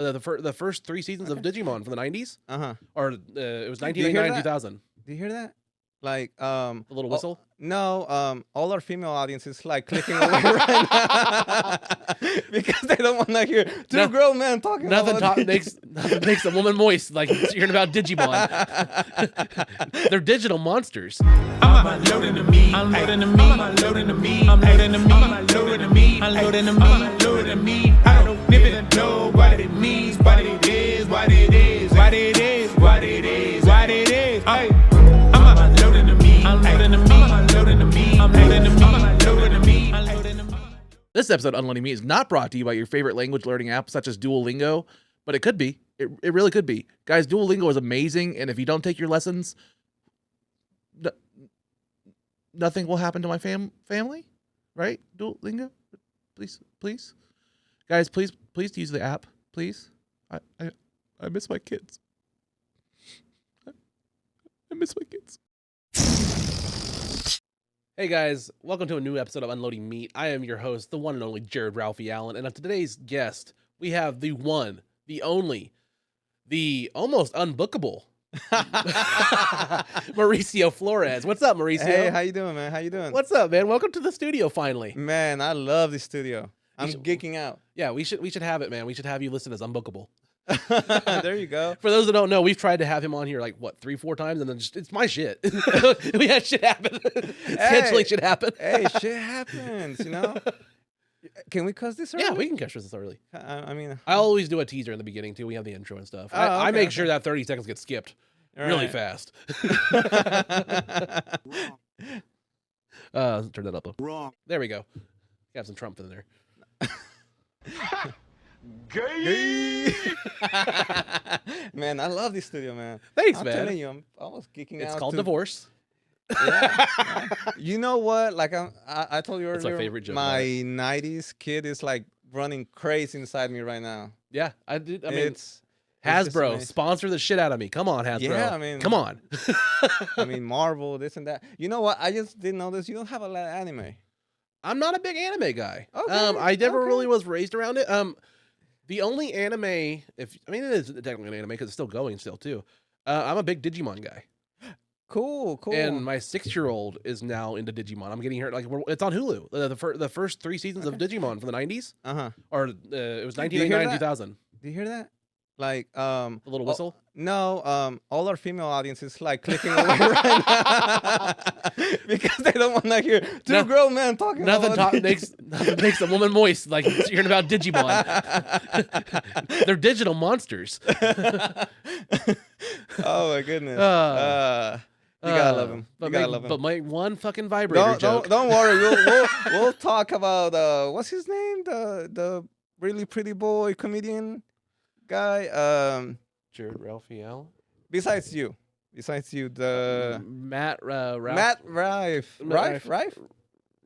The first three seasons of Digimon from the 90s. Or it was Do you hear 1999 that? 2000. Do you hear that? Like The little whistle. No, all our female audience is like clicking away right now because they don't want to hear two grown men talking. Nothing makes a woman moist like hearing about Digimon. They're digital monsters. I'm unloading the meat. Unloading the meat. Unloading the meat. Unloading the meat. Unloading the meat. Unloading the meat. Unloading the meat. I don't even know what it means, but it is what it is. What it is. What it is. What it is. I'm unloading the meat. Unloading the meat. Unloading the meat. Unloading the meat. Unloading the meat. Unloading the meat. This episode of Unloading Meat is not brought to you by your favorite language learning app such as Duolingo, but it could be. It really could be. Guys, Duolingo is amazing, and if you don't take your lessons, nothing will happen to my family, right? Duolingo, please. Guys, please use the app, please. I miss my kids. I miss my kids. Hey guys, welcome to a new episode of Unloading Meat. I am your host, the one and only Jared Ralphie Allen, and on today's guest, we have the one, the only, the almost unbookable Mauricio Flores. What's up, Mauricio? Hey, how you doing, man? How you doing? What's up, man? Welcome to the studio finally. Man, I love this studio. I'm geeking out. Yeah, we should have it, man. We should have you listed as unbookable. There you go. For those that don't know, we've tried to have him on here like what 3-4 times, and then it's my shit. We had shit happen. Essentially, shit happen. Hey, shit happens. You know. Can we cuss this early? Yeah, we can catch this early. I mean, I always do a teaser in the beginning too. We have the intro and stuff. Oh, I okay, make sure that 30 seconds get skipped really fast. Turn that up though. Wrong. There we go. Got some Trump in there. Gay. Man, I love this studio, man. Thanks, I'm man. telling you, I was geeking out. It's called divorce. Yeah. You know what? Like I told you earlier, That's my favorite joke. My '90s kid is like running crazy inside me right now. Yeah, I did. I mean, it's Hasbro, amazing. sponsor the shit out of me. Come on, Hasbro. Yeah, I mean, come on. I mean, Marvel, this and that. You know what? I just didn't know this. You don't have a lot of anime. I'm not a big anime guy. Okay, I never okay. really was raised around it. The only anime, it is technically an anime because it's still going still too. I'm a big Digimon guy. Cool. And my 6-year-old is now into Digimon. I'm getting her it's on Hulu. The first 3 seasons of Digimon from the 90s. Or it was 1999 2000. Do you hear that? Like The little whistle. No, all our female audience is like clicking away right now because they don't want to hear two grown men talking. Nothing makes a woman moist like hearing about Digimon. They're digital monsters. Oh my goodness. You gotta love him. You gotta love him. But my one fucking vibrator joke. Don't worry. We'll talk about what's his name? The really pretty boy comedian guy. Jared Ralphie Allen. Besides you, the Matt Ralph. Matt Rife. Rife.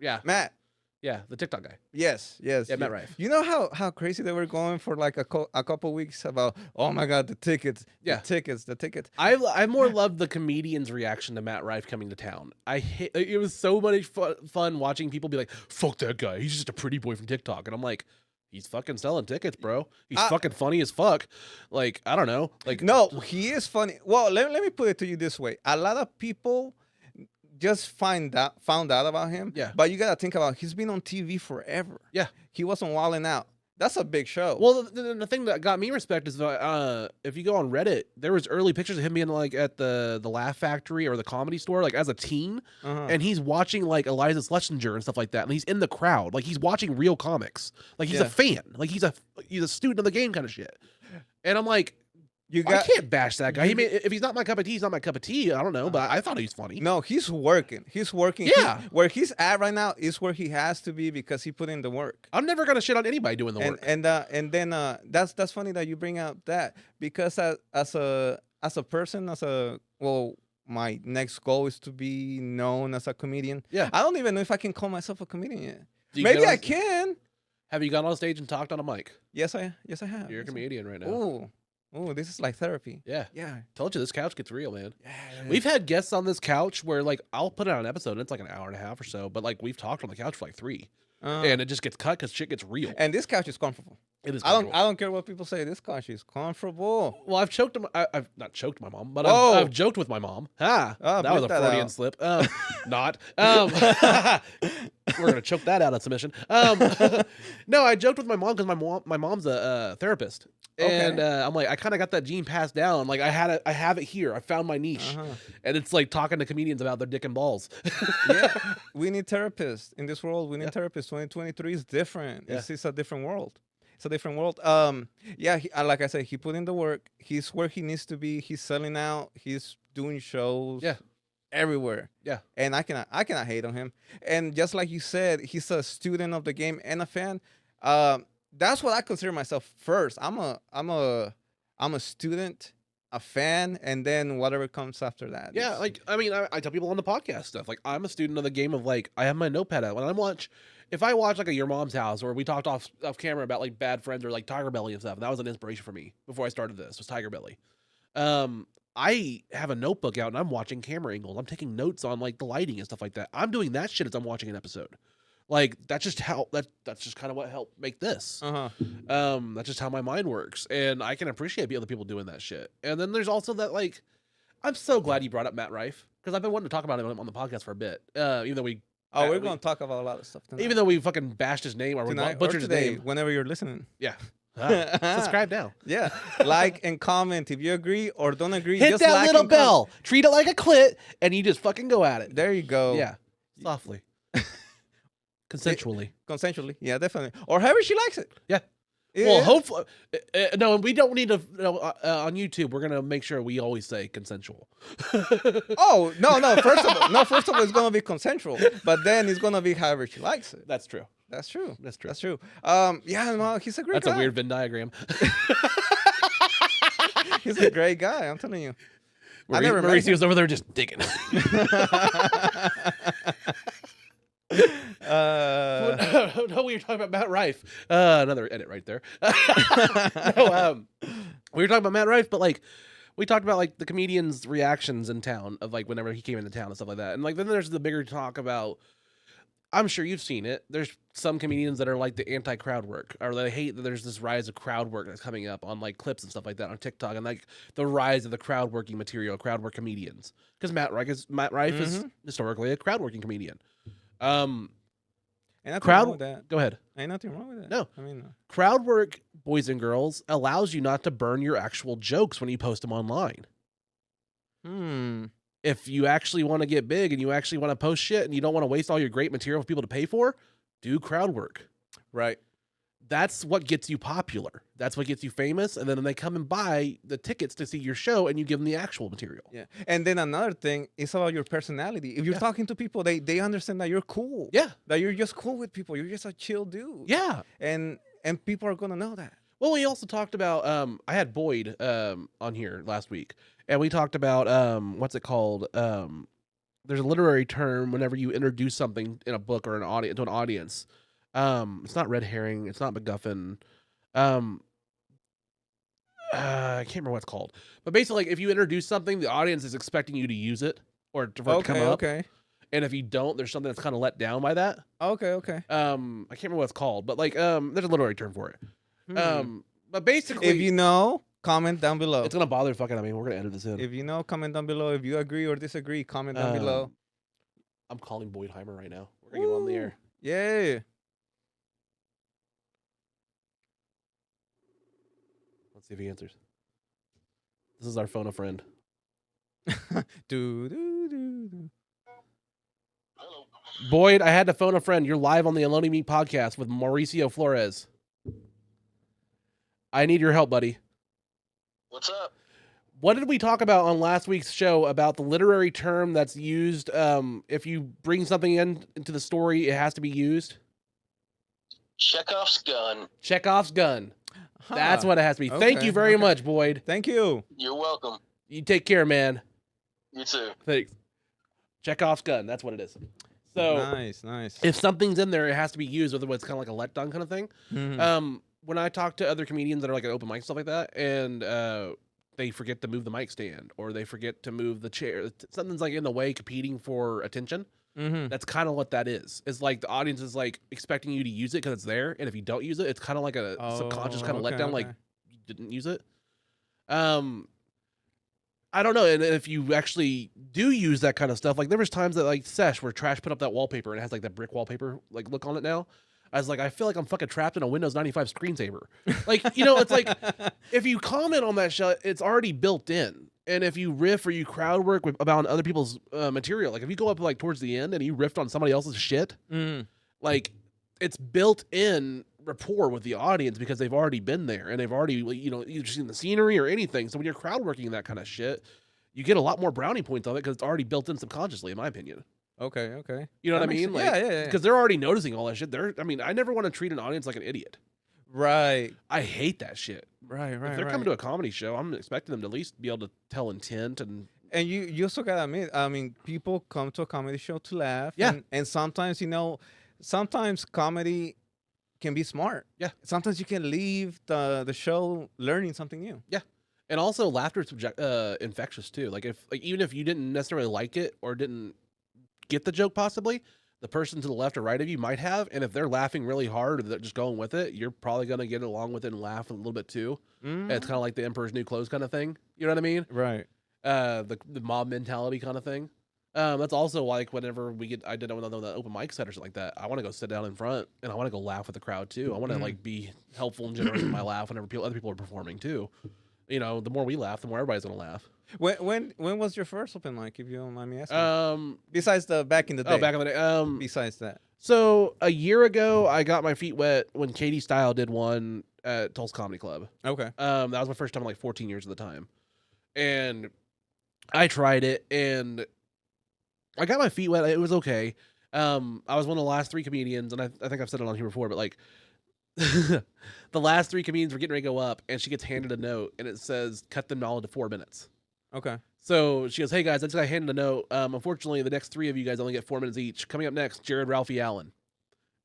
Yeah. Matt. Yeah, the TikTok guy. Yes. Yeah, Matt Rife. You know how crazy they were going for like a couple weeks about, oh my God, the tickets. Yeah. The tickets. I more loved the comedian's reaction to Matt Rife coming to town. It was so much fun watching people be like, fuck that guy. He's just a pretty boy from TikTok. And I'm like, he's fucking selling tickets, bro. He's fucking funny as fuck. Like, I don't know. Like, no, he is funny. Well, let me put it to you this way. A lot of people just found out about him. Yeah. But you gotta think about, he's been on TV forever. Yeah. He wasn't wilding out. That's a big show. Well, the thing that got me respect is if you go on Reddit, there was early pictures of him being like at the Laugh Factory or the Comedy Store, like as a teen, and he's watching like Eliza Schlesinger and stuff like that, and he's in the crowd, like he's watching real comics, like he's a fan, like he's a student of the game kind of shit. And I'm like, I can't bash that guy. If he's not my cup of tea, he's not my cup of tea. I don't know, but I thought he was funny. No, he's working. Yeah. Where he's at right now is where he has to be because he put in the work. I'm never gonna shit on anybody doing the work. And then that's funny that you bring up that, because as a person, my next goal is to be known as a comedian. Yeah. I don't even know if I can call myself a comedian yet. Maybe I can. Have you gone on stage and talked on a mic? Yes, I have. You're a comedian right now. Oh, this is like therapy. Yeah. Yeah. Told you this couch gets real, man. Yeah. We've had guests on this couch where like I'll put it on an episode and it's like an hour and a half or so, but like we've talked on the couch for like 3. And it just gets cut because shit gets real. And this couch is comfortable. It is. I don't care what people say. This country is comfortable. Well, I've choked. I've not choked my mom, but Oh. I've joked with my mom. That was a bleep that Freudian out. slip. Not. We're gonna choke that out of submission. No, I joked with my mom because my mom's a therapist, and I'm like, I kind of got that gene passed down. Like I have it here. I found my niche, and it's like talking to comedians about their dick and balls. Yeah, we need therapists in this world. We need therapists. 2023 is different. Yeah. It's a different world. It's a different world. Yeah, like I said, he put in the work. He's where he needs to be. He's selling out. He's doing shows. Yeah. Everywhere. Yeah. And I cannot hate on him. And just like you said, he's a student of the game and a fan. That's what I consider myself first. I'm a student, a fan, and then whatever comes after that. Yeah, like I mean, I tell people on the podcast stuff. Like I'm a student of the game of like I have my notepad out when if I watch like a Your Mom's House or we talked off camera about like Bad Friends or like Tiger Belly and stuff, that was an inspiration for me before I started this was Tiger Belly. I have a notebook out and I'm watching camera angles. I'm taking notes on like the lighting and stuff like that. I'm doing that shit as I'm watching an episode. Like that's just how that's just kind of what helped make this. That's just how my mind works, and I can appreciate the other people doing that shit. And then there's also that like, I'm so glad you brought up Matt Rife because I've been wanting to talk about him on the podcast for a bit. Even though we're gonna talk about a lot of stuff tonight. Even though we fucking bashed his name or we butchered his name. Whenever you're listening. Yeah. Subscribe now. Yeah. Like and comment if you agree or don't agree. Hit just that like little and comment. bell. Treat it like a clit, and you just fucking go at it. There you go. Yeah. Softly. Consensually. Consensually. Yeah, definitely. Or however she likes it. Yeah. Well, hopefully, no, we don't need to. On YouTube, we're gonna make sure we always say consensual. Oh no! First of all, it's gonna be consensual, but then it's gonna be however she likes it. That's true. That's true. That's true. That's true. Yeah, no, he's a great That's guy. a weird Venn diagram. He's a great guy. I'm telling you. I never met him. Mauricio's over there just digging. No, we were talking about Matt Rife. Another edit right there. No, we were talking about Matt Rife, but like we talked about like the comedians' reactions in town of like whenever he came into town and stuff like that. And like then there's the bigger talk about, I'm sure you've seen it. There's some comedians that are like the anti-crowd work, or they hate that there's this rise of crowd work that's coming up on like clips and stuff like that on TikTok, and like the rise of the crowd working material, crowd work comedians. Because Matt Rife is historically a crowd working comedian. Ain't nothing Crowd. wrong with that. Go ahead. Ain't nothing wrong with that. No. I mean, Crowd work, boys and girls, allows you not to burn your actual jokes when you post them online. If you actually want to get big and you actually want to post shit and you don't want to waste all your great material for people to pay for, do crowd work. right. That's what gets you popular. That's what gets you famous. And then they come and buy the tickets to see your show and you give them the actual material. Yeah. And then another thing is about your personality. If you're talking to people, they understand that you're cool. Yeah. That you're just cool with people. You're just a chill dude. Yeah. And people are gonna know that. Well, we also talked about I had Boyd on here last week, and we talked about what's it called? There's a literary term whenever you introduce something in a book or to an audience. It's not red herring, it's not MacGuffin. I can't remember what it's called. But basically, like, if you introduce something, the audience is expecting you to use it or for it to come up. Okay. And if you don't, there's something that's kind of let down by that. Okay. I can't remember what it's called, but like there's a literary term for it. But basically, If you know, comment down below. it's gonna bother the fuck out of me. We're gonna edit this in. If you know, comment down below. If you agree or disagree, comment down below. I'm calling Boyd Heimer right now. We're gonna get him on the air. Yeah. Let's see if he answers. This is our phone a friend. Do. Boyd, I had to phone a friend. You're live on the UnloadingMeat podcast with Mauricio Flores. I need your help, buddy. What's up? What did we talk about on last week's show about the literary term that's used if you bring something into the story, it has to be used? Chekhov's gun. Chekhov's gun. That's what it has to be. Thank you very much, Boyd. Thank you. You're welcome. You take care, man. You too. Thanks. Chekhov's gun. That's what it is. So Nice. if something's in there, it has to be used. Otherwise, it's kind of like a letdown kind of thing. Mhm. When I talk to other comedians that are like at open mic stuff like that, and they forget to move the mic stand or they forget to move the chair, something's like in the way, competing for attention. Mm-hmm. That's kind of what that is. It's like the audience is like expecting you to use it because it's there, and if you don't use it, it's kind of like a subconscious kind of letdown, like you didn't use it. I don't know, and if you actually do use that kind of stuff, like there was times that like Sesh where Trash put up that wallpaper and it has like that brick wallpaper like look on it now. I was like, I feel like I'm fucking trapped in a Windows 95 screensaver. Like, you know, it's like if you comment on that shit, it's already built in. And if you riff or you crowd work about other people's material, like if you go up like towards the end and you riffed on somebody else's shit, like it's built in rapport with the audience because they've already been there and they've already, you know, either seen the scenery or anything. So when you're crowd working that kind of shit, you get a lot more brownie points on it because it's already built in subconsciously, in my opinion. Okay. You know what I mean? Like, yeah. Because they're already noticing all that shit. I never want to treat an audience like an idiot. Right. I hate that shit. Right. If they're coming to a comedy show, I'm expecting them to at least be able to tell intent and you also gotta admit, I mean, people come to a comedy show to laugh. Yeah. And sometimes, you know, sometimes comedy can be smart. Yeah. Sometimes you can leave the show learning something new. Yeah. And also laughter is infectious too. Like even if you didn't necessarily like it or didn't get the joke possibly, the person to the left or right of you might have, and if they're laughing really hard or they're just going with it, you're probably going to get along with it and laugh a little bit too. And it's kind of like the Emperor's New Clothes kind of thing. You know what I mean? Right. The mob mentality kind of thing. That's also like whenever I did the open mic set or something like that, I want to go sit down in front and I want to go laugh with the crowd too. I want to like be helpful and generous in my laugh whenever other people are performing too. You know, the more we laugh, the more everybody's gonna laugh. When was your first open mic, if you don't mind me asking? Besides the back in the day. Oh, back in the day. Besides that. So a year ago, I got my feet wet when Katie Style did one at Tulsa Comedy Club. Okay. That was my first time in like 14 years at the time, and I tried it and I got my feet wet. It was okay. I was one of the last 3 comedians, and I think I've said it on here before, but like. The last 3 comedians were getting ready to go up, and she gets handed a note, and it says, cut them all to 4 minutes. Okay. So she goes, hey, guys, I just got handed a note. Unfortunately, the next 3 of you guys only get 4 minutes each. Coming up next, Jared Ralphie Allen.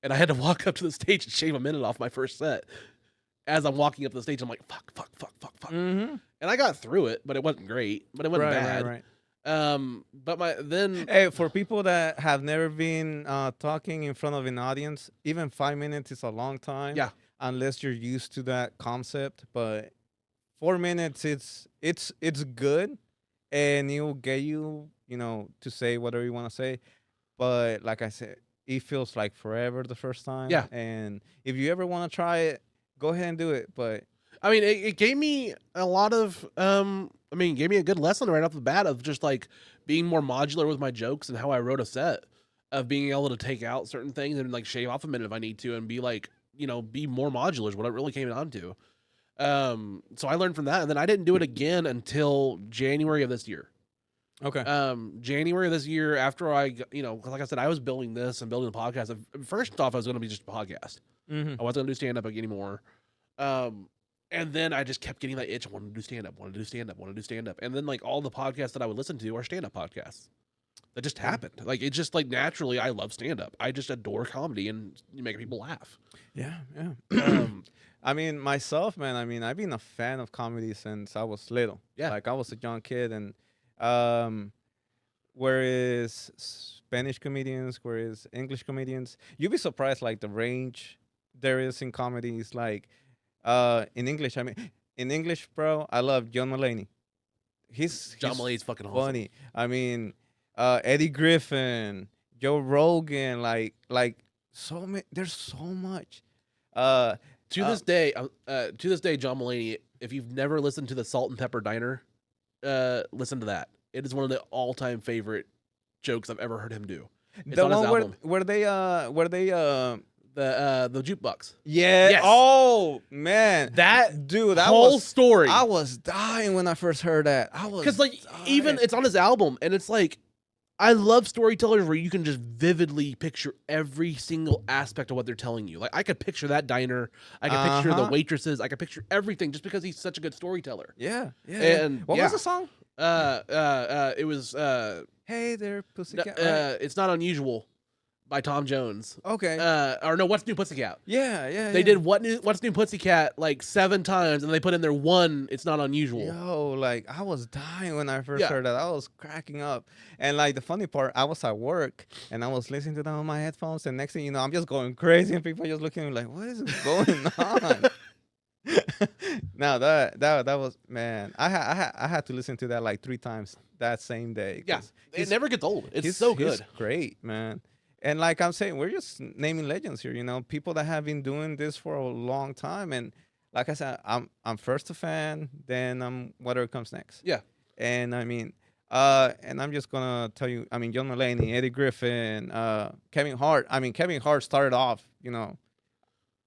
And I had to walk up to the stage and shave a minute off my first set. As I'm walking up to the stage, I'm like, fuck. Mm-hmm. And I got through it, but it wasn't great. But it wasn't bad. Right. Hey, for people that have never been talking in front of an audience, even 5 minutes is a long time. Yeah. Unless you're used to that concept, but 4 minutes, it's good, and it will get you, you know, to say whatever you want to say. But like I said, it feels like forever the first time. Yeah. And if you ever want to try it, go ahead and do it. But I mean, it gave me a lot of, gave me a good lesson right off the bat of just like being more modular with my jokes and how I wrote a set, of being able to take out certain things and like shave off a minute if I need to and be like, you know, be more modular is what it really came down to. So I learned from that, and then I didn't do it again until January of this year. okay. January of this year, after I, you know, like I said, I was building this and building the podcast. First off, I was going to be just a podcast. Mm-hmm. I wasn't going to do stand-up anymore. And then I just kept getting that itch. I wanted to do stand-up. And then like all the podcasts that I would listen to are stand-up podcasts. That just happened. Like it's just like naturally, I love stand-up. I just adore comedy and making people laugh. Yeah. I mean, myself, man, I've been a fan of comedy since I was little. Yeah. Like I was a young kid, and whereas Spanish comedians, whereas English comedians, you'd be surprised like the range there is in comedy. Is like in English, bro, I love John Mulaney. John Mulaney's fucking awesome. Funny. I mean, Eddie Griffin, Joe Rogan, like so many. There's so much. To this day, John Mulaney, if you've never listened to the Salt and Pepper Diner, listen to that. It is one of the all-time favorite jokes I've ever heard him do. It's the on his one album. where they the jukebox. yeah. Yes. Oh man, That dude, that whole was story. I was dying when I first heard that. I was Because like dying. even it's on his album, and it's like I love storytellers where you can just vividly picture every single aspect of what they're telling you. Like I could picture that diner, I could picture the waitresses, I could picture everything just because he's such a good storyteller. Yeah. And what was the song? It was Hey there, pussycat. it's not unusual, by Tom Jones. Okay. Or no, What's New Pussycat? Yeah. They did What's New Pussycat like 7 times, and they put in there one. It's not unusual. Yo, like I was dying when I first Yeah. heard that. I was cracking up. And like the funny part, I was at work and I was listening to them on my headphones, and next thing you know, I'm just going crazy, and people are just looking at me like, what is going on? Now that was, man. I had to listen to that like 3 times that same day. Yeah, it never gets old. It's so good. He's great, man. And like I'm saying, we're just naming legends here. You know, people that have been doing this for a long time. And like I said, I'm first a fan, then I'm whatever comes next. Yeah. And I mean, and I'm just gonna tell you, I mean, John Mulaney, Eddie Griffin, Kevin Hart. I mean, Kevin Hart started off, you know,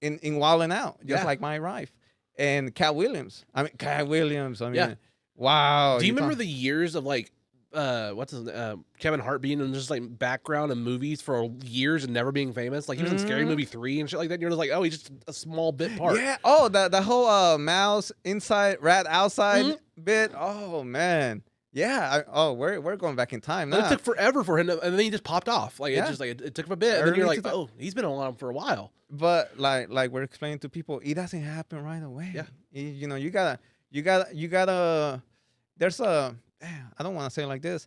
in Wild 'N Out, just like my Rife. And Cat Williams. I mean, wow. Do you remember the years of like Kevin Hart being in just like background in movies for years and never being famous? Like he was in Scary Movie 3 and shit like that. And you're just like, oh, he's just a small bit part. Yeah. Oh, the whole mouse inside, rat outside bit. Oh man. Yeah. We're going back in time now. It took forever for him, and then he just popped off. Like it just like it took him a bit, and then you're like, oh, he's been around for a while. But like we're explaining to people, it doesn't happen right away. Yeah. You know, you gotta. There's a. I don't want to say it like this.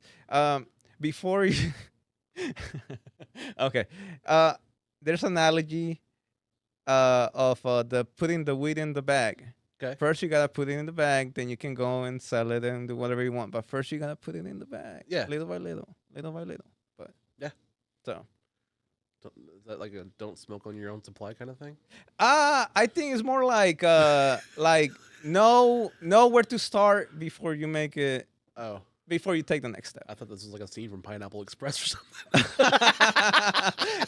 Before you. Okay. There's an analogy. Of the putting the weed in the bag. Okay. First you gotta put it in the bag, then you can go and sell it and do whatever you want. But first you gotta put it in the bag. Yeah. Little by little. But yeah. So. Is that like a don't smoke on your own supply kind of thing? I think it's more like know where to start before you make it. Oh. Before you take the next step. I thought this was like a scene from Pineapple Express or something.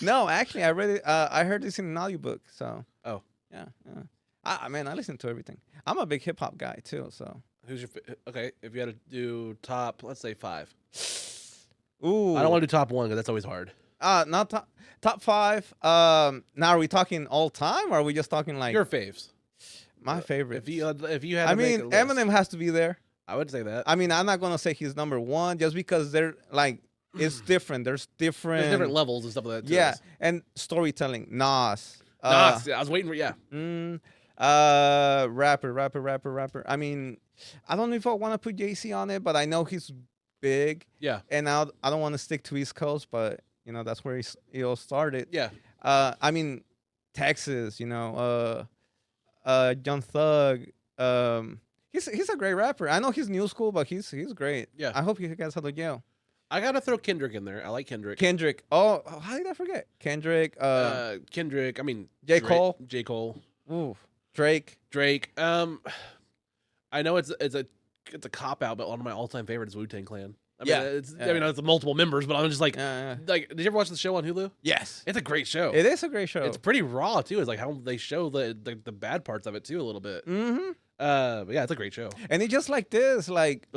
No, actually, I read it. I heard this in an audiobook. So. Oh. Yeah. I listen to everything. I'm a big hip hop guy too. So. Who's your okay? If you had to do top, let's say 5. Ooh. I don't want to do top 1 because that's always hard. Not top 5. Now are we talking all time, or are we just talking like your faves? My favorite. If you had, I mean, Eminem has to be there. I would say that. I mean, I'm not gonna say he's number 1 just because they're like it's different. There's different levels and stuff like that. Yeah, and storytelling. Nas. Yeah, I was waiting for Rapper. I mean, I don't know if I want to put JC on it, but I know he's big. Yeah. And I don't want to stick to East Coast, but you know that's where he all started. Yeah. I mean, Texas. You know, Young Thug. He's a great rapper. I know he's new school, but he's great. Yeah. I hope you guys have the Yale. I gotta throw Kendrick in there. I like Kendrick. Oh, how did I forget? Kendrick. Kendrick. I mean, J. Cole. J. Cole. Ooh. Drake. I know it's a cop out, but one of my all time favorites is Wu-Tang Clan. I mean, Yeah. I mean, it's multiple members, but I'm just like, Yeah. like, did you ever watch the show on Hulu? Yes. It's a great show. It is a great show. It's pretty raw too. It's like how they show the bad parts of it too a little bit. Mm-hmm. But yeah, it's a great show. And it's just like this, like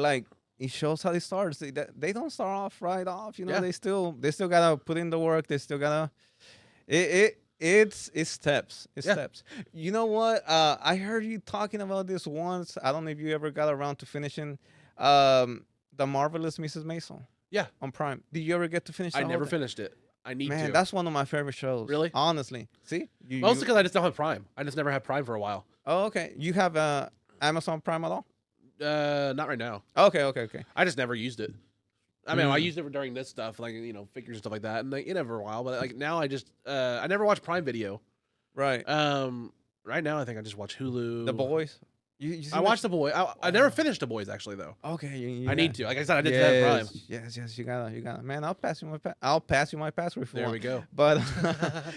it shows how it starts. They don't start off right off, you know. Yeah. They still gotta put in the work. They still gotta. It's steps. It's steps. You know what? I heard you talking about this once. I don't know if you ever got around to finishing, The Marvelous Mrs. Maisel. Yeah, on Prime. Did you ever get to finish? I never finished it. I need to. Man, that's one of my favorite shows. Really? Honestly. See? Mostly because I just don't have Prime. I just never had Prime for a while. Oh, okay. You have Amazon Prime at all? Not right now. Okay. I just never used it. I mean, I used it during this stuff, like, you know, figures and stuff like that, and like, for a while. But like now, I just I never watched Prime Video. Right. Right now, I think I just watch Hulu. The Boys. I watched The Boys. I never finished The Boys actually though. Okay. I need to. Like I said, I did have Prime. Yes. You gotta. Man, I'll pass you my password for There we go. But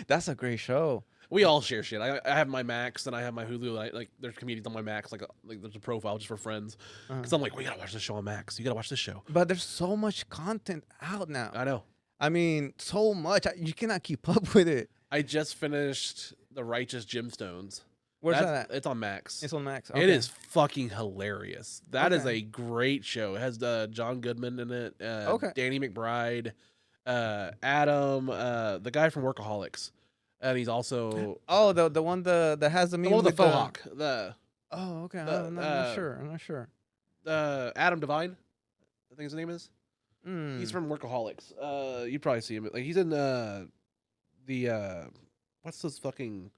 that's a great show. We all share shit. I have my Max, and I have my Hulu. Like there's comedians on my Max. Like there's a profile just for friends. Because I'm like, we gotta watch this show on Max. You gotta watch this show. But there's so much content out now. I know. I mean, so much. You cannot keep up with it. I just finished The Righteous Gemstones. Where's that at? It's on Max. It's on Max. Okay. It is fucking hilarious. That is a great show. It has John Goodman in it. Danny McBride, Adam, the guy from Workaholics, and he's also the one that has the meme with with the faux hawk. Okay. I'm not sure. Adam Devine, I think his name is. He's from Workaholics. You'd probably see him. Like he's in the what's those fucking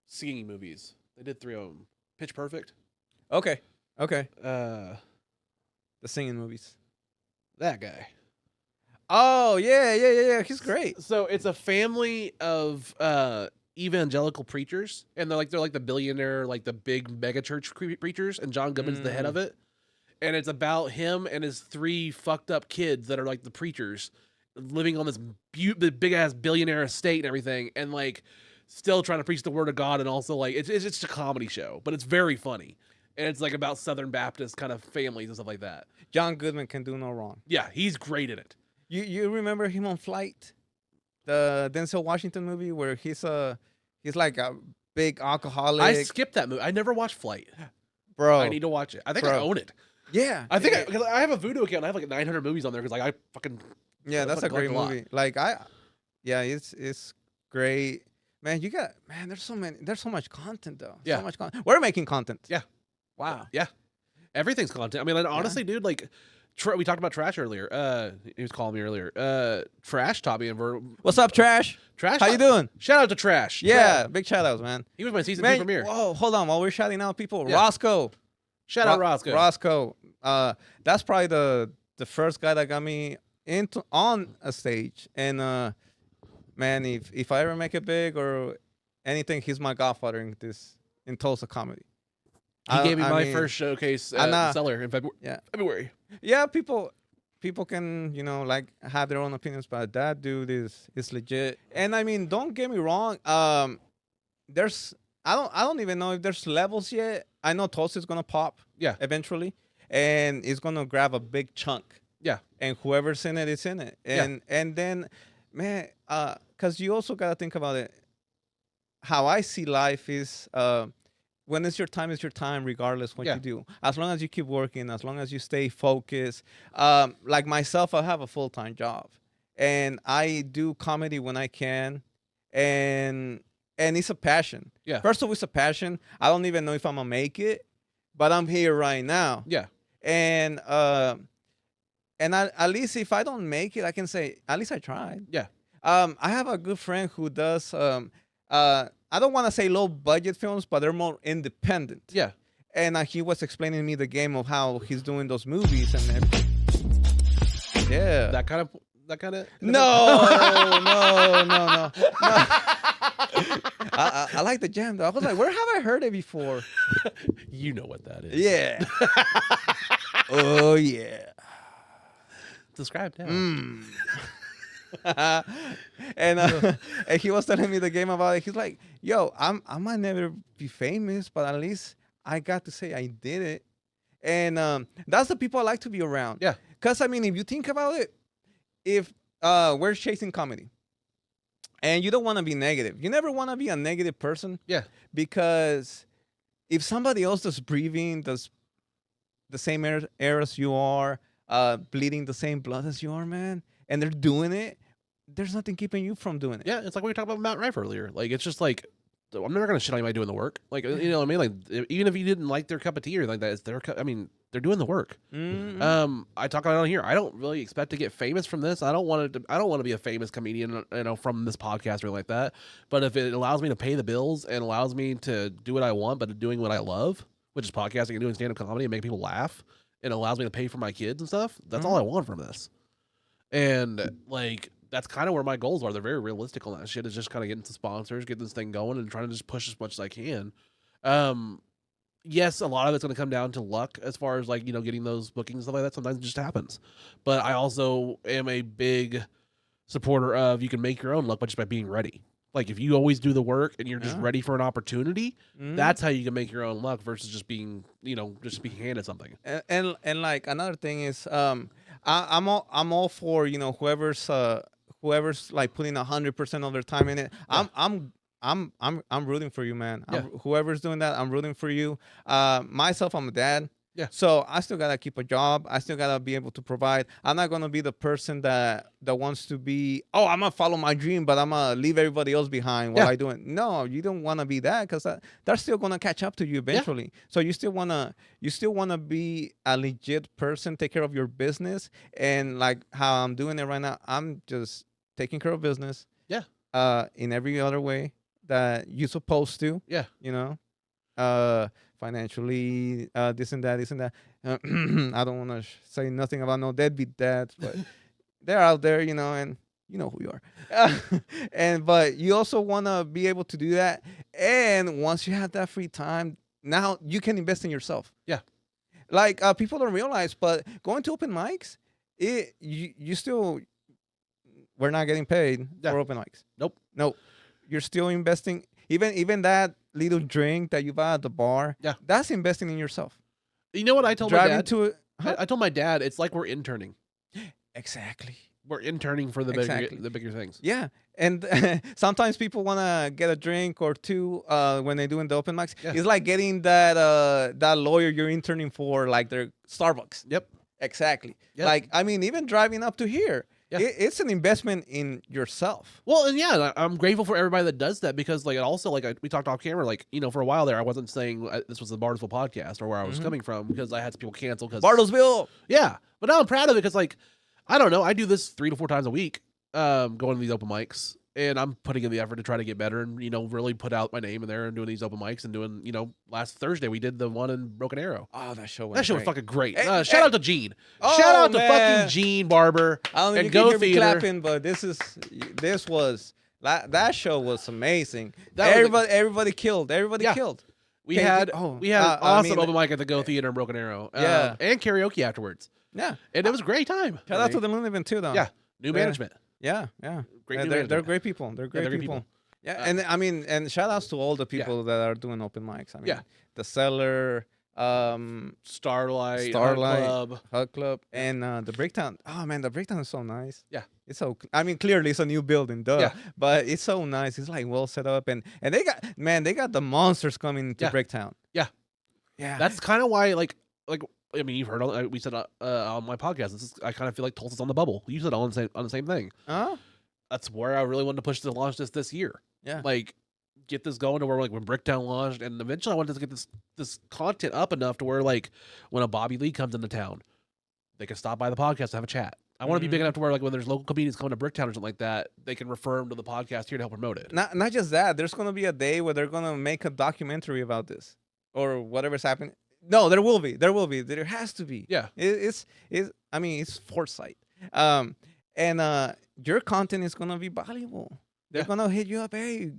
singing movies? They did 3 of them. Pitch Perfect. Okay. Uh, The singing movies. that guy. Oh yeah. He's great. So it's a family of evangelical preachers, and they're like the billionaire, like the big mega church preachers, and John Goodman's the head of it. And it's about him and his 3 fucked up kids that are like the preachers, living on this big ass billionaire estate and everything, and like still trying to preach the word of God, and also like it's just a comedy show, but it's very funny, and it's like about Southern Baptist kind of families and stuff like that. John Goodman can do no wrong. Yeah, he's great in it. You remember him on Flight, the Denzel Washington movie where he's like a big alcoholic. I skipped that movie. I never watched Flight. Bro, I need to watch it. I think I own it. Yeah, I think I have a Voodoo account. I have like 900 movies on there because like I fucking that's a great movie. Like it's great, man. There's so much content though. Yeah, so much content. We're making content. Yeah, wow. Yeah, everything's content. I mean, like, honestly, dude, like. We talked about Trash earlier. He was calling me earlier. Trash taught me. What's up, Trash? Trash, how you doing? Shout out to Trash. Yeah, big shout outs, man. He was my season 2 premiere. Whoa, hold on. While we're shouting out people, Yeah. Roscoe. Shout out Roscoe. Roscoe. That's probably the first guy that got me on a stage. And man, if I ever make it big or anything, he's my godfather in Tulsa comedy. He gave me my first showcase at Cellar in February. Yeah, people can, like have their own opinions, but that dude is legit. And I mean, don't get me wrong. I don't even know if there's levels yet. I know Tulsa is gonna pop. Yeah. Eventually, and it's gonna grab a big chunk. Yeah. And whoever's in it is in it. And then, man, because you also gotta think about it. How I see life is when it's your time, regardless what you do. As long as you keep working, as long as you stay focused. Like myself, I have a full-time job, and I do comedy when I can, and it's a passion. Yeah. First of all, it's a passion. I don't even know if I'm gonna make it, but I'm here right now. Yeah. And at least if I don't make it, I can say at least I tried. Yeah. I have a good friend who does I don't want to say low budget films, but they're more independent. Yeah. And he was explaining to me the game of how he's doing those movies and everything. Yeah. That kind of. No. I like the jam though. I was like, where have I heard it before? You know what that is. Yeah. Oh yeah. Describe that. And he was telling me the game about it. He's like, yo, I might never be famous, but at least I got to say I did it. And that's the people I like to be around. Yeah. Because, I mean, if you think about it, if we're chasing comedy and you don't want to be negative, you never want to be a negative person. Yeah. Because if somebody else is breathing the same air as you are, bleeding the same blood as you are, man, and they're doing it, there's nothing keeping you from doing it. Yeah, it's like we were talking about Mount Rife earlier. Like, it's just like, I'm never gonna shit on anybody doing the work. Like, you know what I mean? Like, even if you didn't like their cup of tea or like that, it's their I mean, they're doing the work. Mm-hmm. I talk about it on here. I don't really expect to get famous from this. I don't want to be a famous comedian, from this podcast or like that. But if it allows me to pay the bills and allows me to do what I want, but doing what I love, which is podcasting and doing stand-up comedy and making people laugh, and allows me to pay for my kids and stuff, that's all I want from this. And like, that's kind of where my goals are. They're very realistic on that shit. Is just kind of getting some sponsors, getting this thing going, and trying to just push as much as I can. Yes, a lot of it's going to come down to luck as far as like, getting those bookings and stuff like that. Sometimes it just happens. But I also am a big supporter of you can make your own luck, but just by being ready. Like, if you always do the work and you're just ready for an opportunity, that's how you can make your own luck versus just being, just being handed something. And like another thing is, I'm all for whoever's like putting 100% of their time in it. Yeah. I'm rooting for you, man. Yeah. Whoever's doing that, I'm rooting for you. Myself, I'm a dad. Yeah. So I still gotta keep a job. I still gotta be able to provide. I'm not gonna be the person that wants to be, I'm gonna follow my dream, but I'm gonna leave everybody else behind while I do it. No, you don't wanna be that, because they're still gonna catch up to you eventually. Yeah. So you still wanna be a legit person, take care of your business, and like how I'm doing it right now, I'm just taking care of business. Yeah. in every other way that you're supposed to. Yeah. You know, financially, this and that, this and that. I don't want to say nothing about no deadbeat dads, but they're out there, you know, and you know who you are. But you also want to be able to do that. And once you have that free time, now you can invest in yourself. Yeah. Like people don't realize, but going to open mics, you still, we're not getting paid for open mics. Nope. You're still investing. Even that little drink that you buy at the bar, that's investing in yourself. You know what I told my dad? Huh? I told my dad it's like we're interning. Exactly. We're interning for the bigger things. Yeah. And sometimes people want to get a drink or two when they doing the open mics. Yeah. It's like getting that lawyer you're interning for, like their Starbucks. Yep. Exactly. Yep. Like, I mean, even driving up to here, it's an investment in yourself. Well, and yeah, I'm grateful for everybody that does that, because like, it also, like, we talked off camera, like, you know, for a while there, I wasn't saying this was the Bartlesville podcast or where I was coming from, because I had some people cancel. Bartlesville. Yeah. But now I'm proud of it, because, like, I don't know, I do this 3 to 4 times a week, going to these open mics, and I'm putting in the effort to try to get better and, you know, really put out my name in there and doing these open mics and doing, you know, last Thursday we did the one in Broken Arrow. Oh, that show was fucking great. Hey, shout out to Gene. Oh, shout out man. to fucking Gene Barber. I don't know if you can hear me clapping, but that show was amazing. Everybody killed. Everybody killed. We had an awesome open mic at the Go Theater in Broken Arrow. And karaoke afterwards. Yeah. And it was a great time. Shout out to the Moon event too, though. Yeah. New management. Yeah. They're great people. They're great people. Yeah. And I mean, and shout outs to all the people that are doing open mics. I mean, the Cellar, Starlight, Hug Club, and the Breakdown. Oh man, the Breakdown is so nice. Yeah. It's so, I mean, clearly it's a new building, but it's so nice. It's like well set up, and they got the monsters coming to Breakdown. Yeah. That's kind of why, like I mean, you've heard we said on my podcast. I kind of feel like Tulsa's on the bubble. You said on the same thing. That's where I really wanted to push to launch this year. Yeah, like get this going to where, like, when Bricktown launched, and eventually I wanted to get this content up enough to where, like, when a Bobby Lee comes into town, they can stop by the podcast and have a chat. I want to be big enough to where, like, when there's local comedians coming to Bricktown or something like that, they can refer them to the podcast here to help promote it. Not just that. There's gonna be a day where they're gonna make a documentary about this or whatever's happening. No, there will be. There has to be. Yeah. I mean, it's foresight. And your content is gonna be valuable. They're gonna hit you up. Hey,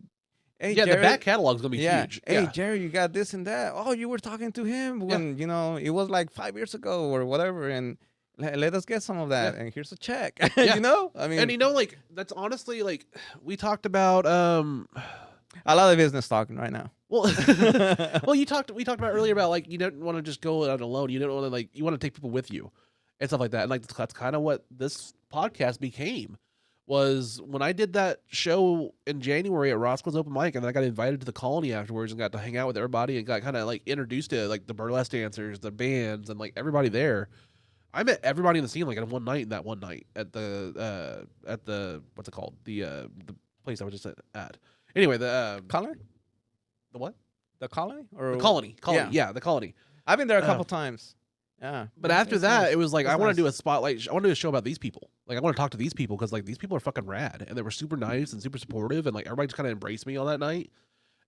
yeah, Jared, the back catalog's gonna be huge. Hey, Jerry, you got this and that. Oh, you were talking to him when you know it was like 5 years ago or whatever, and let us get some of that. And here's a check. You know, I mean, and you know, like, that's honestly, like, we talked about a lot of business talking right now. Well, we talked about earlier about, like, you don't want to just go out alone. You don't want to, like, you want to take people with you and stuff like that. And, like, that's kind of what this podcast became. Was when I did that show in January at Roscoe's open mic, and then I got invited to the Colony afterwards and got to hang out with everybody and got kind of, like, introduced to, like, the burlesque dancers, the bands, and, like, everybody there. I met everybody in the scene, like, in one night at the what's it called, the place I was just at. Anyway, the Colony. The what? The Colony or the Colony? Yeah, the Colony. I've been there a couple times. Yeah, but after that, it was like, I want to do a spotlight. I want to do a show about these people. Like, I want to talk to these people because, like, these people are fucking rad, and they were super nice and super supportive, and, like, everybody just kind of embraced me on that night.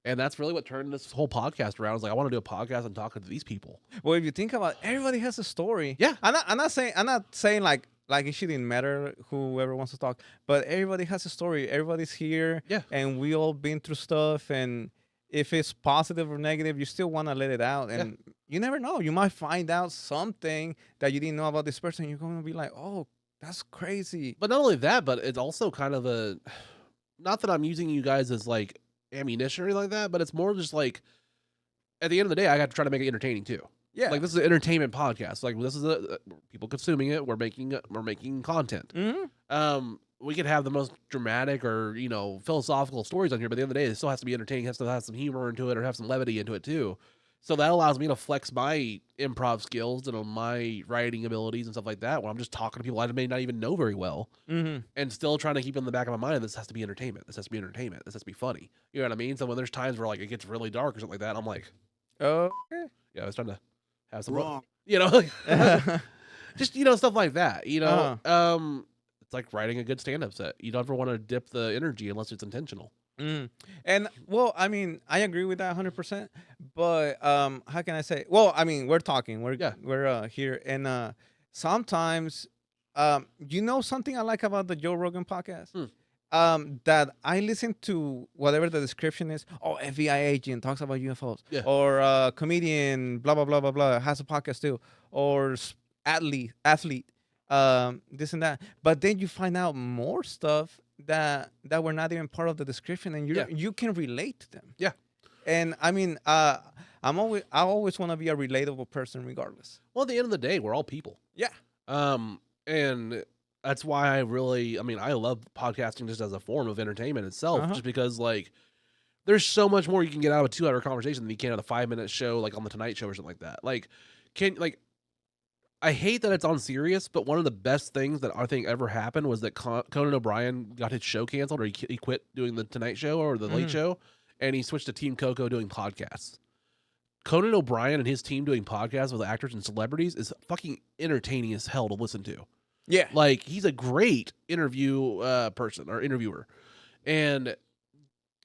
And that's really what turned this whole podcast around. I was like, I want to do a podcast and talk to these people. Well, if you think about it, everybody has a story. Yeah, I'm not saying like it shouldn't matter whoever wants to talk, but everybody has a story. Everybody's here. Yeah, and we all been through stuff, and if it's positive or negative, you still want to let it out. And you never know. You might find out something that you didn't know about this person. You're going to be like, oh, that's crazy. But not only that, but it's also kind of a, not that I'm using you guys as, like, ammunition or anything like that, but it's more just like, at the end of the day, I got to try to make it entertaining too. Yeah, like, this is an entertainment podcast. Like, this is people consuming it. We're making content. We could have the most dramatic or, you know, philosophical stories on here, but at the end of the day, it still has to be entertaining. It has to have some humor into it or have some levity into it too. So that allows me to flex my improv skills and my writing abilities and stuff like that, when I'm just talking to people I may not even know very well, and still trying to keep in the back of my mind, this has to be entertainment. This has to be entertainment. This has to be funny. You know what I mean? So when there's times where, like, it gets really dark or something like that, I'm like, oh, yeah, I was trying to have some wrong, you know, just, you know, stuff like that. You know, it's like writing a good stand-up set. You don't ever want to dip the energy unless it's intentional. And well, I mean, I agree with that 100%. But how can I say? Well, I mean, we're talking, we're here, and sometimes, something I like about the Joe Rogan podcast. That I listen to whatever the description is. Oh, FBI agent talks about UFOs, or comedian, blah blah blah blah blah, has a podcast too, or athlete, this and that. But then you find out more stuff that were not even part of the description, and you can relate to them. Yeah. And I mean, I always want to be a relatable person, regardless. Well, at the end of the day, we're all people. Yeah. And that's why I love podcasting just as a form of entertainment itself, just because like there's so much more you can get out of a 2-hour conversation than you can out of a 5-minute show, like on the Tonight Show or something like that. Like, I hate that it's on Sirius, but one of the best things that I think ever happened was that Conan O'Brien got his show canceled, or he quit doing the Tonight Show or the Late Show, and he switched to Team Coco doing podcasts. Conan O'Brien and his team doing podcasts with actors and celebrities is fucking entertaining as hell to listen to. Yeah. Like, he's a great interview person or interviewer. And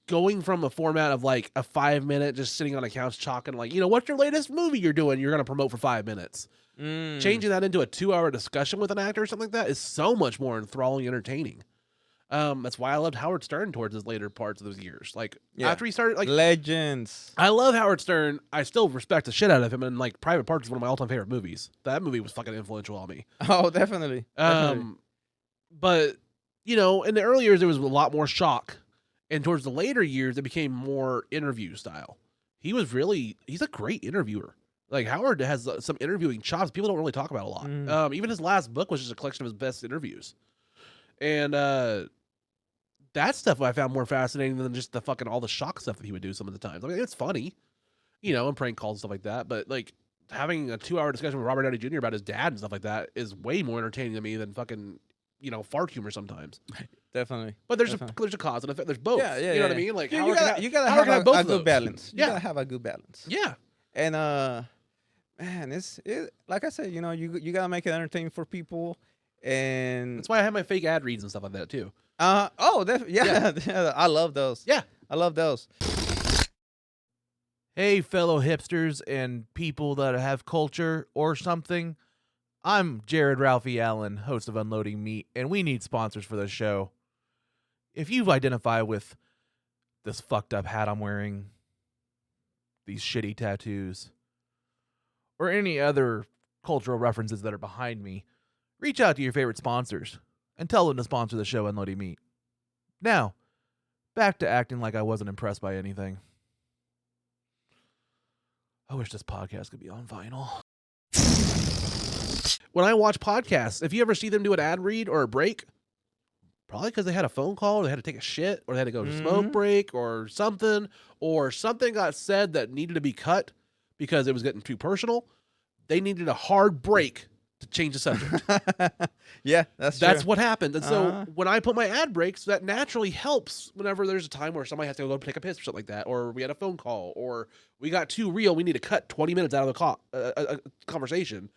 going from a format of like a 5-minute just sitting on a couch talking like, what's your latest movie you're doing? You're going to promote for 5 minutes. Changing that into a 2-hour discussion with an actor or something like that is so much more enthralling and entertaining. That's why I loved Howard Stern towards his later parts of those years. Like, after he started, like, legends. I love Howard Stern. I still respect the shit out of him, and like Private Parts is one of my all-time favorite movies. That movie was fucking influential on me. Oh, definitely. But in the early years there was a lot more shock, and towards the later years it became more interview style. He's a great interviewer. Like, Howard has some interviewing chops people don't really talk about a lot. Even his last book was just a collection of his best interviews. And that stuff I found more fascinating than just the fucking all the shock stuff that he would do some of the times. I mean, it's funny, and prank calls and stuff like that. But like having a 2-hour discussion with Robert Downey Jr. about his dad and stuff like that is way more entertaining to me than fucking fart humor sometimes. Definitely. But there's a cause and effect. There's both. Yeah. You know what I mean? Like, you gotta have a good balance. You gotta have a good balance. Yeah. And man, it's like I said, you gotta make it entertaining for people, and that's why I have my fake ad reads and stuff like that too. Definitely. Yeah. I love those. Yeah, I love those. Hey, fellow hipsters and people that have culture or something. I'm Jared Ralphie Allen, host of Unloading Meat, and we need sponsors for this show. If you identify with this fucked up hat I'm wearing, these shitty tattoos, or any other cultural references that are behind me, reach out to your favorite sponsors and tell them to sponsor the show Unloading Meat. Now, back to acting like I wasn't impressed by anything. I wish this podcast could be on vinyl. When I watch podcasts, if you ever see them do an ad read or a break, probably because they had a phone call, or they had to take a shit, or they had to go to a smoke break, or something got said that needed to be cut because it was getting too personal. They needed a hard break to change the subject. Yeah, that's what happened. And so when I put my ad breaks, that naturally helps whenever there's a time where somebody has to go take a piss or something like that, or we had a phone call, or we got too real, we need to cut 20 minutes out of the conversation.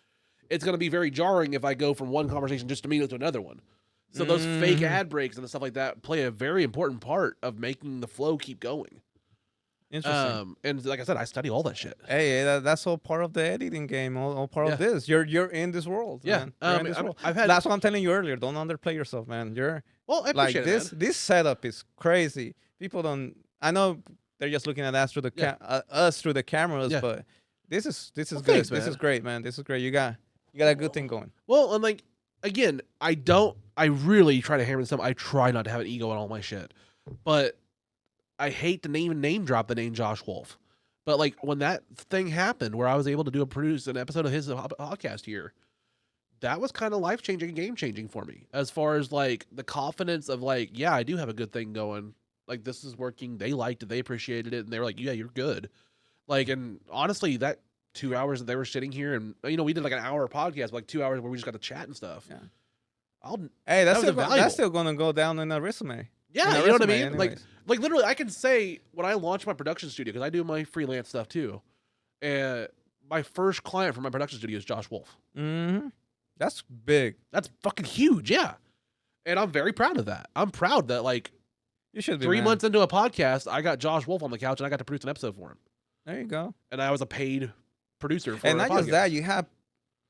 It's going to be very jarring if I go from one conversation just a minute to another one. So those fake ad breaks and stuff like that play a very important part of making the flow keep going. Interesting. And like I said, I study all that shit. Hey, that's all part of the editing game. All part of this. You're in this world. Yeah. Man. In this world. That's what I'm telling you earlier. Don't underplay yourself, man. I appreciate it. This setup is crazy. People don't. I know they're just looking at us through the cameras, but this is good. Thanks, this is great, man. This is great. You got a good thing going. Well, and like again, I really try to hammer this up. I try not to have an ego in all my shit, but I hate to name drop the name Josh Wolf. But like when that thing happened where I was able to produce an episode of his podcast here, that was kind of life-changing and game-changing for me as far as like the confidence of like, yeah, I do have a good thing going. Like, this is working. They liked it. They appreciated it. And they were like, yeah, you're good. Like, and honestly, that 2 hours that they were sitting here and, we did like an hour podcast, like 2 hours where we just got to chat and stuff. Yeah. That's still going to go down in a resume. Yeah, you know what I mean? Anyways. Like literally, I can say when I launched my production studio, because I do my freelance stuff too, and my first client for my production studio is Josh Wolf. Mm-hmm. That's big. That's fucking huge, yeah. And I'm very proud of that. I'm proud that like You should be 3 man. months into a podcast, I got Josh Wolf on the couch and I got to produce an episode for him. There you go. And I was a paid producer for And a not just podcast. that, you have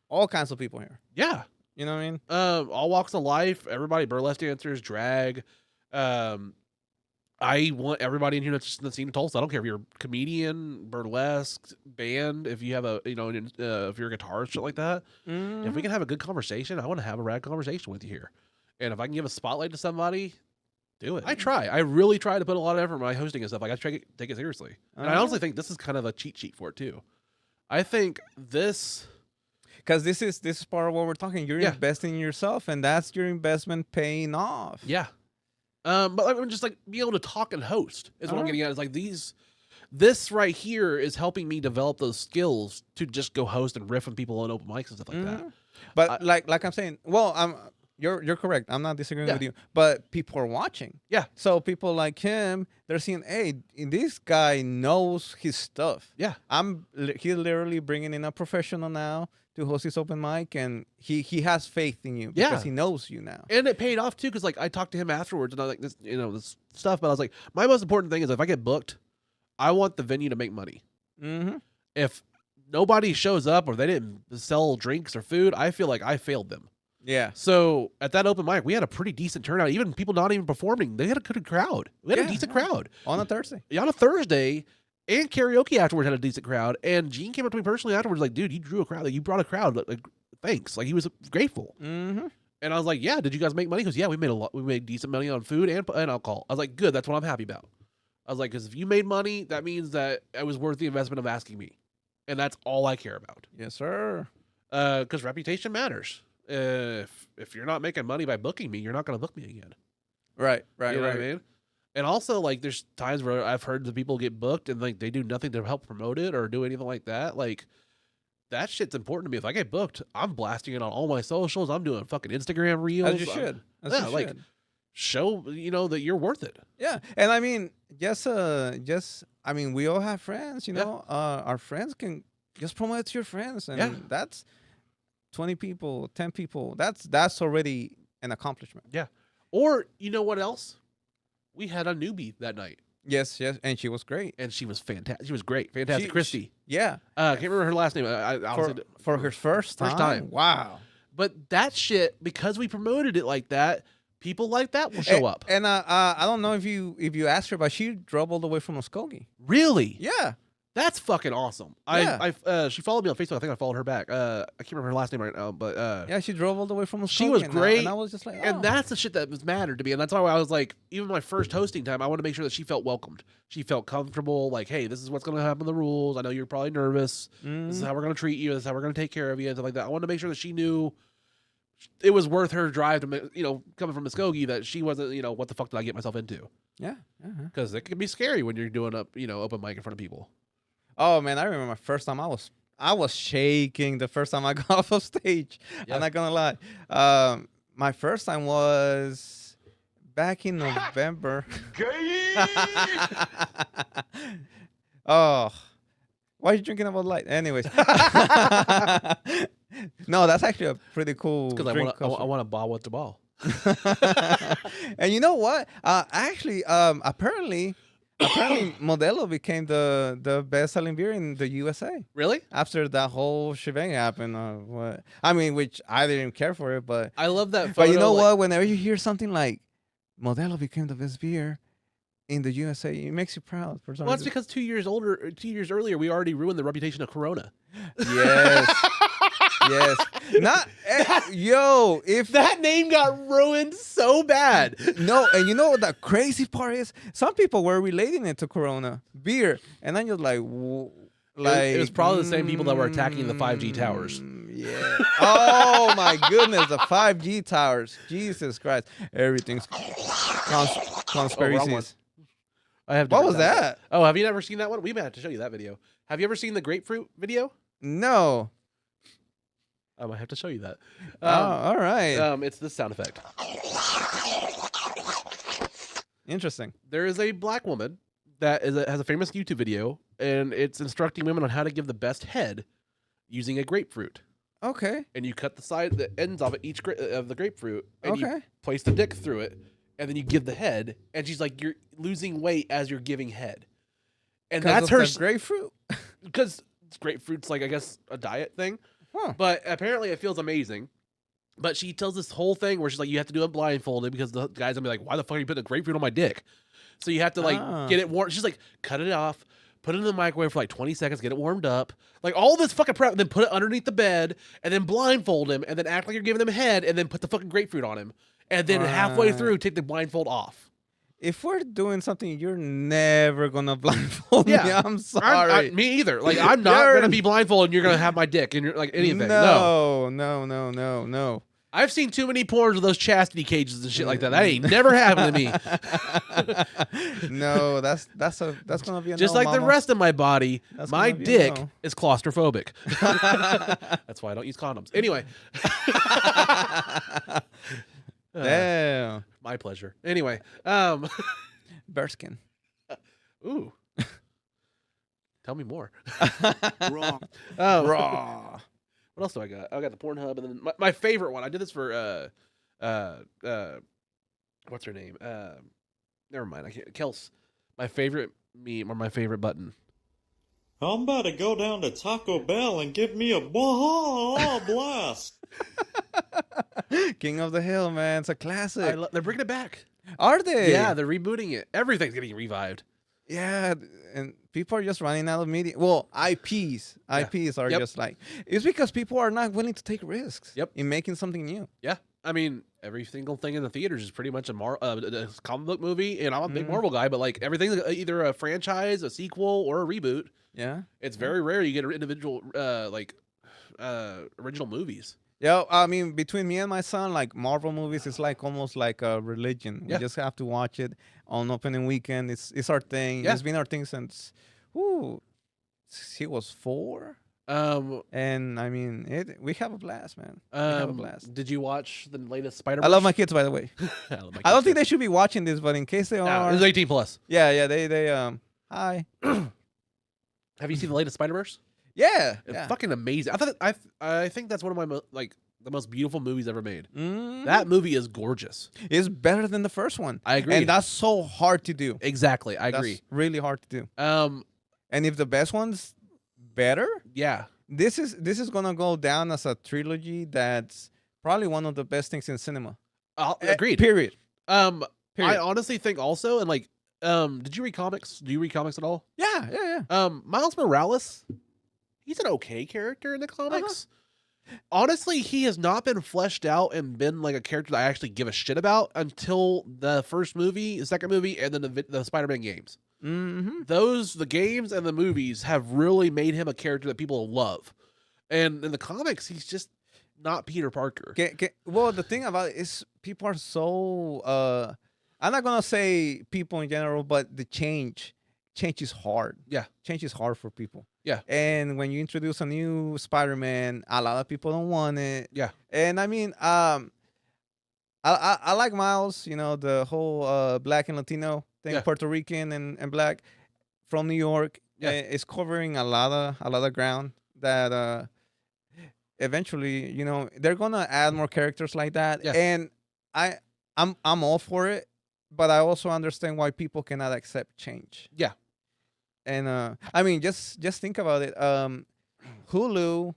all kinds of people here. Yeah. You know what I mean? All walks of life, everybody, burlesque dancers, drag. I want everybody in here that's in the scene of Tulsa. I don't care if you're a comedian, burlesque, band, if you have a, if you're a guitarist, shit like that. If we can have a good conversation, I want to have a rad conversation with you here. And if I can give a spotlight to somebody, do it. I try. I really try to put a lot of effort in my hosting and stuff. Like I try to take it seriously. And I honestly think this is kind of a cheat sheet for it too. I think this... Because this is part of what we're talking. You're investing in yourself, and that's your investment paying off. Yeah. But I'm just like be able to talk and host is what I'm getting at. Is like this right here is helping me develop those skills to just go host and riff on people on open mics and stuff like that. But like I'm saying, well, you're correct. I'm not disagreeing with you. But people are watching. Yeah. So people like him, they're seeing, hey, this guy knows his stuff. Yeah. He's literally bringing in a professional now to host his open mic, and he has faith in you because he knows you now. And it paid off too, because like I talked to him afterwards and I was like this, this stuff. But I was like, my most important thing is if I get booked, I want the venue to make money. If nobody shows up or they didn't sell drinks or food, I feel like I failed them. Yeah. So at that open mic, we had a pretty decent turnout. Even people not even performing, they had a good crowd. We had a decent crowd On a Thursday. Yeah, on a Thursday. And karaoke afterwards had a decent crowd. And Gene came up to me personally afterwards, like, dude, you drew a crowd. Like, you brought a crowd. Like, thanks. Like, he was grateful. And I was like, yeah, did you guys make money? He goes, yeah, we made a lot. We made decent money on food and alcohol. I was like, good. That's what I'm happy about. I was like, because if you made money, that means that it was worth the investment of asking me. And that's all I care about. Yes, sir. Because reputation matters. If you're not making money by booking me, you're not going to book me again. Right. You know what I mean? And also, like, there's times where I've heard the people get booked and, like, they do nothing to help promote it or do anything like that. Like, that shit's important to me. If I get booked, I'm blasting it on all my socials. I'm doing fucking Instagram reels. As you should. Like, show, that you're worth it. Yeah. And I mean, I mean, we all have friends, our friends can just promote it to your friends. And that's 20 people, 10 people. That's already an accomplishment. Yeah. Or, you know what else? We had a newbie that night. Yes. And she was great. And she was fantastic. She was great. Fantastic. Christy. Yeah. I can't remember her last name. For her first time. Wow. But that shit, because we promoted it like that, people like that will show up. And I don't know if you asked her, but she drove all the way from Muskogee. Really? Yeah. That's fucking awesome. Yeah. She followed me on Facebook. I think I followed her back. I can't remember her last name right now, but yeah, she drove all the way from Muskogee. she was great. And I was just like, and that's the shit that was mattered to me. And that's why I was like, even my first hosting time, I wanted to make sure that she felt welcomed. She felt comfortable. Like, hey, this is what's going to happen. The rules. I know you're probably nervous. This is how we're going to treat you. This is how we're going to take care of you and stuff like that. I wanted to make sure that she knew it was worth her drive to, coming from Muskogee, that she wasn't, what the fuck did I get myself into? Yeah. Because it can be scary when you're doing open mic in front of people. Oh man, I remember my first time. I was shaking the first time I got off of stage. Yeah. I'm not gonna lie. My first time was back in November. Oh, why are you drinking about light? Anyways, no, that's actually a pretty cool. Because I want a ball with the ball. And you know what? Apparently Modelo became the best-selling beer in the USA. Really? After that whole shebang happened. What? I mean, which I didn't care for it, but I love that photo. But you know what? Whenever you hear something like Modelo became the best beer in the USA, it makes you proud. For some Well, that's reason. because 2 years earlier, we already ruined the reputation of Corona. Yes. Yes. Not if That name got ruined so bad. no, and you know what the crazy part is? Some people were relating it to Corona beer, and then you're like, It was probably the same people that were attacking the 5G towers. Yeah. Oh my goodness, the 5G towers. Jesus Christ, everything's conspiracies. I have. What was that? Oh, have you never seen that one? We may have to show you that video. Have you ever seen the grapefruit video? No. I might have to show you that. All right. It's this sound effect. Interesting. There is a black woman that has a famous YouTube video, and it's instructing women on how to give the best head using a grapefruit. Okay. and you cut the ends off of the grapefruit, and you Okay. place the dick through it, and then you give the head. And she's like, you're losing weight as you're giving head, and that's her grapefruit. because grapefruit's like I guess a diet thing, But but apparently it feels amazing. But she tells this whole thing where she's like, you have to do it blindfolded because the guy's gonna be like, why the fuck are you putting a grapefruit on my dick? So you have to like get it warm. She's like, cut it off, put it in the microwave for like 20 seconds, get it warmed up, like all this fucking prep, then put it underneath the bed, and then blindfold him, and then act like you're giving him head, and then put the fucking grapefruit on him, and then halfway through take the blindfold off. if we're doing something, you're never gonna blindfold me. I'm sorry. Me either. Like I'm not gonna be blindfolded, and you're gonna have my dick, and you're like anything. No. I've seen too many porns of those chastity cages and shit like that. That ain't never happened to me. No, that's gonna be a Just no, like the mama. rest of my body, That's my gonna be a dick no. is claustrophobic. That's why I don't use condoms. Anyway. Damn. My pleasure. Anyway. Bearskin. Ooh. Tell me more. Wrong. Raw. What else do I got? I got the Pornhub, and then my favorite one. I did this for what's her name? Never mind. I can't. Kels. My favorite meme or my favorite button. I'm about to go down to Taco Bell and give me a blast. King of the Hill, man. It's a classic. They're bringing it back. Are they? Yeah, they're rebooting it. Everything's getting revived. Yeah, and people are just running out of media. Well, IPs. IPs are just like, it's because people are not willing to take risks in making something new. Yeah. I mean, every single thing in the theaters is pretty much a comic book movie, and I'm a big Marvel guy, but like everything's either a franchise, a sequel, or a reboot. Yeah. It's very rare you get individual original movies. Yeah, I mean, between me and my son, like Marvel movies is like almost like a religion. We just have to watch it on opening weekend. It's our thing. It's been our thing since he was 4. And I mean, we have a blast, man. We have a blast. Did you watch the latest Spider-Man? I love my kids, by the way. I don't think they should be watching this, but in case they are, it's 18 plus. Yeah, they hi. Have you seen the latest Spider-Verse? Yeah, It's fucking amazing. I think that's one of my the most beautiful movies ever made. Mm. That movie is gorgeous. It's better than the first one. I agree, and that's so hard to do. Exactly, I agree. That's really hard to do. And if the best one's better, yeah, this is gonna go down as a trilogy. That's probably one of the best things in cinema. Agreed. Period. I Period. honestly think also, and like, did you read comics? Do you read comics at all? Yeah. Miles Morales, he's an okay character in the comics. Honestly, he has not been fleshed out and been like a character that I actually give a shit about until the first movie, the second movie, and then the Spider-Man games. Mm-hmm. The games and the movies have really made him a character that people love. And in the comics, he's just not Peter Parker. Well, the thing about it is people are so I'm not gonna say people in general, but the change is hard. Yeah. Change is hard for people. Yeah. And when you introduce a new Spider-Man, a lot of people don't want it. Yeah. And I mean, I like Miles, the whole black and Latino thing, Puerto Rican and black from New York. Yeah. It's covering a lot of ground that eventually, they're gonna add more characters like that. Yeah. And I'm all for it, but I also understand why people cannot accept change. Yeah. And I mean, just think about it. Hulu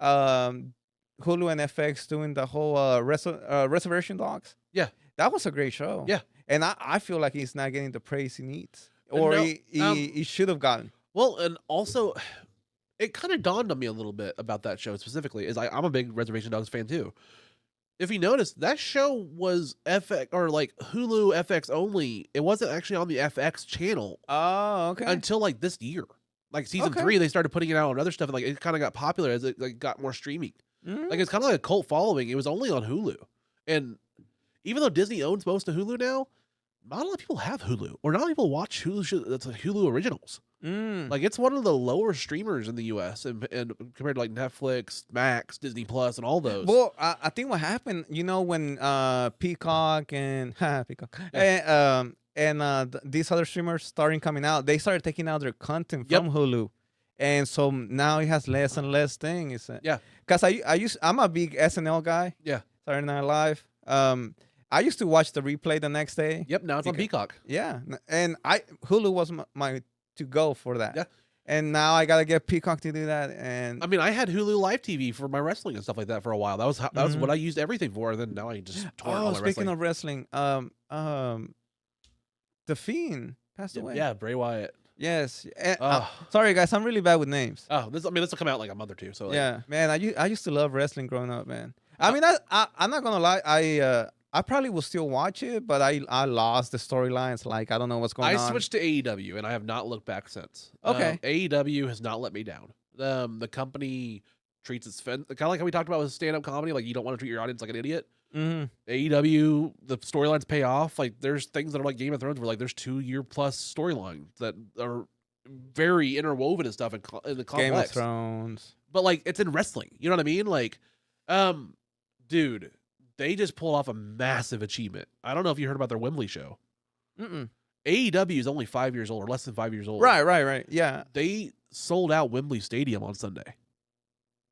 and FX doing the whole Reservation Dogs. Yeah, that was a great show. Yeah, and I feel like he's not getting the praise he needs, or he should have gotten. Well, and also, it kind of dawned on me a little bit about that show specifically. Is I'm a big Reservation Dogs fan too. If you notice, that show was FX or like Hulu FX only. It wasn't actually on the FX channel. Oh, okay. Until like this year, like season 3, they started putting it out on other stuff, and like it kind of got popular as it like got more streaming. Mm-hmm. Like it's kind of like a cult following. It was only on Hulu, and even though Disney owns most of Hulu now, not a lot of people have Hulu, or not a lot of people watch Hulu. That's like Hulu originals. Like it's one of the lower streamers in the U.S. and compared to like Netflix, Max, Disney Plus, and all those. Well, I think what happened, when Peacock and and these other streamers started coming out, they started taking out their content from Hulu, and so now it has less and less things. Yeah. Because I'm a big SNL guy. Yeah. Saturday Night Live. I used to watch the replay the next day. Yep. Now it's on Peacock. Yeah, and Hulu was my to go for that. Yeah. And now I gotta get Peacock to do that. And I mean, I had Hulu Live TV for my wrestling and stuff like that for a while. That was what I used everything for. And then now I just torrent all my speaking wrestling. of wrestling, The Fiend passed away. Yeah, Bray Wyatt. Yes. And, sorry guys, I'm really bad with names. Oh, this will come out in like a month or two. So like, yeah, man, I used to love wrestling growing up, man. I mean, I'm not gonna lie, I probably will still watch it, but I lost the storylines. Like, I don't know what's going on. I switched to AEW, and I have not looked back since. Okay. AEW has not let me down. The company treats its fans kind of like how we talked about with stand-up comedy. Like, you don't want to treat your audience like an idiot. Mm-hmm. AEW, the storylines pay off. Like, there's things that are like Game of Thrones where, like, there's 2-year-plus storylines that are very interwoven and stuff in the complex. Game of Thrones. But, like, it's in wrestling. You know what I mean? Like, dude, they just pulled off a massive achievement. I don't know if you heard about their Wembley show. Mm-mm. AEW is only 5 years old, or less than 5 years old. Right. Yeah. They sold out Wembley Stadium on Sunday.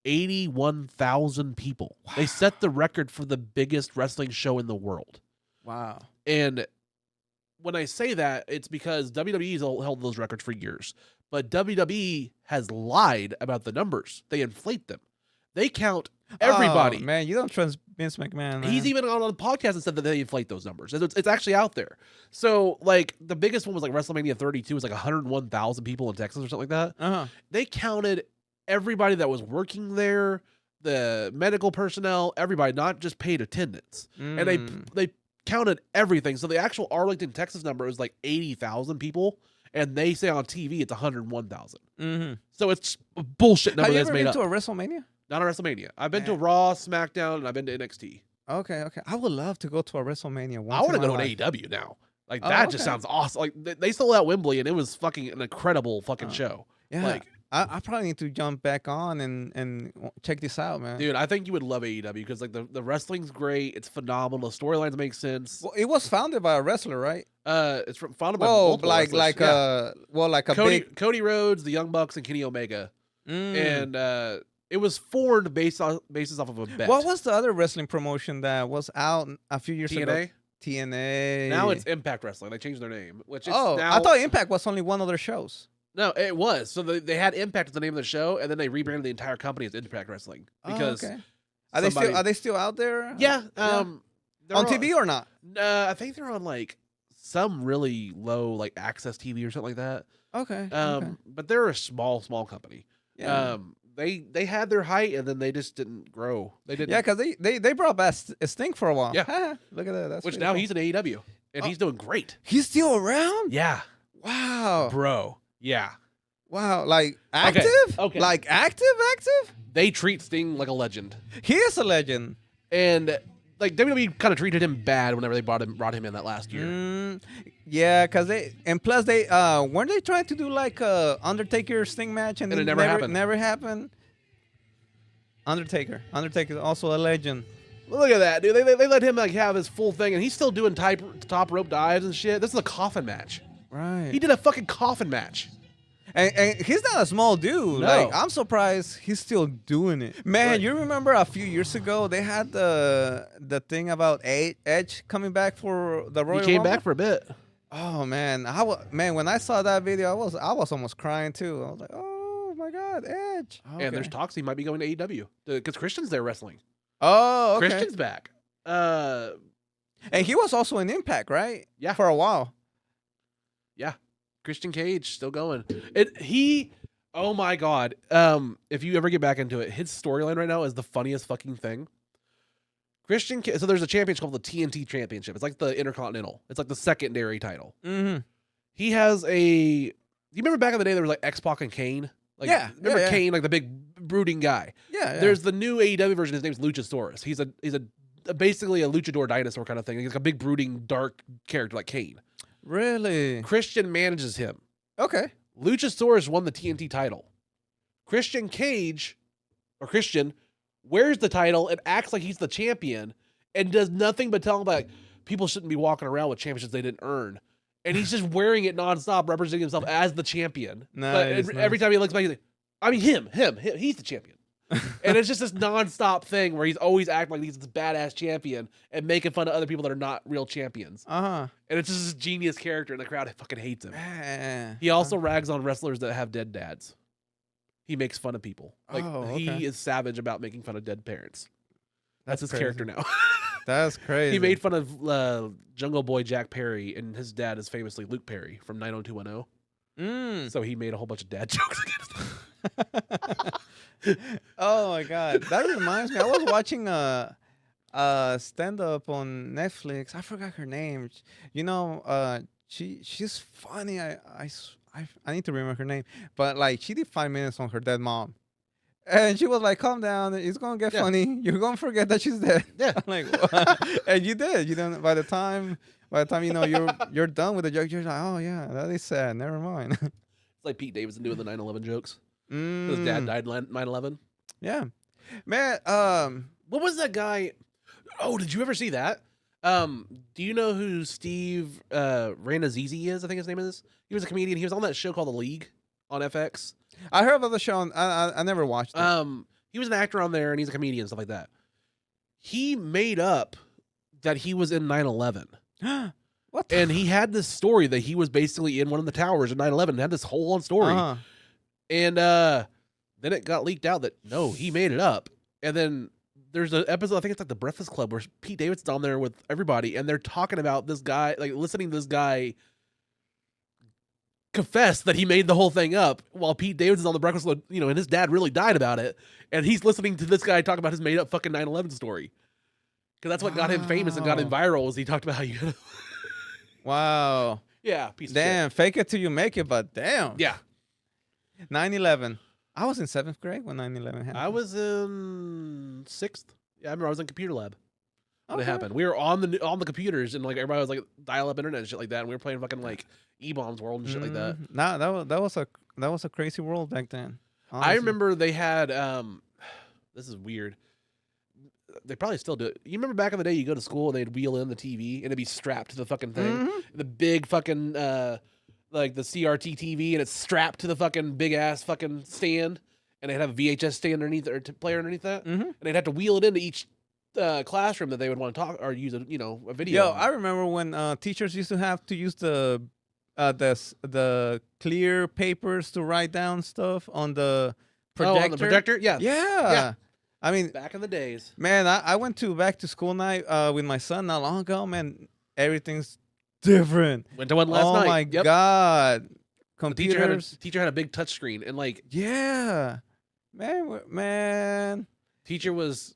81,000 people. Wow. They set the record for the biggest wrestling show in the world. Wow. And when I say that, it's because WWE's held those records for years. But WWE has lied about the numbers. They inflate them. They count everybody. Oh, man, you don't trust Vince McMahon, man. He's even on a podcast and said that they inflate those numbers. It's actually out there. So, like, the biggest one was like WrestleMania 32 was like 101,000 people in Texas or something like that. Uh-huh. They counted everybody that was working there, the medical personnel, everybody, not just paid attendance. And they counted everything. So the actual Arlington, Texas number is like 80,000 people, and they say on TV it's 101,000. Mm-hmm. So it's a bullshit number that's made up. Have you ever been to a WrestleMania? Not a WrestleMania. I've been to Raw, SmackDown, and I've been to NXT. Okay. I would love to go to a WrestleMania once. I want to go to an AEW now. Like, that just sounds awesome. Like, they sold out Wembley, and it was fucking an incredible fucking show. Yeah. Like, I probably need to jump back on and check this out, man. dude, I think you would love AEW because, like, the wrestling's great. It's phenomenal. The storylines make sense. Well, it was founded by a wrestler, right? It's founded by multiple wrestlers. Cody Rhodes, the Young Bucks, and Kenny Omega. And it was formed basis off of a bet. What was the other wrestling promotion that was out a few years ago? TNA. Now it's Impact Wrestling. They changed their name. Which is now, I thought Impact was only one of their shows. No, it was. So they had Impact as the name of the show, and then they rebranded the entire company as Impact Wrestling because Are they still out there? Yeah. On TV or not? I think they're on like some really low like access TV or something like that. Okay. But they're a small company. Yeah. They had their height and then they just didn't grow. They didn't. Yeah, because they brought back Sting for a while. Yeah. Look at that. That's which now cool. he's in AEW and he's doing great. He's still around? Yeah. Wow. Bro. Yeah. Wow. Like active? Okay. Like active? They treat Sting like a legend. He is a legend. And like WWE kind of treated him bad whenever they brought him in that last year. Yeah, because plus they weren't they trying to do like a Undertaker Sting match and it never happened. Never happened. Undertaker also a legend. Look at that, dude. They let him like have his full thing, and he's still doing top rope dives and shit. This is a coffin match. Right. He did a fucking coffin match. And he's not a small dude. No. Like, I'm surprised he's still doing it. Man, right. You remember a few years ago they had the thing about Edge coming back for the Royal Rumble? He came back for a bit. Oh man, when I saw that video, I was almost crying too. I was like, oh my God, Edge. Okay. And there's talks he might be going to AEW because Christian's there wrestling. Oh, okay. Christian's back. And he was also in Impact, right? Yeah, for a while. Yeah. Christian Cage still going. Oh my God. If you ever get back into it, his storyline right now is the funniest fucking thing. So there's a championship called the TNT Championship. It's like the Intercontinental. It's like the secondary title. Mm-hmm. He has you remember back in the day there was like X-Pac and Kane? Like, yeah. Remember Kane, like the big brooding guy? Yeah. There's the new AEW version. His name's Luchasaurus. He's basically a luchador dinosaur kind of thing. He's like a big brooding dark character like Kane. Really? Christian manages him. Okay. Luchasaurus won the TNT title. Christian wears the title and acts like he's the champion and does nothing but tell him like people shouldn't be walking around with championships they didn't earn. And he's just wearing it nonstop, representing himself as the champion. Nice, But every time he looks back, he's like, I mean, him, he's the champion. And it's just this nonstop thing where he's always acting like he's this badass champion and making fun of other people that are not real champions. Uh-huh. And it's just this genius character, and the crowd fucking hates him. Man. He also rags on wrestlers that have dead dads. He makes fun of people. Like okay. he is savage about making fun of dead parents. That's his crazy. character now. That's crazy. He made fun of Jungle Boy Jack Perry, and his dad is famously Luke Perry from 90210. So he made a whole bunch of dad jokes against him. Oh my god, that reminds me. I was watching a stand up on Netflix. I forgot her name. You know, she's funny. I need to remember her name. But like, she did 5 minutes on her dead mom, and she was like, "Calm down. It's gonna get funny. You're gonna forget that she's dead." Yeah. I'm like, what? And you did. You don't. By the time you know you're done with the joke, you're like, "Oh yeah, that is sad. Never mind." It's like Pete Davidson doing the 9/11 jokes. His dad died 9/11. Yeah, man. What was that guy? Oh, did you ever see that? Do you know who Steve Ranazizi is? I think his name is. He was a comedian. He was on that show called The League on FX. I heard about the show. I never watched it. He was an actor on there, and he's a comedian and stuff like that. He made up that he was in 9/11. What? And he had this story that he was basically in one of the towers in 9/11 and had this whole on story. Uh-huh. And then it got leaked out that no, he made it up. And then there's an episode, I think it's like the Breakfast Club, where Pete Davidson's on there with everybody, and they're talking about this guy, like listening to this guy confess that he made the whole thing up while Pete Davidson's on the Breakfast Club, you know, and his dad really died about it. And he's listening to this guy talk about his made up fucking 9/11 story. Because that's what got him famous and got him viral, was he talked about how you Wow. Yeah, piece of Damn, shit. fake it till you make it, but damn. Yeah. 9/11. I was in 7th grade when 9/11 happened. I was in 6th. Yeah, I remember I was in computer lab when it Okay. happened. We were on the computers, and like everybody was like dial up internet and shit like that, and we were playing fucking like E-Bombs World and shit like that. Nah, that was a crazy world back then. I honestly. remember they had this is weird. They probably still do it. You remember back in the day, you go to school and they'd wheel in the TV and it'd be strapped to the fucking thing, the big fucking like the CRT TV, and it's strapped to the fucking big ass fucking stand, and they'd have a VHS stand underneath or player underneath that, and they'd have to wheel it into each classroom that they would want to talk or use a video. Yo, I remember when teachers used to have to use the clear papers to write down stuff on the projector. Oh, on the projector? Yeah. Yeah. I mean, Back in the days. man, I went to back to school night with my son not long ago. Man, everything's different. Went to one last oh night. my Yep. god, The teacher computers. had a big touch screen, and like Yeah, man. teacher was.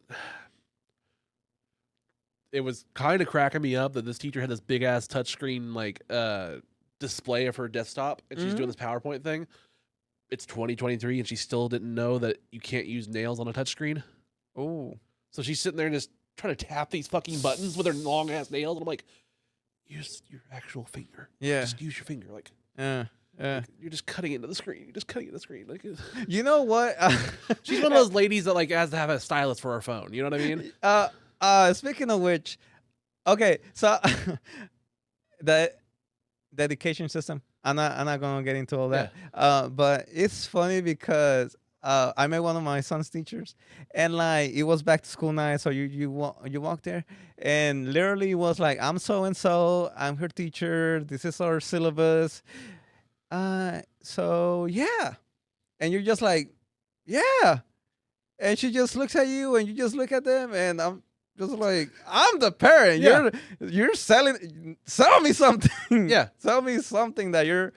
It was kind of cracking me up that this teacher had this big ass touchscreen like display of her desktop, and she's doing this PowerPoint thing. It's 2023, and she still didn't know that you can't use nails on a touchscreen. Oh, So she's sitting there and just trying to tap these fucking buttons with her long ass nails, and I'm like, use your actual finger. yeah, Just use your finger. Like, yeah. like, you're just cutting into the screen. You're just cutting into the screen. Like, You know what? she's one of those ladies that like has to have a stylus for her phone. You know what I mean? Speaking of which, okay, so the education system. I'm not gonna get into all that. But it's funny because I met one of my son's teachers, and like it was back to school night, so you walk there, and literally it was like, I'm so and so, I'm her teacher, this is our syllabus. So yeah, and you're just like, yeah, and she just looks at you, and you just look at them, and I'm just like, I'm the parent. Yeah. You're sell me something. Yeah. Sell me something that you're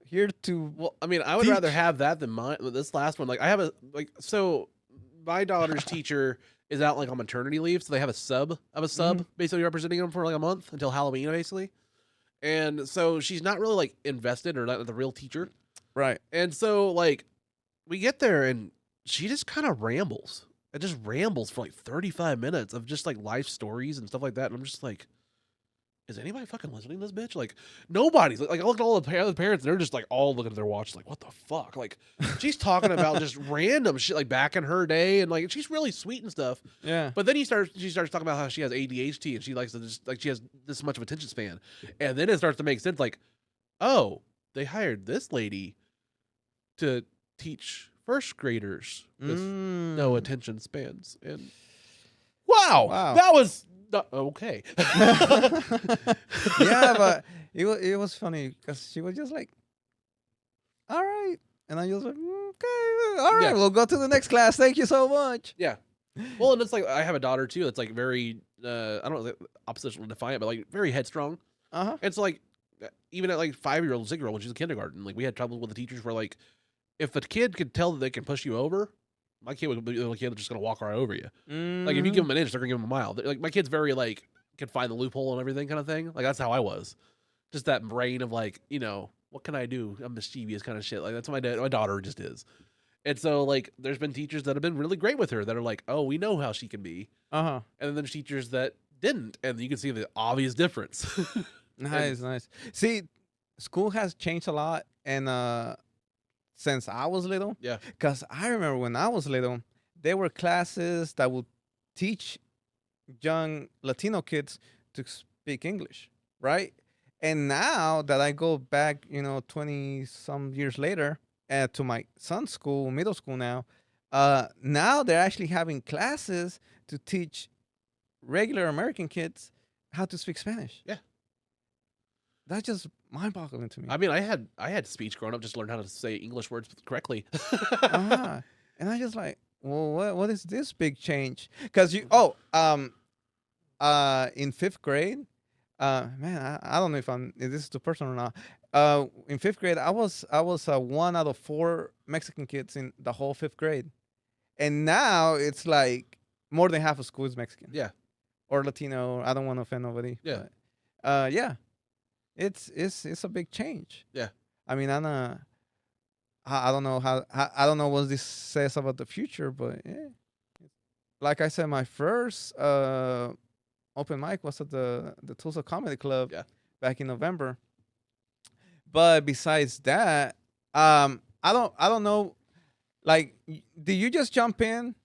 here to. Well, I mean, I would rather have that than this last one. Like, I have so my daughter's teacher is out like on maternity leave, so they have a sub basically representing them for like a month until Halloween, basically. And so she's not really like invested or not the real teacher. Right. And so like we get there and she just kind of rambles. It just rambles for like 35 minutes of just like life stories and stuff like that. And I'm just like, is anybody fucking listening to this bitch? Like, nobody's. Like, I look at all the other parents, and they're just like all looking at their watch, like, what the fuck? Like, she's talking about just random shit, like back in her day, and like she's really sweet and stuff. Yeah. But then she starts talking about how she has ADHD and she likes to just like she has this much of attention span, and then it starts to make sense. Like, oh, they hired this lady to teach first graders with no attention spans. And Wow. that was not okay. Yeah, but it was funny because she was just like, all right. And I was like, okay, all right, Yeah. we'll go to the next class. Thank you so much. Yeah. Well, and it's like I have a daughter too that's like very I don't know the opposition to define it, but like very headstrong. Uh-huh. It's like even at like 5-year-old, 6-year-old when she's in kindergarten, like we had trouble with the teachers where like if a kid could tell that they can push you over, my kid would be the kid that's just gonna walk right over you. Like if you give them an inch, they're gonna give them a mile. Like my kid's very like can find the loophole and everything kind of thing. Like that's how I was. Just that brain of like, what can I do? I'm mischievous kind of shit. Like that's what my daughter just is. And so like there's been teachers that have been really great with her that are like, oh, we know how she can be. Uh-huh. And then there's teachers that didn't, and you can see the obvious difference. Nice. See, school has changed a lot, and since I was little, Yeah. because I remember when I was little, there were classes that would teach young Latino kids to speak English, right? And now that I go back, 20 some years later, to my son's school, middle school now, now they're actually having classes to teach regular American kids how to speak Spanish. Yeah. That's just mind-boggling to me. I mean, I had speech growing up, just to learn how to say English words correctly. Uh-huh. And I just like, well, what is this big change? Because in 5th grade, man, I don't know if this is too personal or not. In 5th grade, I was 1 out of 4 Mexican kids in the whole 5th grade, and now it's like more than half of school is Mexican. Yeah. Or Latino. I don't want to offend nobody. Yeah. But, yeah. It's a big change. Yeah. I mean, I don't know I don't know what this says about the future, but yeah. Like I said, my first open mic was at the Tulsa Comedy Club back in November. But besides that, I don't know. Like, did you just jump in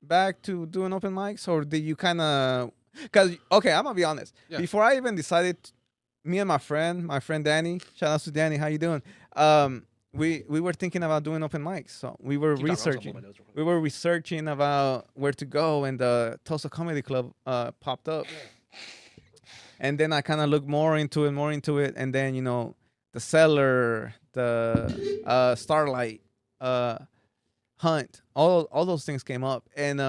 back to doing open mics, or did you kind of? Because okay, I'm gonna be honest. Yeah. Before I even decided, me and my friend Danny, shout out to Danny, how you doing? We were thinking about doing open mics, so we were researching. We were researching about where to go, and the Tulsa Comedy Club popped up. And then I kind of looked more into it, and then the Cellar, the Starlight, Hunt, all those things came up, and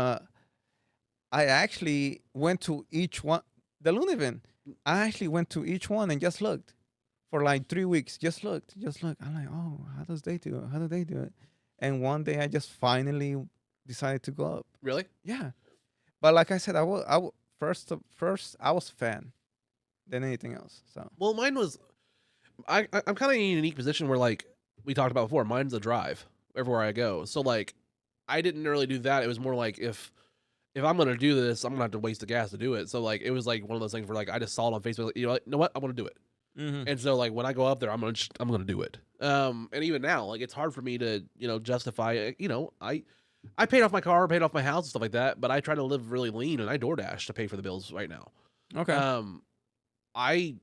I actually went to each one. The Lunevin, I actually went to each one and just looked for like 3 weeks. Just looked. I'm like, oh, how do they do it? And one day I just finally decided to go up. Really? Yeah, but like I said, I was first I was a fan than anything else. So Well, mine was. I'm kind of in a unique position where, like we talked about before, mine's a drive everywhere I go. So like, I didn't really do that. It was more like if I'm gonna do this, I'm gonna have to waste the gas to do it. So like, it was like one of those things where like I just saw it on Facebook. Like, you know what? I want to do it. mm-hmm. And so like when I go up there, I'm gonna do it. And even now, like it's hard for me to justify. I paid off my car, paid off my house, and stuff like that. But I try to live really lean, and I DoorDash to pay for the bills right now. Okay.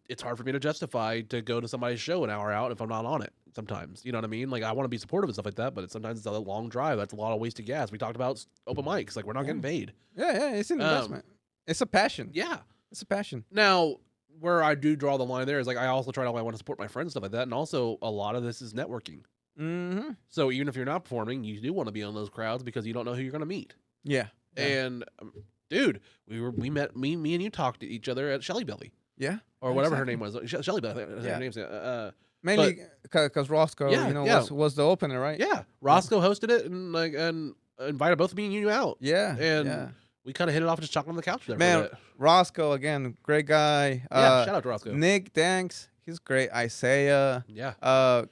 It's hard for me to justify to go to somebody's show an hour out if I'm not on it sometimes. You know what I mean? Like I want to be supportive and stuff like that, but sometimes it's a long drive. That's a lot of wasted gas. We talked about open mics. Like we're not getting paid. Yeah, it's an investment. It's a passion. Yeah. It's a passion. Now, where I do draw the line there is like I also try to want to support my friends and stuff like that. And also a lot of this is networking. Mm-hmm. So even if you're not performing, you do want to be on those crowds because you don't know who you're going to meet. Yeah. And dude, we met, me and you talked to each other at Shelly Belly. Yeah. Or whatever her name was. Shelly Belly. Yeah. Her name's Mainly because Roscoe, was the opener, right? Yeah, Roscoe hosted it and invited both me and you out. Yeah, and we kind of hit it off just talking on the couch there. Man, for a bit. Roscoe again, great guy. Yeah, shout out to Roscoe. Nick Danks, he's great. Isaiah,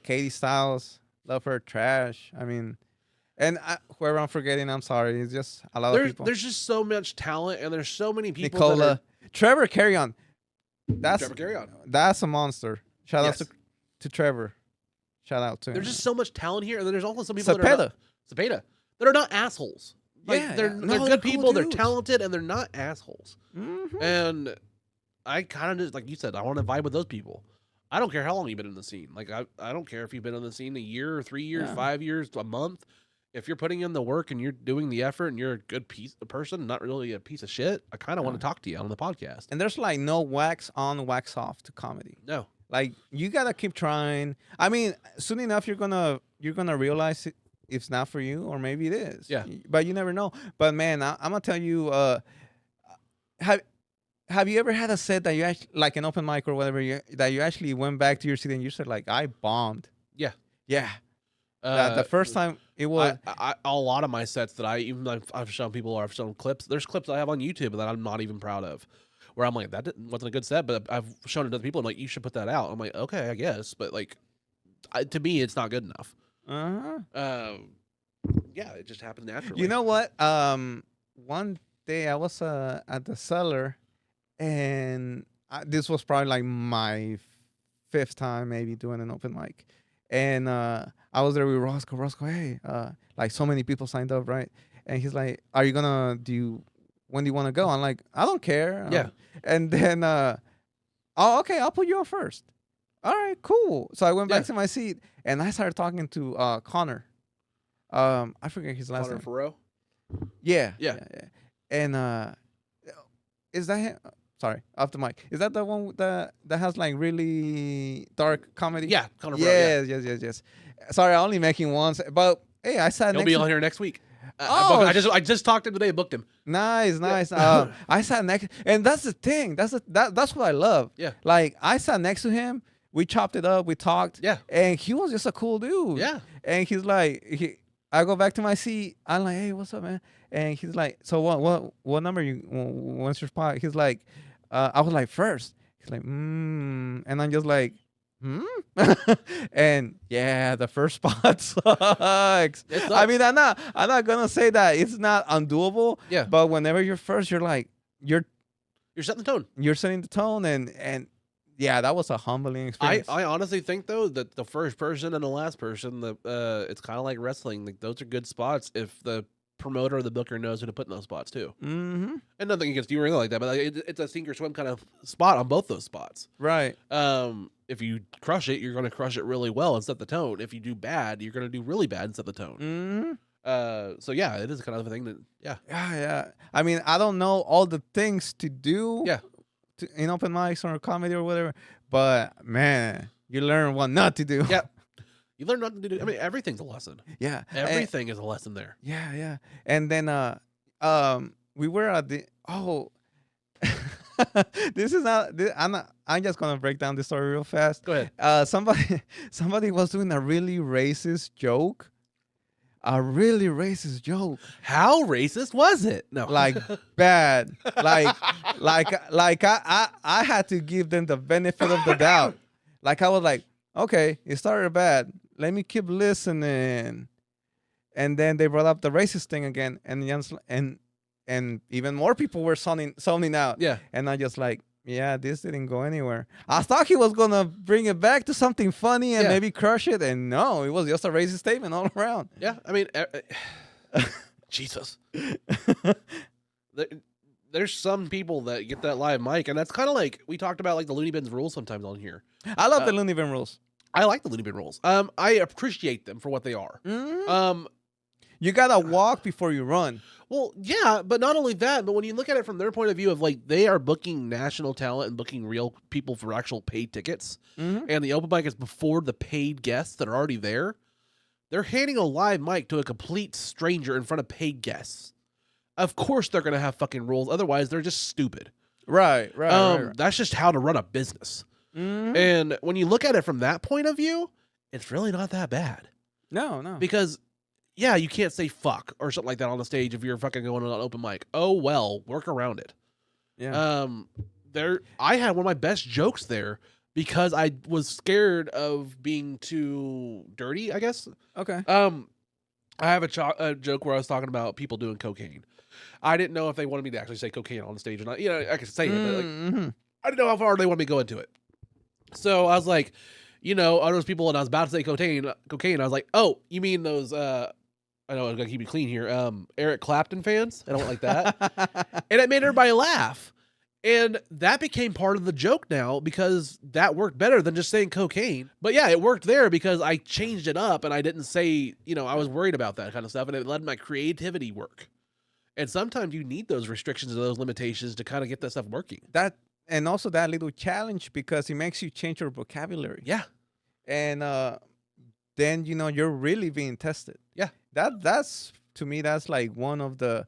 Katie Styles, love her. Trash. I mean, and whoever I'm forgetting, I'm sorry. It's just a lot of people. There's just so much talent, and there's so many people. Nicola, Trevor Carry On. Trevor Carry On. That's a monster. Shout out to Trevor. Shout out to him. There's just so much talent here, and then there's also some people Cepeda that are not assholes. Like, they're good people. Cool, they're talented, and they're not assholes. Mm-hmm. And I kind of just, like you said, I want to vibe with those people. I don't care how long you've been in the scene. Like I don't care if you've been in the scene a year, or 3 years, 5 years, a month. if you're putting in the work and you're doing the effort and you're a good person, not really a piece of shit, I kind of want to talk to you on the podcast. And there's like no wax on, wax off to comedy. No. Like you gotta keep trying. I mean, soon enough you're gonna realize it's not for you, or maybe it is. Yeah. But you never know. But man, I'm gonna tell you. Have you ever had a set that you actually, like an open mic or whatever, that you actually went back to your seat and you said like, I bombed? Yeah. Yeah. The first time it was. A lot of my sets that I've shown people, or I've shown clips. There's clips I have on YouTube that I'm not even proud of, where I'm like, wasn't a good set, but I've shown it to other people and like, you should put that out. I'm like, okay, I guess, but like, to me, it's not good enough. Yeah, it just happened naturally. You know what? One day I was at the cellar, and this was probably like my 5th time maybe doing an open mic, and I was there with Roscoe. Roscoe, hey, like so many people signed up, right? And he's like, "Are you gonna when do you want to go?" I'm like, "I don't care." Yeah. And then, oh, okay, I'll put you on first. All right, cool. So I went back to my seat, and I started talking to Connor. I forget his last Connor name. Farrow? Yeah. Yeah. And is that him? Sorry, off the mic. Is that the one that has like really dark comedy? Yeah, Connor Farrow. Yes. Sorry, I'm only making one. But hey, I sat He'll next be to on here next week. Oh, I just talked to him today and booked him. Nice. I sat next, and that's the thing. That's what I love. Yeah. Like I sat next to him. We chopped it up. We talked. Yeah. And he was just a cool dude. Yeah. And he's like, I go back to my seat. I'm like, hey, what's up, man? And he's like, so what number what's your spot? He's like, I was like, first. He's like, and I'm just like, and yeah, the first spot sucks. I mean, I'm not gonna say that it's not undoable. Yeah. But whenever you're first, you're like, you're setting the tone. You're setting the tone, and yeah, that was a humbling experience. I honestly think though that the first person and the last person, it's kind of like wrestling. Like those are good spots if the promoter or the booker knows who to put in those spots too. Mm-hmm. And nothing against you or anything like that, but like, it's a sink or swim kind of spot on both those spots. Right. If you crush it, you're going to crush it really well and set the tone. If you do bad, you're going to do really bad and set the tone. Mm-hmm. So yeah, it is kind of a thing that Yeah. I mean, I don't know all the things to do. Yeah. In open mics or comedy or whatever, but man, you learn what not to do. Yeah. You learn not to do. I mean, everything's a lesson. Yeah. Everything is a lesson there. Yeah. And then we were at the this is not. I'm just gonna break down the story real fast. Go ahead. Somebody was doing a really racist joke. A really racist joke. How racist was it? No, like bad. Like I had to give them the benefit of the doubt. Like I was like, okay, it started bad. Let me keep listening. And then they brought up the racist thing again, and even more people were sounding out. Yeah. And I just like, yeah, this didn't go anywhere. I thought he was gonna bring it back to something funny and maybe crush it, and no, it was just a racist statement all around. Yeah, I mean, Jesus. There's some people that get that live mic, and that's kind of like we talked about, like the Looney Bins rules sometimes on here. I love the Looney Bin rules. I like the Looney Bin rules. I appreciate them for what they are. Mm-hmm. You gotta walk before you run. Well, yeah, but not only that, but when you look at it from their point of view of like they are booking national talent and booking real people for actual paid tickets, and the open mic is before the paid guests that are already there, they're handing a live mic to a complete stranger in front of paid guests. Of course they're going to have fucking rules. Otherwise, they're just stupid. Right. That's just how to run a business. And when you look at it from that point of view, it's really not that bad. No. Because... yeah, you can't say fuck or something like that on the stage if you're fucking going on an open mic. Oh, well, work around it. Yeah. I had one of my best jokes there because I was scared of being too dirty, I guess. Okay. I have a joke where I was talking about people doing cocaine. I didn't know if they wanted me to actually say cocaine on the stage or not. You know, I could say it, but like, I didn't know how far they wanted me to go into it. So I was like, you know, all those people, and I was about to say cocaine. I was like, oh, you mean those, I know I'm going to keep it clean here, Eric Clapton fans? I don't like that. And it made everybody laugh. And that became part of the joke now because that worked better than just saying cocaine. But yeah, it worked there because I changed it up and I didn't say, I was worried about that kind of stuff and it let my creativity work. And sometimes you need those restrictions or those limitations to kind of get that stuff working. And also that little challenge because it makes you change your vocabulary. Yeah. And then you're really being tested. Yeah. That's to me that's like one of the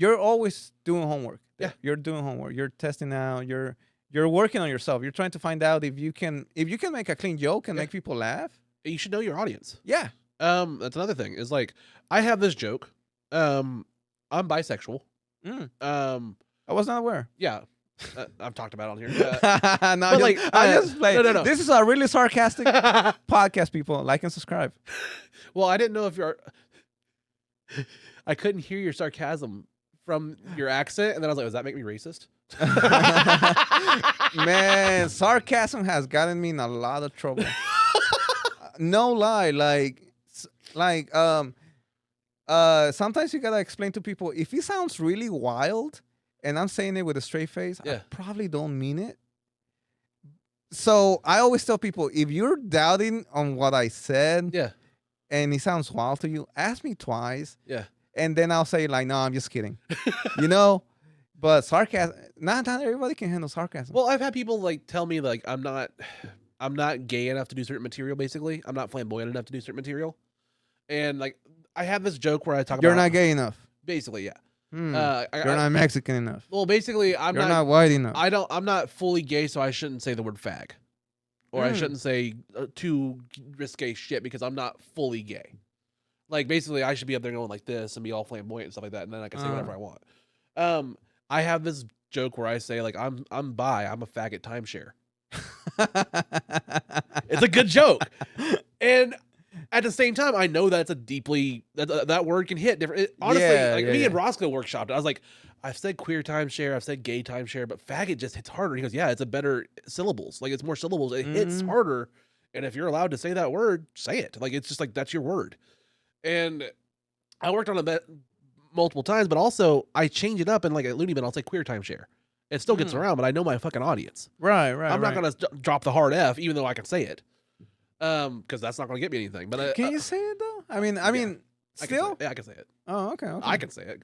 you're always doing homework. Yeah. You're doing homework. You're testing out. You're working on yourself. You're trying to find out if you can make a clean joke and make people laugh. You should know your audience. Yeah. That's another thing. Is like I have this joke. I'm bisexual. I was not aware. Yeah. I've talked about it on here. No, I just play. No. This is a really sarcastic podcast, people. Like and subscribe. Well, I didn't know if I couldn't hear your sarcasm from your accent, and then I was like, does that make me racist? Man, sarcasm has gotten me in a lot of trouble. No lie, sometimes you gotta explain to people if it sounds really wild and I'm saying it with a straight face, I probably don't mean it. So I always tell people if you're doubting on what I said, and it sounds wild to you, ask me twice. Yeah. And then I'll say like, no, I'm just kidding. But sarcasm, not everybody can handle sarcasm. Well, I've had people like tell me like I'm not gay enough to do certain material. Basically, I'm not flamboyant enough to do certain material. And like I have this joke where I talk about you're not gay enough. Basically, yeah. You're not Mexican enough. Well, basically, you're not white enough. I'm not fully gay, so I shouldn't say the word fag, or I shouldn't say too risque shit because I'm not fully gay. Like basically, I should be up there going like this and be all flamboyant and stuff like that, and then I can say whatever I want. I have this joke where I say like I'm bi, I'm a faggot timeshare. It's a good joke, and at the same time, I know that's a deeply that word can hit different. Honestly, me and Roscoe workshopped. I was like, I've said queer timeshare, I've said gay timeshare, but faggot just hits harder. He goes, yeah, it's a better syllables. Like it's more syllables. It hits harder, and if you're allowed to say that word, say it. Like it's just like that's your word. And I worked on it multiple times, but also I change it up and like at Looney Bin, I'll say queer timeshare. It still gets around, but I know my fucking audience. Right. I'm not gonna drop the hard F, even though I can say it, because that's not gonna get me anything. But can you say it though? I mean, still, I can say it. Oh, okay. I can say it.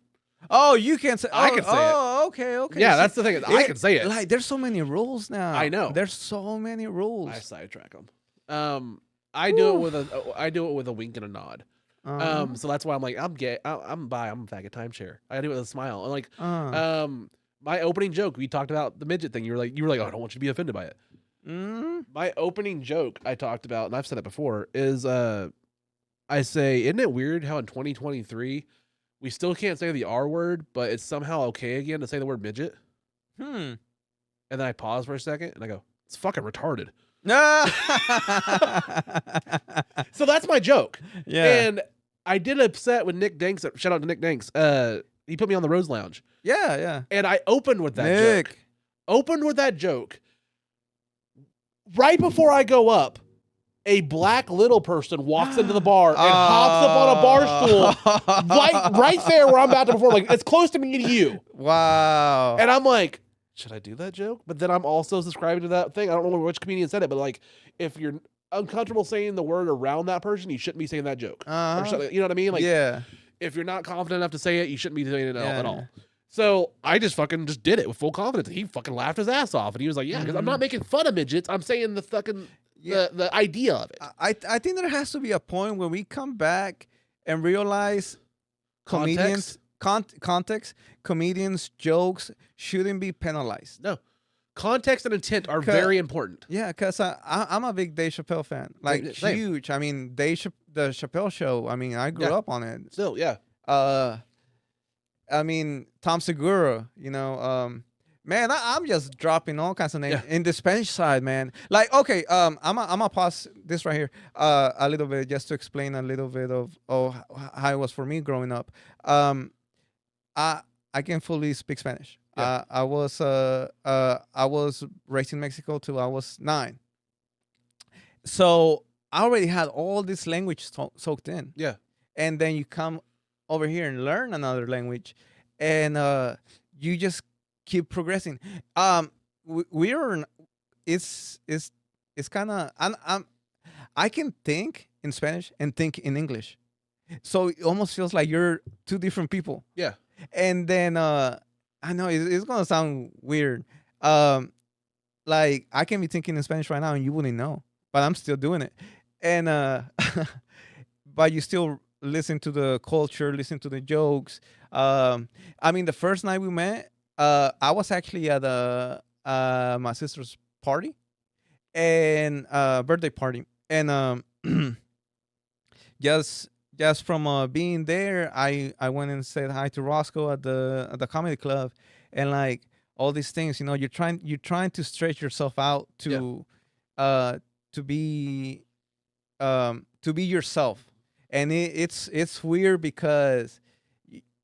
Oh, you can say. I can say it. Oh, okay. Yeah, that's the thing. I can say it. Like, there's so many rules now. I know. There's so many rules. I sidetrack them. I do it with a wink and a nod. So that's why I'm like, I'm gay. I'm bi. I'm a faggot timeshare. I do it with a smile. And like, my opening joke, we talked about the midget thing. You were like, oh, I don't want you to be offended by it. My opening joke I talked about, and I've said it before, is I say, isn't it weird how in 2023 we still can't say the R word, but it's somehow okay again to say the word midget? And then I pause for a second and I go, it's fucking retarded. So that's my joke. Yeah. And I did a set with Nick Danks. Shout out to Nick Danks. He put me on the Rose Lounge. Yeah. And I opened with that joke. Right before I go up, a black little person walks into the bar and hops up on a bar stool right there where I'm about to perform. Like, it's close to me and you. Wow. And I'm like, should I do that joke? But then I'm also subscribing to that thing. I don't know which comedian said it, but like, if you're uncomfortable saying the word around that person, you shouldn't be saying that joke. Or you know what I mean? Like, if you're not confident enough to say it, you shouldn't be saying it at all. So I just did it with full confidence. He fucking laughed his ass off, and he was like, "Yeah, because I'm not making fun of midgets. I'm saying the fucking the idea of it." I think there has to be a point where we come back and realize comedians context comedians jokes shouldn't be penalized. No, context and intent are very important. Yeah, because I'm a big Dave Chappelle fan, like huge. I mean, the Chappelle Show. I mean, I grew up on it. Still, yeah. I mean, Tom Segura, man, I'm just dropping all kinds of names in the Spanish side, man. Like, okay, I'm gonna pause this right here a little bit just to explain a little bit of how it was for me growing up. I can fully speak Spanish. Yeah. I was raised in Mexico till I was 9. So I already had all this language soaked in. Yeah. And then you come over here and learn another language, and you just keep progressing. We're it's kind of I can think in Spanish and think in English, so it almost feels like you're two different people. Yeah. And then I know it's gonna sound weird. Like I can be thinking in Spanish right now and you wouldn't know, but I'm still doing it. And but you still listen to the culture, listen to the jokes. I mean, the first night we met, I was actually at my sister's party and birthday party, and just from being there, I went and said hi to Roscoe at the comedy club, and like all these things, you know, you're trying to stretch yourself out to be yourself, and it's weird because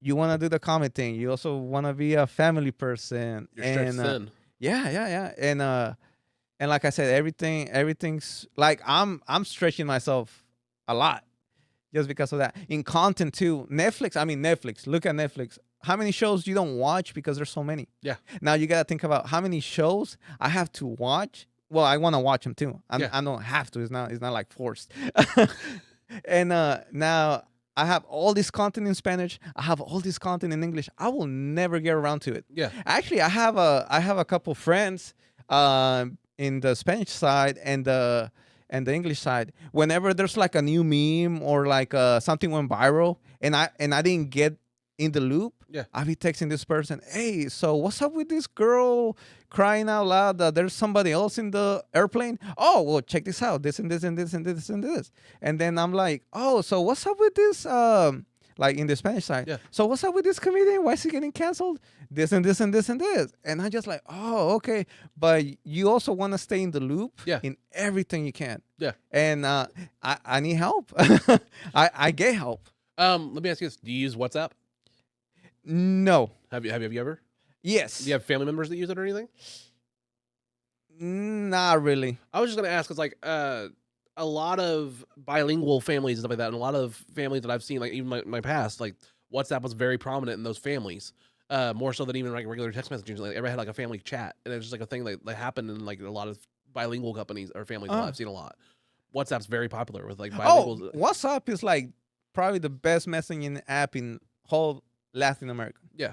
you want to do the comedy thing, you also want to be a family person. You're stretched thin. Yeah, and like I said, everything's like I'm stretching myself a lot just because of that. In content too, Netflix. Look at Netflix. How many shows you don't watch because there's so many? Yeah. Now you gotta think about how many shows I have to watch. Well, I want to watch them too. I don't have to. It's not like forced. And now I have all this content in Spanish. I have all this content in English. I will never get around to it. Yeah. Actually, I have a couple friends in the Spanish side and the English side. Whenever there's like a new meme or like something went viral and I didn't get in the loop, I'll be texting this person, hey, so what's up with this girl crying out loud that there's somebody else in the airplane? Oh, well, check this out, this and this and this and this and this. And then I'm like, oh, so what's up with this, like in the Spanish side? Yeah. So what's up with this comedian? Why is he getting canceled? This and this and this and this. And I'm just like, oh, okay. But you also want to stay in the loop in everything you can. Yeah. And I need help. I get help. Let me ask you this. Do you use WhatsApp? No. Have you ever? Yes. Do you have family members that use it or anything? Not really. I was just gonna ask because like a lot of bilingual families and stuff like that, and a lot of families that I've seen, like even my past, like WhatsApp was very prominent in those families, more so than even like regular text messaging. Like everybody had like a family chat, and it was just like a thing that happened in like a lot of bilingual companies or families that I've seen a lot. WhatsApp's very popular with like bilinguals. Oh, WhatsApp is like probably the best messaging app in whole Latin America. Yeah.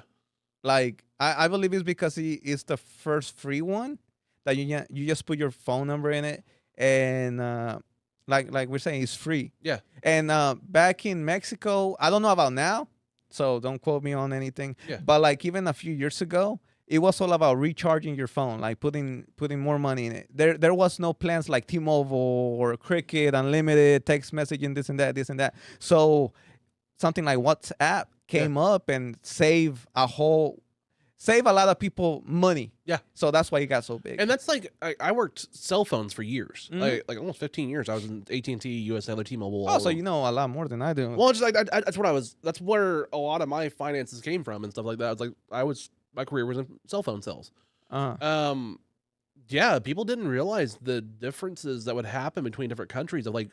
Like I believe it's because it's the first free one that you just put your phone number in it, and like we're saying, it's free. Yeah. And back in Mexico, I don't know about now, so don't quote me on anything. Yeah. But like even a few years ago, it was all about recharging your phone, like putting more money in it. There was no plans like T-Mobile or Cricket, unlimited text messaging, this and that. So something like WhatsApp came up and save a lot of people money. Yeah. So that's why it got so big. And that's like I worked cell phones for years, like almost 15 years. I was in AT&T, UScellular, T-Mobile. Oh, so you know a lot more than I do. Well, just like that's what I was. That's where a lot of my finances came from and stuff like that. My career was in cell phone sales. Yeah, people didn't realize the differences that would happen between different countries. Of like,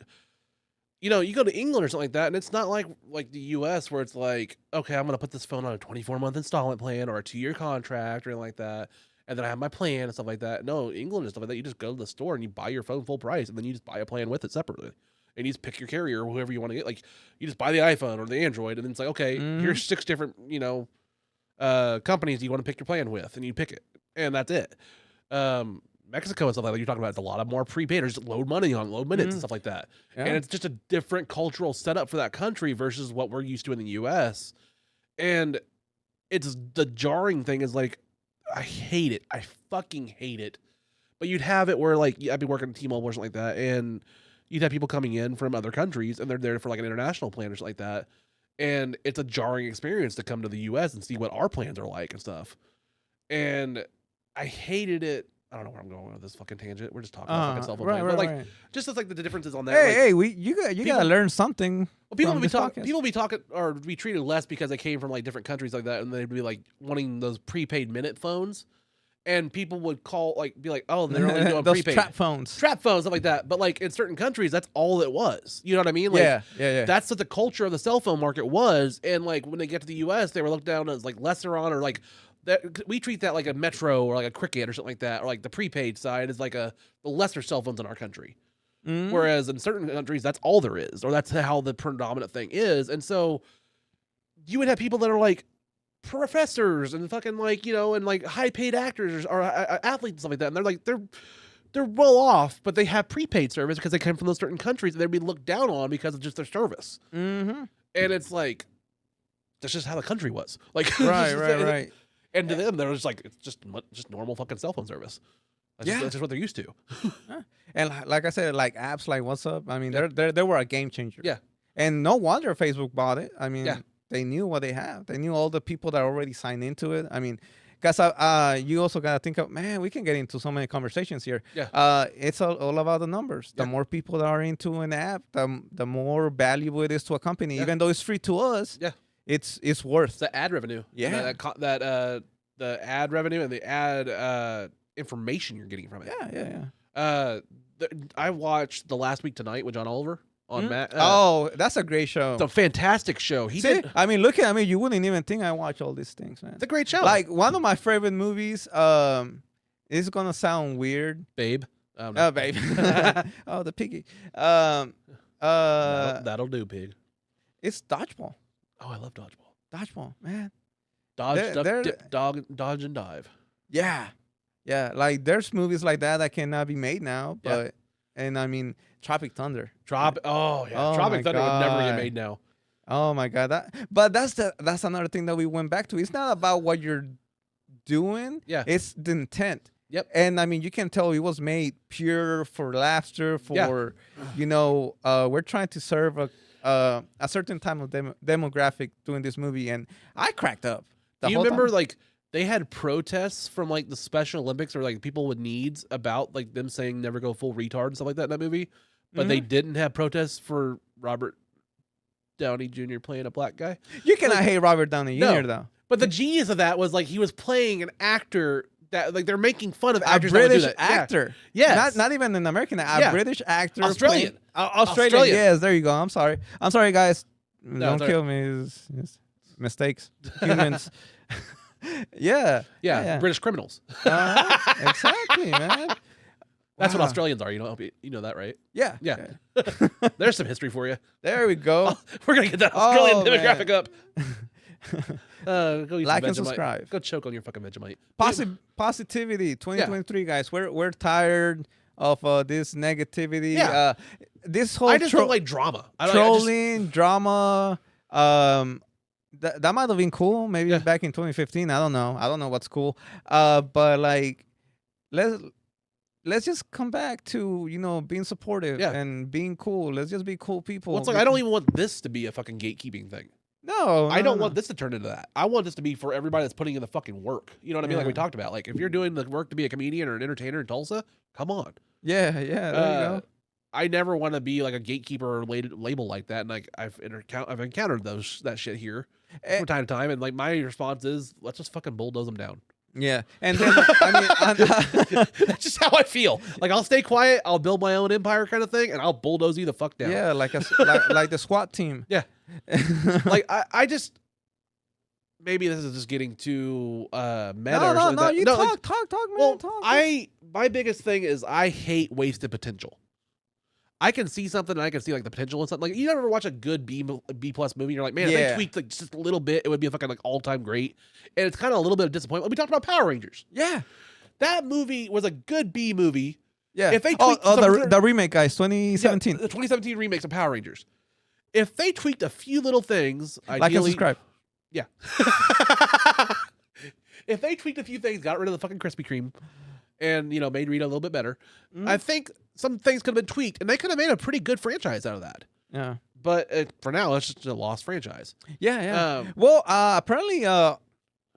you know, you go to England or something like that, and it's not like the U.S. where it's like, okay, I'm gonna put this phone on a 24-month installment plan or a 2-year contract or anything like that, and then I have my plan and stuff like that. No, England and stuff like that, you just go to the store and you buy your phone full price, and then you just buy a plan with it separately, and you just pick your carrier or whoever you want to get. Like, you just buy the iPhone or the Android, and then it's like, okay, here's 6 different companies you want to pick your plan with, and you pick it, and that's it. Mexico and stuff like that you're talking about, it's a lot of more prepaid or just load money on load minutes and stuff like that. Yeah. And it's just a different cultural setup for that country versus what we're used to in the US. And it's the jarring thing is like, I hate it. I fucking hate it. But you'd have it where like, I'd be working at T-Mobile or something like that, and you'd have people coming in from other countries and they're there for like an international plan or something like that. And it's a jarring experience to come to the US and see what our plans are like and stuff. And I hated it. I don't know where I'm going with this fucking tangent. We're just talking about fucking cell phone plan. But like, just as like the differences on that. Hey, you gotta learn something. Well, people be talking or be treated less because they came from like different countries like that, and they'd be like wanting those prepaid minute phones. and people would be like, oh, they're only doing those prepaid. trap phones, stuff like that. But like in certain countries, that's all it was. You know what I mean? Like, yeah. That's what the culture of the cell phone market was. And like when they get to the U.S., they were looked down as like lesser on, or like that. We treat that like a Metro or like a Cricket or something like that, or like the prepaid side is like the lesser cell phones in our country. Whereas in certain countries, that's all there is, or that's how the predominant thing is. And so you would have people that are like professors and fucking like, and like high paid actors or athletes and stuff like that. And they're like, they're well off, but they have prepaid service because they come from those certain countries and they'd be looked down on because of just their service. And it's like, that's just how the country was. Like, right. And to them, they're just like, it's just normal fucking cell phone service. That's just what they're used to. And like I said, like apps like WhatsApp, I mean, they were a game changer. Yeah. And no wonder Facebook bought it. I mean, they knew what they have. They knew all the people that already signed into it. I mean, because you also got to think of, man, we can get into so many conversations here. Yeah. It's all about the numbers. The more people that are into an app, the more valuable it is to a company. Even though it's free to us, it's worth. It's the ad revenue. Yeah. The ad revenue and the ad information you're getting from it. Yeah. I watched The Last Week Tonight with John Oliver on Matt. That's a great show. It's a fantastic show. I mean, look at me. You wouldn't even think I watch all these things, man. It's a great show. Like one of my favorite movies. It's gonna sound weird, Babe. Oh, babe. Oh, the piggy. That'll do, pig. It's Dodgeball. Oh, I love Dodgeball. Dodgeball, man. Dodge, dip, dodge, and dive. Yeah. Like there's movies like that cannot be made now, but and I mean Tropic Thunder. Tropic Thunder would never get made now. Oh my God, that's another thing that we went back to. It's not about what you're doing. Yeah, it's the intent. Yep. And I mean, you can tell it was made pure for laughter. For we're trying to serve a certain type of demographic doing this movie, and I cracked up. Do you remember like they had protests from like the Special Olympics or like people with needs about like them saying never go full retard and stuff like that in that movie, but they didn't have protests for Robert Downey Jr. playing a black guy? You cannot hate Robert Downey Jr. though. But the genius of that was like he was playing an actor that like they're making fun of actors. A British that would do that. actor. Yeah. Not even an American. A British actor. Australian. Australian. Yes, there you go. I'm sorry, guys. No, Don't kill me. It's mistakes. Humans. Yeah. British criminals. Exactly, man. That's what Australians are. You know that, right? Yeah. There's some history for you. There we go. We're gonna get that Australian demographic up. Go eat like some and subscribe. Go choke on your fucking Vegemite. Positivity 2023, guys. We're tired of this negativity. Yeah. This whole I just don't like drama. Trolling, drama. That might have been cool. Maybe back in 2015. I don't know what's cool. But like, let's just come back to being supportive and being cool. Let's just be cool people. Well, it's like I don't even want this to be a fucking gatekeeping thing. No, I don't want this to turn into that. I want this to be for everybody that's putting in the fucking work. You know what I mean? Like we talked about. Like if you're doing the work to be a comedian or an entertainer in Tulsa, come on. Yeah. There you go. I never want to be like a gatekeeper or label like that. And like I've encountered that shit here from time to time. And like my response is, let's just fucking bulldoze them down. Yeah, and then I mean, that's just how I feel. Like I'll stay quiet, I'll build my own empire, kind of thing, and I'll bulldoze you the fuck down. Yeah, like the SWAT team. Yeah, like I just maybe this is just getting too meta. No, you talk, man. Well, talk. My biggest thing is I hate wasted potential. I can see something and I can see like the potential in something. Like you ever watch a good B+ movie and you're like, man, if they tweaked like just a little bit, it would be a fucking like all-time great. And it's kind of a little bit of disappointment. We talked about Power Rangers. Yeah. That movie was a good B movie. Yeah. If they the remake, guys, 2017. The 2017 remakes of Power Rangers. If they tweaked a few little things, like and subscribe. Yeah. If they tweaked a few things, got rid of the fucking Krispy Kreme, and made Rita a little bit better, I think some things could have been tweaked, and they could have made a pretty good franchise out of that. Yeah. But for now, it's just a lost franchise. Yeah. Well, apparently, they're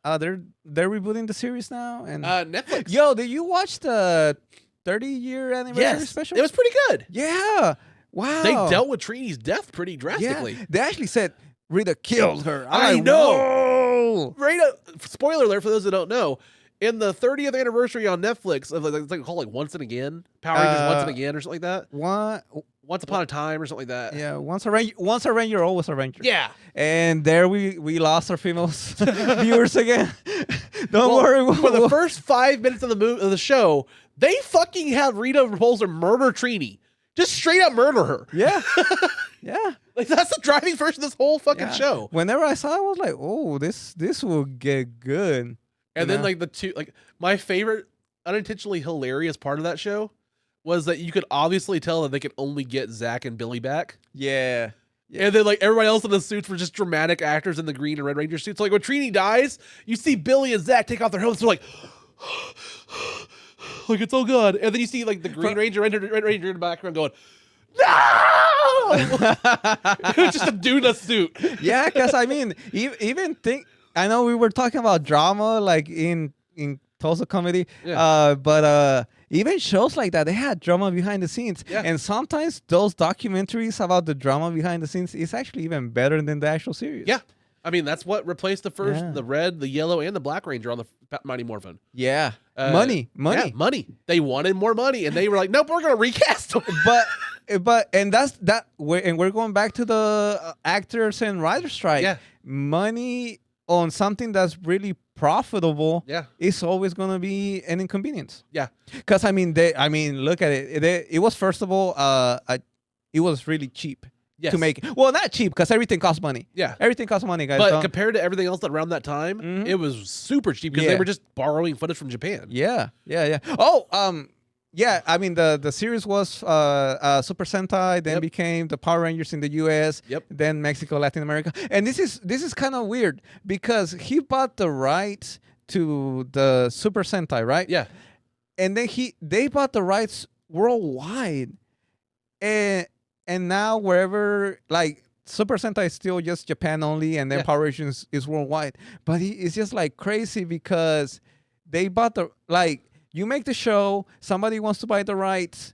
rebooting the series now, and Netflix. Yo, did you watch the 30-year anniversary special? It was pretty good. Yeah. Wow. They dealt with Trini's death pretty drastically. Yeah. They actually said Rita killed her. I know. Rita. Spoiler alert for those that don't know. in the 30th anniversary on Netflix of it's like called like Once and Again, Power Rangers Once and Again or something like that. Once Upon a Time or something like that. Yeah, once a ranger, always a ranger. Yeah. And there we lost our female viewers again. Don't worry. For the first 5 minutes of the show, they fucking had Rita Repulsa murder Trini. Just straight up murder her. Yeah. Yeah. Like that's the driving force of this whole fucking show. Whenever I saw it, I was like, oh, this will get good. And then like the two, like my favorite unintentionally hilarious part of that show was that you could obviously tell that they could only get Zach and Billy back. Yeah. And then like everybody else in the suits were just dramatic actors in the Green and Red Ranger suits. So, like when Trini dies, you see Billy and Zach take off their helmets. They're like, like it's all good. And then you see like the Green Ranger, Red Ranger in the background going, no! It's just a dude in a suit. Yeah, because I mean, even think. I know we were talking about drama, like in Tulsa comedy, but even shows like that, they had drama behind the scenes. Yeah. And sometimes those documentaries about the drama behind the scenes is actually even better than the actual series. Yeah. I mean, that's what replaced the first, the red, the yellow, and the Black Ranger on the Mighty Morphin. Yeah. Money. Yeah, money. They wanted more money, and they were like, nope, we're going to recast them. But we're going back to the actors and writers strike. Yeah. Money on something that's really profitable, it's always going to be an inconvenience. Yeah. Because I mean, look at it. It was, first of all, it was really cheap to make it. Well, not cheap because everything costs money. Yeah. Everything costs money, guys. But compared to everything else around that time, it was super cheap because they were just borrowing footage from Japan. Yeah. Oh, yeah, I mean the series was Super Sentai, then became the Power Rangers in the U.S. Then Mexico, Latin America, and this is kind of weird because he bought the rights to the Super Sentai, right? Yeah, and then they bought the rights worldwide, and now wherever like Super Sentai is still just Japan only, and then Power Rangers is worldwide. But it's just like crazy because they bought the You make the show, somebody wants to buy the rights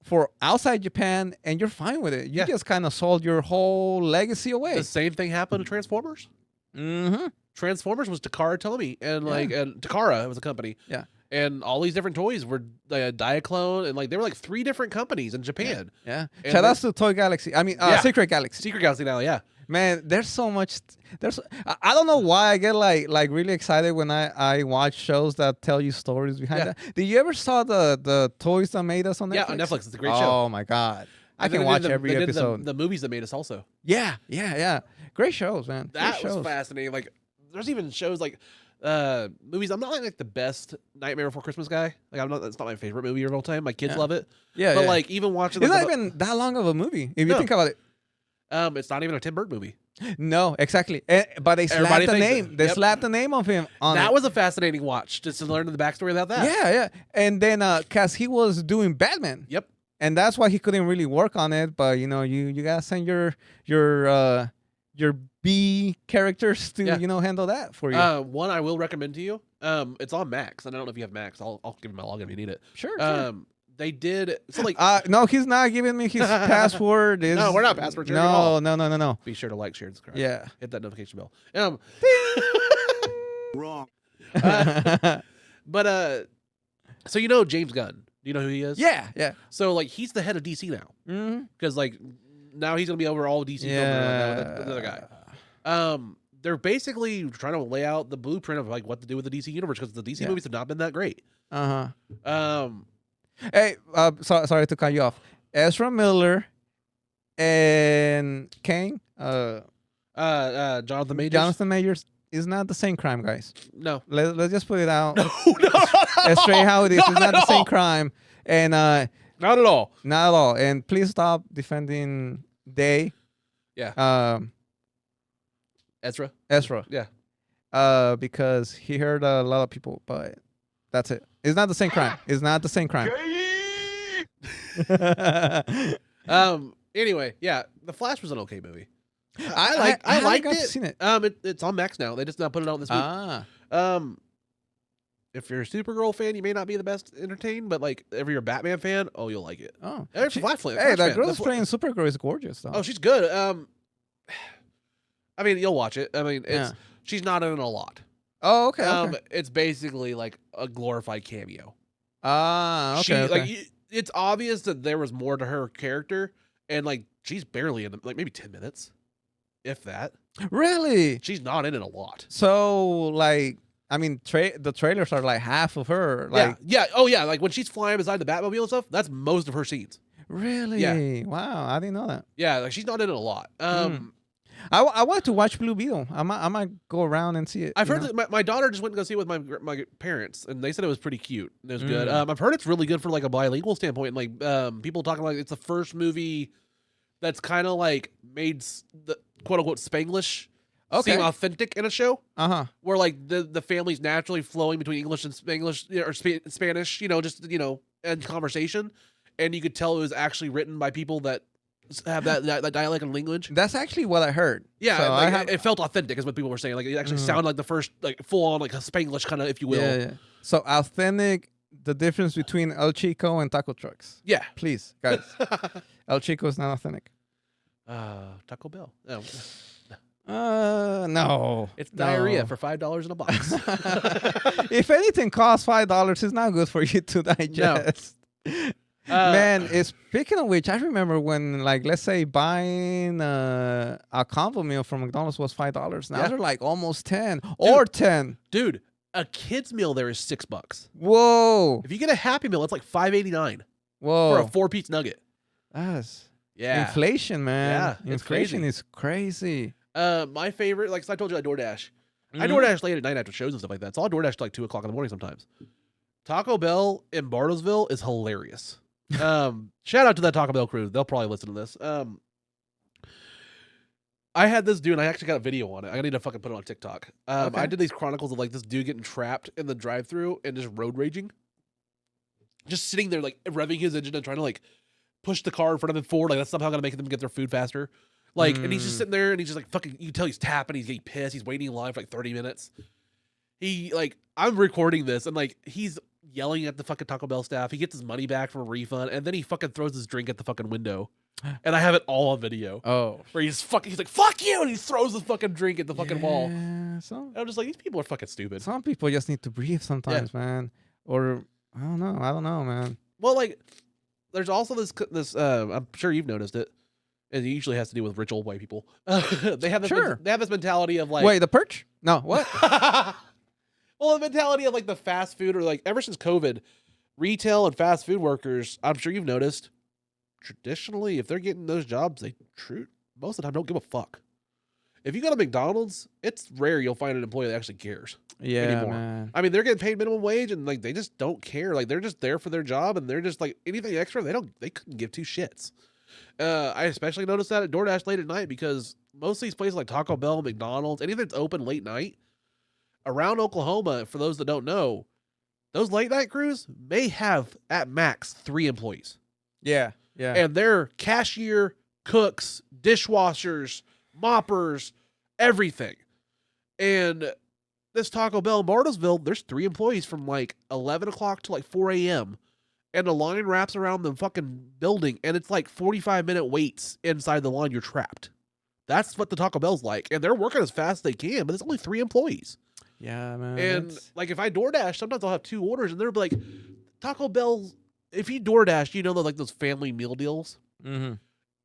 for outside Japan, and you're fine with it. You just kind of sold your whole legacy away. The same thing happened to Transformers. Mm-hmm. Transformers was Takara Tomy, and and Takara was a company. Yeah. And all these different toys were Diaclone, and there were 3 different companies in Japan. Yeah. Shout out to Toy Galaxy. I mean, Secret Galaxy. Secret Galaxy now, yeah. Man, there's so much. I don't know why I get like really excited when I watch shows that tell you stories behind that. Did you ever saw the Toys That Made Us on Netflix? Yeah, on Netflix. It's a great show. Oh my god, I can watch every episode. The movies that made us also. Yeah. Great shows, man. That was fascinating. There's even shows movies. I'm not the best Nightmare Before Christmas guy. It's not my favorite movie of all time. My kids love it. Yeah, but even watching, it's not even that long of a movie if you think about it. It's not even a Tim Burton movie. No, exactly. But they slapped the name. They slapped the name of him on that it. was a fascinating watch, just to learn the backstory about that. Yeah. And then, cause he was doing Batman. Yep. And that's why he couldn't really work on it. But you gotta send your B characters to handle that for you. One I will recommend to you. It's on Max. I don't know if you have Max. I'll give you my login if you need it. Sure. They did no, he's not giving me his password. No, we're not password sharing. No. Be sure to like, share, and subscribe. Yeah. Hit that notification bell. Wrong. But so James Gunn. Do you know who he is? Yeah. So he's the head of DC now. Because now he's gonna be over all DC films with another guy. They're basically trying to lay out the blueprint of what to do with the DC universe because the DC movies have not been that great. Hey, sorry to cut you off. Ezra Miller and Kane, Jonathan Majors. Jonathan Majors is not the same crime, guys. No. Let's just put it out. No, straight how it is. It's not the same crime, and not at all. Not at all. And please stop defending Day. Yeah. Ezra. Yeah. Because he hurt a lot of people, but that's it. It's not the same crime. It's not the same crime. Anyway, yeah, The Flash was an okay movie. I liked it. Seen it. It's on Max now. They just not put it out this week. If you're a Supergirl fan, you may not be the best entertained, but if you're a Batman fan, you'll like it. Oh, that girl that's playing Supergirl is gorgeous, though. Oh, she's good. I mean, you'll watch it. I mean, she's not in it a lot. Oh, okay. Okay. It's basically like a glorified cameo. Okay. She Okay. like it's obvious that there was more to her character, and like she's barely in like maybe 10 minutes, if that. Really? She's not in it a lot. So, like, I mean, the trailers are like half of her. Like, yeah. Oh yeah, like when she's flying beside the Batmobile and stuff, that's most of her scenes. really? Yeah. Wow, I didn't know that. Yeah, like she's not in it a lot. I want to watch Blue Beetle. I might go around and see it. I've you heard know? that my daughter just went to go see it with my parents, and they said it was pretty cute. It was good. I've heard it's really good for like a bilingual standpoint. And like people talking like it's the first movie that's kind of like made the quote unquote Spanglish seem authentic in a show. Where like the family's naturally flowing between English and Spanglish or Spanish, just and conversation, and you could tell it was actually written by people that have that dialect and language. That's actually what I heard. Yeah, so like, it felt authentic, is what people were saying. Like it actually sounded like the first like full on like a Spanglish kind of, if you will. Yeah. So authentic. The difference between El Chico and taco trucks. Yeah. Please, guys. El Chico is not authentic. Taco Bell. No. No. It's diarrhea for $5 in a box. If anything costs $5, it's not good for you to digest. Man, speaking of which, I remember when, like, let's say buying a combo meal from McDonald's was $5. Now they're like almost 10 or 10. Dude, a kid's meal there is $6. Whoa. If you get a Happy Meal, it's like $5.89 Whoa. for a 4-piece nugget. That's Inflation, man. Yeah, Inflation is crazy. My favorite, like I told you, I DoorDash. I DoorDash late at night after shows and stuff like that. So I'll DoorDash till like 2 o'clock in the morning sometimes. Taco Bell in Bartlesville is hilarious. Shout out to that Taco Bell crew. They'll probably listen to this. I had this dude, and I actually got a video on it. I need to fucking put it on TikTok. I did these chronicles of like this dude getting trapped in the drive-thru and just road raging. Just sitting there like revving his engine and trying to like push the car in front of him forward. Like that's somehow gonna make them get their food faster. Like, and he's just sitting there and he's just like fucking, you can tell he's tapping, he's getting pissed, he's waiting in line for like 30 minutes. I'm recording this and like he's yelling at the fucking Taco Bell staff. He gets his money back from a refund, and then he fucking throws his drink at the fucking window. And I have it all on video. Oh. Where he's like, fuck you! And he throws the fucking drink at the fucking wall. And So I'm just like, these people are fucking stupid. some people just need to breathe sometimes, man. Or I don't know, man. Well, like, there's also this I'm sure you've noticed it. It usually has to do with rich old white people. They have this mentality of like, Wait, the perch? No, what? well, the mentality of like the fast food, or like ever since COVID, retail and fast food workers, I'm sure you've noticed, traditionally, if they're getting those jobs, most of the time don't give a fuck. If you go to McDonald's, it's rare you'll find an employee that actually cares. Yeah, anymore. man. I mean, they're getting paid minimum wage, and like they just don't care. Like they're just there for their job, and they're just like anything extra, they couldn't give two shits. I especially noticed that at DoorDash late at night, because most of these places like Taco Bell, McDonald's, anything that's open late night around Oklahoma, for those that don't know, those late night crews may have at max 3 employees. Yeah. And they're cashier, cooks, dishwashers, moppers, everything. And this Taco Bell in Bartlesville, there's 3 employees from like 11 o'clock to like 4 a.m. And the line wraps around the fucking building, and it's like 45-minute waits inside the line. You're trapped. That's what the Taco Bell's like. And they're working as fast as they can, but there's only 3 employees. Yeah, man. And like if I DoorDash, sometimes I'll have 2 orders, and they're like, Taco Bell, if you DoorDash, like those family meal deals. Mm-hmm.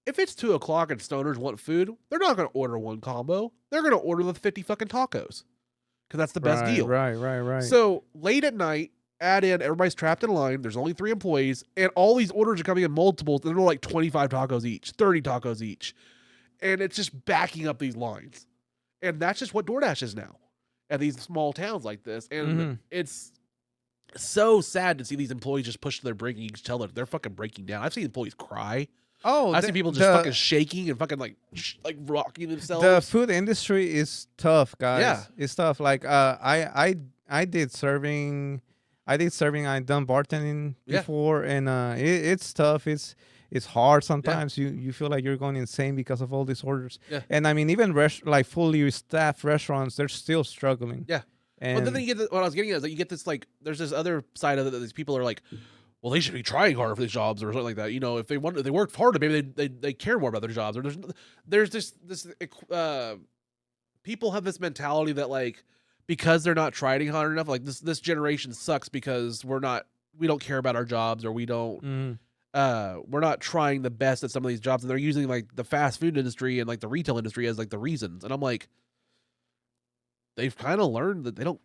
If it's 2 o'clock and stoners want food, they're not going to order 1 combo. They're going to order the 50 fucking tacos, because that's the best deal. Right. So late at night, add in, everybody's trapped in line. There's only 3 employees, and all these orders are coming in multiples. And they're like 25 tacos each, 30 tacos each. And it's just backing up these lines. And that's just what DoorDash is now at these small towns like this. And it's so sad to see these employees just push to their brink, and you can tell that they're fucking breaking down. I've seen employees cry. Oh, I've seen people just fucking shaking and fucking like rocking themselves. The food industry is tough, guys. Yeah. It's tough. Like I did serving. I've done bartending before, and it's tough. It's hard sometimes. You feel like you're going insane because of all these orders. Yeah. And I mean, even like fully staffed restaurants, they're still struggling. Yeah. And but then you get what I was getting at is that you get this like, there's this other side of it that these people are like, well, they should be trying harder for these jobs or something like that. If they worked harder, maybe they care more about their jobs. Or there's this people have this mentality that like because they're not trying hard enough. Like this generation sucks because we don't care about our jobs, or we don't we're not trying the best at some of these jobs, and they're using like the fast food industry and like the retail industry as like the reasons. And I'm like, they've kind of learned that they don't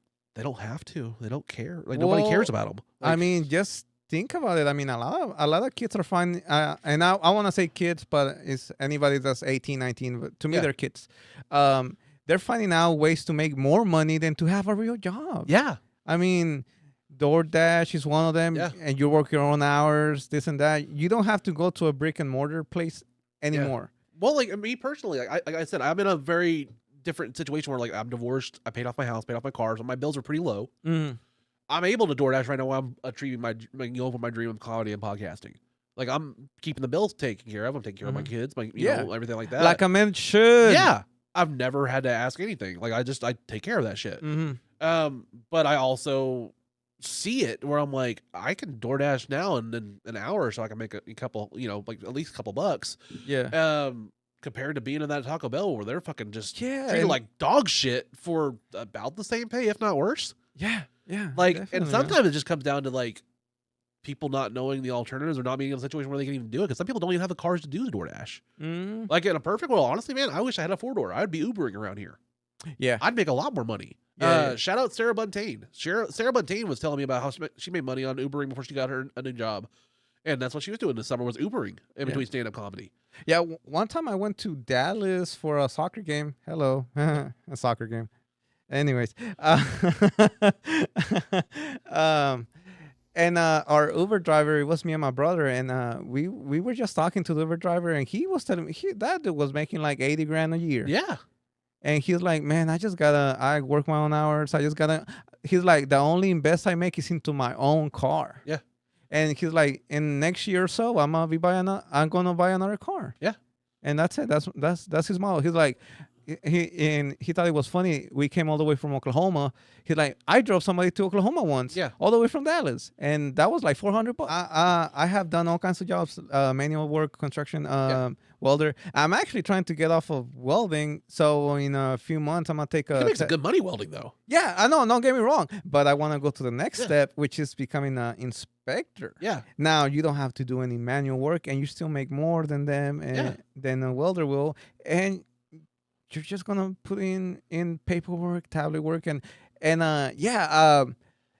have to. They don't care. Like nobody cares about them. Like, I mean, just think about it. I mean, a lot of kids are finding, and I want to say kids, but it's anybody that's 18, 19. But to me, they're kids. They're finding out ways to make more money than to have a real job. Yeah. I mean, DoorDash is one of them, and you work your own hours, this and that. You don't have to go to a brick and mortar place anymore. Yeah. Well, like me personally, like I said, I'm in a very different situation where like I'm divorced. I paid off my house, paid off my car, so my bills are pretty low. I'm able to DoorDash right now while I'm achieving my dream of comedy and podcasting. Like I'm keeping the bills taken care of. I'm taking care of my kids, you know, everything like that. Like a man should. Yeah. I've never had to ask anything. Like I take care of that shit. But I also see it where I'm like, I can DoorDash now and in an hour so I can make a couple, you know, like at least a couple bucks. Yeah. Compared to being in that Taco Bell where they're fucking just treated like dog shit for about the same pay, if not worse. Yeah. Yeah. Like, definitely, and sometimes it just comes down to like people not knowing the alternatives or not being in a situation where they can even do it. Because some people don't even have the cars to do the DoorDash. Like in a perfect world, honestly, man, I wish I had a 4-door. I'd be Ubering around here. Yeah. I'd make a lot more money. Shout out Sarah Buntain. Sarah Buntain was telling me about how she made money on Ubering before she got her a new job. And that's what she was doing this summer, was Ubering in between stand-up comedy. Yeah, one time I went to Dallas for a soccer game. Hello, a soccer game. Anyways, and our Uber driver, it was me and my brother, and we were just talking to the Uber driver, and he was telling me that dude was making like 80 grand a year. Yeah. And he's like, man, I work my own hours. He's like, the only invest I make is into my own car. Yeah. And he's like, in next year or so, I'm gonna buy another car. Yeah. And that's it. That's his model. He's like, he thought it was funny. We came all the way from Oklahoma. He's like, I drove somebody to Oklahoma once. Yeah. All the way from Dallas, and that was like $400. I have done all kinds of jobs, manual work, construction, welder. I'm actually trying to get off of welding. So in a few months, I'm gonna take a. You can make some good money welding though. Yeah, I know. Don't get me wrong, but I want to go to the next step, which is becoming an inspector. Yeah. Now you don't have to do any manual work, and you still make more than them, and than a welder will, and you're just gonna put in paperwork, tablet work,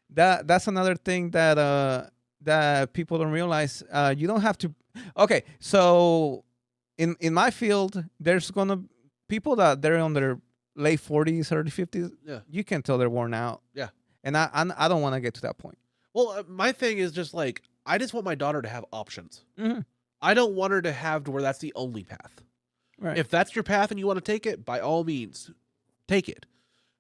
that's another thing that people don't realize. You don't have to. Okay, so in my field, there's gonna people that they're on their late 40s, early 50s. Yeah, you can tell they're worn out. Yeah, and I don't want to get to that point. Well, my thing is just like I just want my daughter to have options. Mm-hmm. I don't want her to have to where that's the only path. Right. If that's your path and you want to take it, by all means, take it.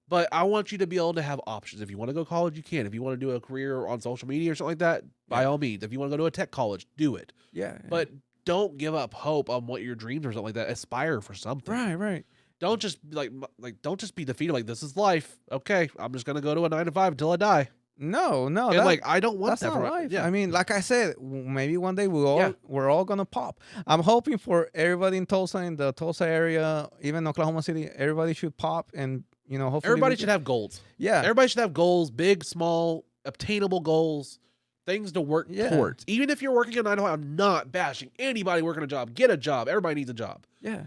But I want you to be able to have options. If you want to go to college, you can. If you want to do a career on social media or something like that, by all means. If you want to go to a tech college, do it. Yeah. But don't give up hope on what your dreams or something like that. Aspire for something. Right. Don't just don't just be defeated. Like, this is life. Okay, I'm just gonna go to a 9 to 5 until I die. No. And I don't want that's that not for life. Yeah. I mean, like I said, maybe one day we're all gonna pop. I'm hoping for everybody in Tulsa, in the Tulsa area, even Oklahoma City, everybody should pop, and hopefully everybody should have goals. Yeah, everybody should have goals, big, small, obtainable goals, things to work towards. Even if you're working a 9 to 5, I'm not bashing anybody working a job. Get a job. Everybody needs a job. Yeah,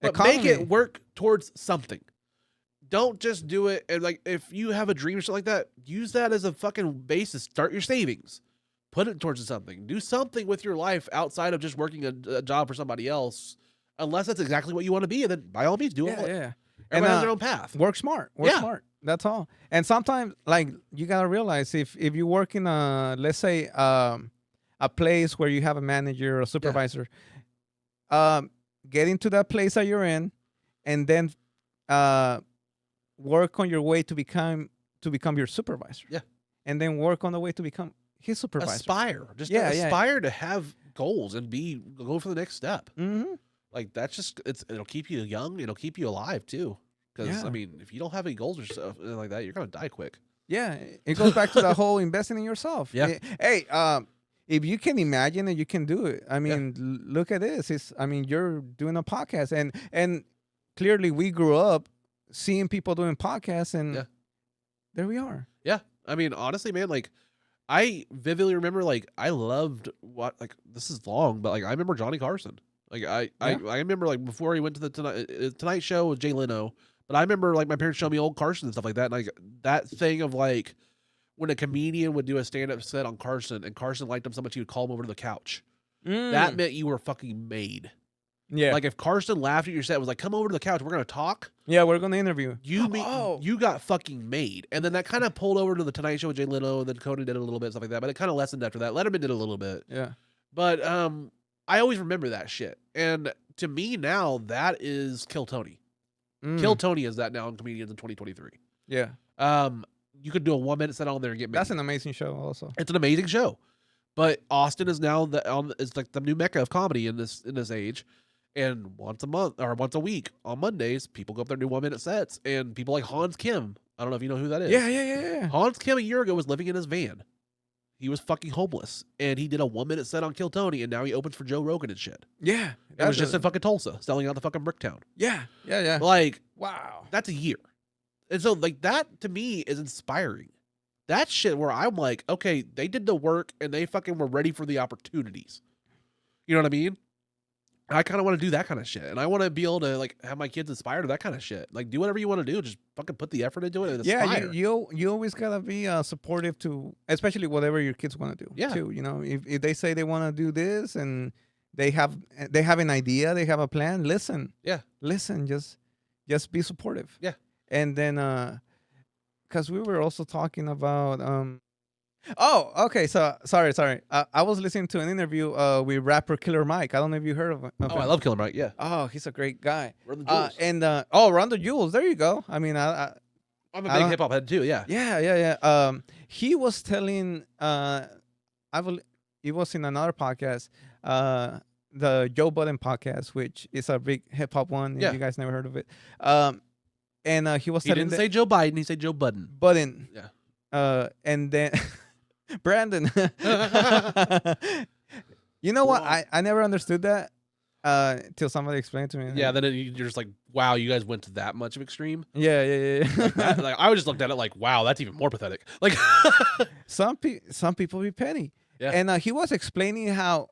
but make it work towards something. Don't just do it. And like, if you have a dream or something like that, use that as a fucking basis. Start your savings, put it towards something. Do something with your life outside of just working a job for somebody else, unless that's exactly what you want to be. And then by all means, do it. Yeah. Everybody has their own path. Work smart. Work smart. That's all. And sometimes, like, you gotta realize if you work in let's say a place where you have a manager or a supervisor, get into that place that you're in, and then work on your way to become your supervisor. Yeah. And then work on the way to become his supervisor. Aspire. Just aspire to have goals and go for the next step. Mm-hmm. Like, that's just it'll keep you young, it'll keep you alive too. Because I mean, if you don't have any goals or stuff like that, you're gonna die quick. Yeah. It goes back to the whole investing in yourself. Yeah. Hey, if you can imagine it, you can do it. I mean, look at this. You're doing a podcast, and clearly we grew up seeing people doing podcasts, there we are. Yeah. I mean, honestly, man, like, I vividly remember, like, I loved this is long, but, like, I remember Johnny Carson. Like, I remember, like, before he went to the Tonight Show with Jay Leno, but I remember, like, my parents showing me old Carson and stuff like that. And, like, that thing of, like, when a comedian would do a stand-up set on Carson and Carson liked him so much he would call him over to the couch. That meant you were fucking made. Yeah. Like, if Carson laughed at your set, was like, come over to the couch, we're going to talk. Yeah, we're going to interview. You got fucking made. And then that kind of pulled over to the Tonight Show with Jay Leno, and then Conan did it a little bit, stuff like that. But it kind of lessened after that. Letterman did a little bit. Yeah. But I always remember that shit. And to me now, that is Kill Tony. Kill Tony is that now in comedians in 2023. Yeah. You could do a 1 minute set on there and get made. That's an amazing show also. It's an amazing show. But Austin is now it's like the new mecca of comedy in this age. And once a month or once a week on Mondays, people go up there and do 1 minute sets. And people like Hans Kim. I don't know if you know who that is. Yeah. Hans Kim a year ago was living in his van. He was fucking homeless. And he did a 1 minute set on Kill Tony. And now he opens for Joe Rogan and shit. Yeah. It was just in fucking Tulsa, selling out the fucking Bricktown. Yeah. Like, wow. that's a year. And so, like, that to me is inspiring. That shit where I'm like, okay, they did the work and they fucking were ready for the opportunities. You know what I mean? I kind of want to do that kind of shit. And I want to be able to, like, have my kids inspired to that kind of shit. Like, do whatever you want to do. Just fucking put the effort into it and inspire. Yeah, you always got to be supportive to, especially whatever your kids want to do. Yeah. Too, you know, if they say they want to do this and they have an idea, they have a plan, listen. Yeah. Listen, just be supportive. Yeah. And then, because we were also talking about, oh, okay. So sorry. I was listening to an interview with rapper Killer Mike. I don't know if you heard of him. I love Killer Mike. Yeah. Oh, he's a great guy. Run the Jewels. Run the Jewels. There you go. I mean, I'm a big hip hop head too. Yeah. Yeah. He was telling, it was in another podcast, the Joe Budden podcast, which is a big hip hop one. If you guys never heard of it. And he was telling. He didn't say Joe Biden. He said Joe Budden. Budden. Yeah. And then Brandon. You know what? I never understood that till somebody explained to me. Yeah. Then you're just like, wow, you guys went to that much of extreme. Yeah. Like, I just looked at it like, wow, that's even more pathetic. Like, some people be petty. Yeah. And he was explaining how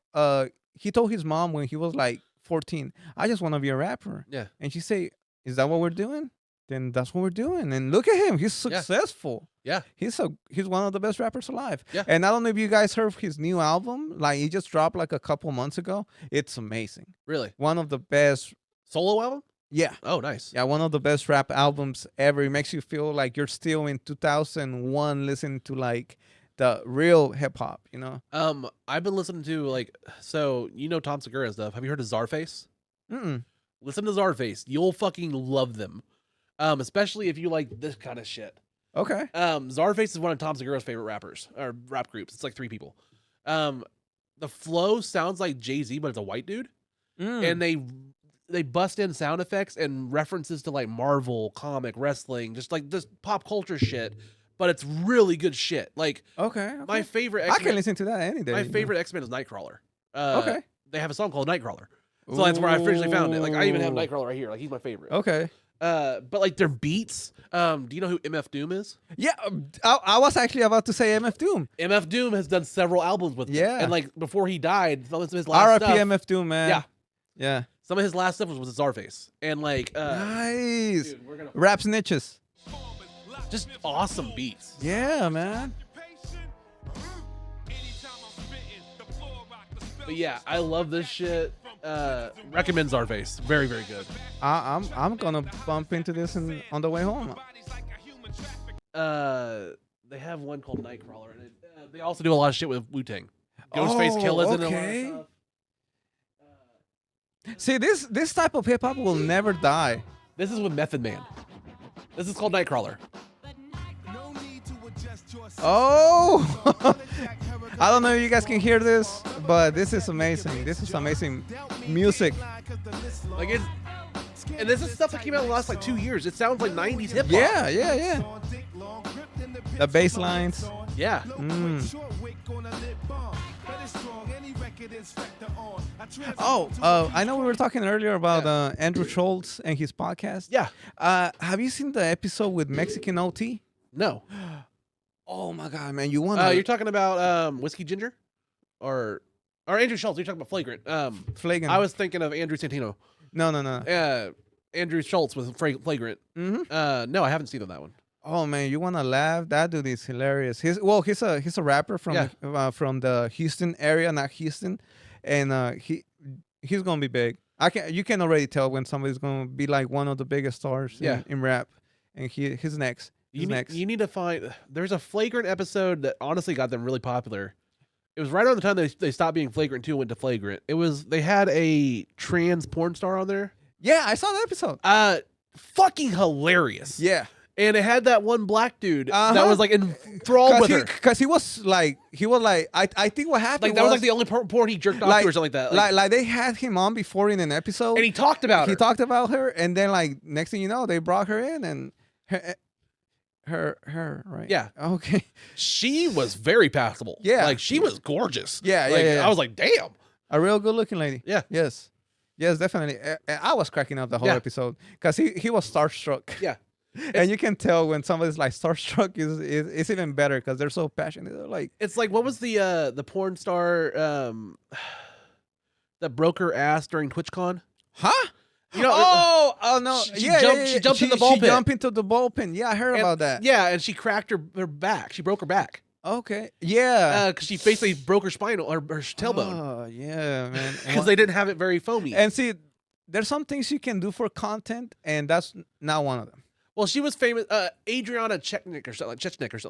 he told his mom when he was like 14, I just want to be a rapper. Yeah. And she said, is that what we're doing? Then that's what we're doing. And look at him. He's successful. Yeah. He's one of the best rappers alive. Yeah. And I don't know if you guys heard his new album. Like, he just dropped like a couple months ago. It's amazing. Really? One of the best. Solo album? Yeah. Oh, nice. Yeah, one of the best rap albums ever. It makes you feel like you're still in 2001 listening to like the real hip hop, you know? I've been listening to like, so you know Tom Segura stuff. Have you heard of Czarface? Listen to Czarface. You'll fucking love them. Especially if you like this kind of shit. Okay. Czarface is one of Tom Segura's favorite rappers or rap groups. It's like 3 people. The flow sounds like Jay-Z, but it's a white dude. And they bust in sound effects and references to like Marvel, comic, wrestling, just like this pop culture shit. But it's really good shit. Like, okay. My favorite I can listen to that any day. My favorite X-Men is Nightcrawler. Okay. They have a song called Nightcrawler. So that's where I officially found it. Like, I even have Nightcrawler right here. Like, he's my favorite. Okay. But like their beats, do you know who MF Doom is? Yeah, I was actually about to say MF Doom. MF Doom has done several albums with them. Yeah. And like before he died, some of his last R.I.P. stuff. MF Doom, man. Yeah. Some of his last stuff was Czarface. And like nice. Dude, we're gonna rap snitches. Just awesome beats. Yeah, man. But yeah, I love this shit. Recommend Czarface. Very, very good. I'm gonna bump into this on the way home. They have one called Nightcrawler, and they also do a lot of shit with Wu-Tang. Ghostface Killah in a lot of stuff. See, this type of hip hop will never die. This is with Method Man. This is called Nightcrawler. Oh, I don't know if you guys can hear this, but this is amazing. This is amazing music. Like it's, and this is stuff that came out in the last like 2 years. It sounds like 90s hip hop. Yeah. The bass lines. Yeah. I know we were talking earlier about Andrew Schultz and his podcast. Yeah. Have you seen the episode with Mexican OT? No. Oh my god, man! You want? You're talking about Whiskey Ginger, or Andrew Schultz? You're talking about Flagrant. Flagrant. I was thinking of Andrew Santino. No. Andrew Schultz with Flagrant. Mm-hmm. No, I haven't seen that one. Oh man, you wanna laugh? That dude is hilarious. He's a rapper from the Houston area, not Houston, and he's gonna be big. You can already tell when somebody's gonna be like one of the biggest stars in rap, and he's next. You need to find. There's a Flagrant episode that honestly got them really popular. It was right around the time they stopped being Flagrant 2 and went to Flagrant. They had a trans porn star on there. Yeah, I saw that episthink Fucking hilarious. Yeah. And it had that one black dude that was like enthralled with her. Because he was like, I think what happened that was like the only porn he jerked off to or something like that. Like they had him on before in an episode. And he talked about her. He talked about her. And then like next thing you know, they brought her in and her, right? Yeah. Okay. She was very passable. Yeah. Like she was gorgeous. Yeah, yeah. I was like, damn. A real good looking lady. Yeah. Yes, definitely. I was cracking up the whole episode because he was starstruck. Yeah. And you can tell when somebody's like starstruck is even better because they're so passionate. They're like, it's like, what was the porn star that broke her ass during TwitchCon? Huh? You know, oh no! She jumped in the ball pit. She jumped into the ball pin. Yeah, I heard about that. Yeah, and she cracked her back. She broke her back. Okay. Yeah. Because she basically broke her spinal or her tailbone. Oh yeah, man. Because they didn't have it very foamy. And see, there's some things you can do for content, and that's not one of them. Well, she was famous. Adriana Chechnik or something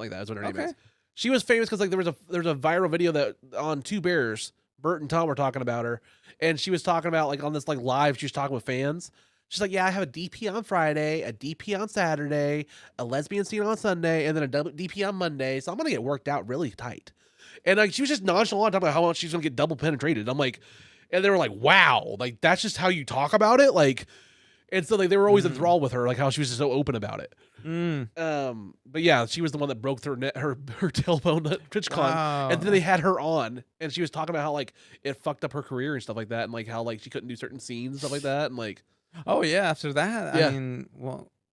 like that is what her name is. She was famous because like there was a viral video that on Two Bears, Bert and Tom were talking about her, and she was talking about like on this like live. She was talking with fans. She's like, yeah, I have a DP on Friday, a DP on Saturday, a lesbian scene on Sunday, and then a DP on Monday. So I'm gonna get worked out really tight. And like she was just nonchalant talking about how much she's gonna get double penetrated. I'm like, and they were like, wow, like that's just how you talk about it, like. And so like they were always enthralled with her, like how she was just so open about it. But yeah, she was the one that broke her tailbone at TwitchCon, Wow. and then they had her on, and she was talking about how like it fucked up her career and stuff like that, and like how like she couldn't do certain scenes and stuff like that, and like. Oh yeah, after that, Yeah.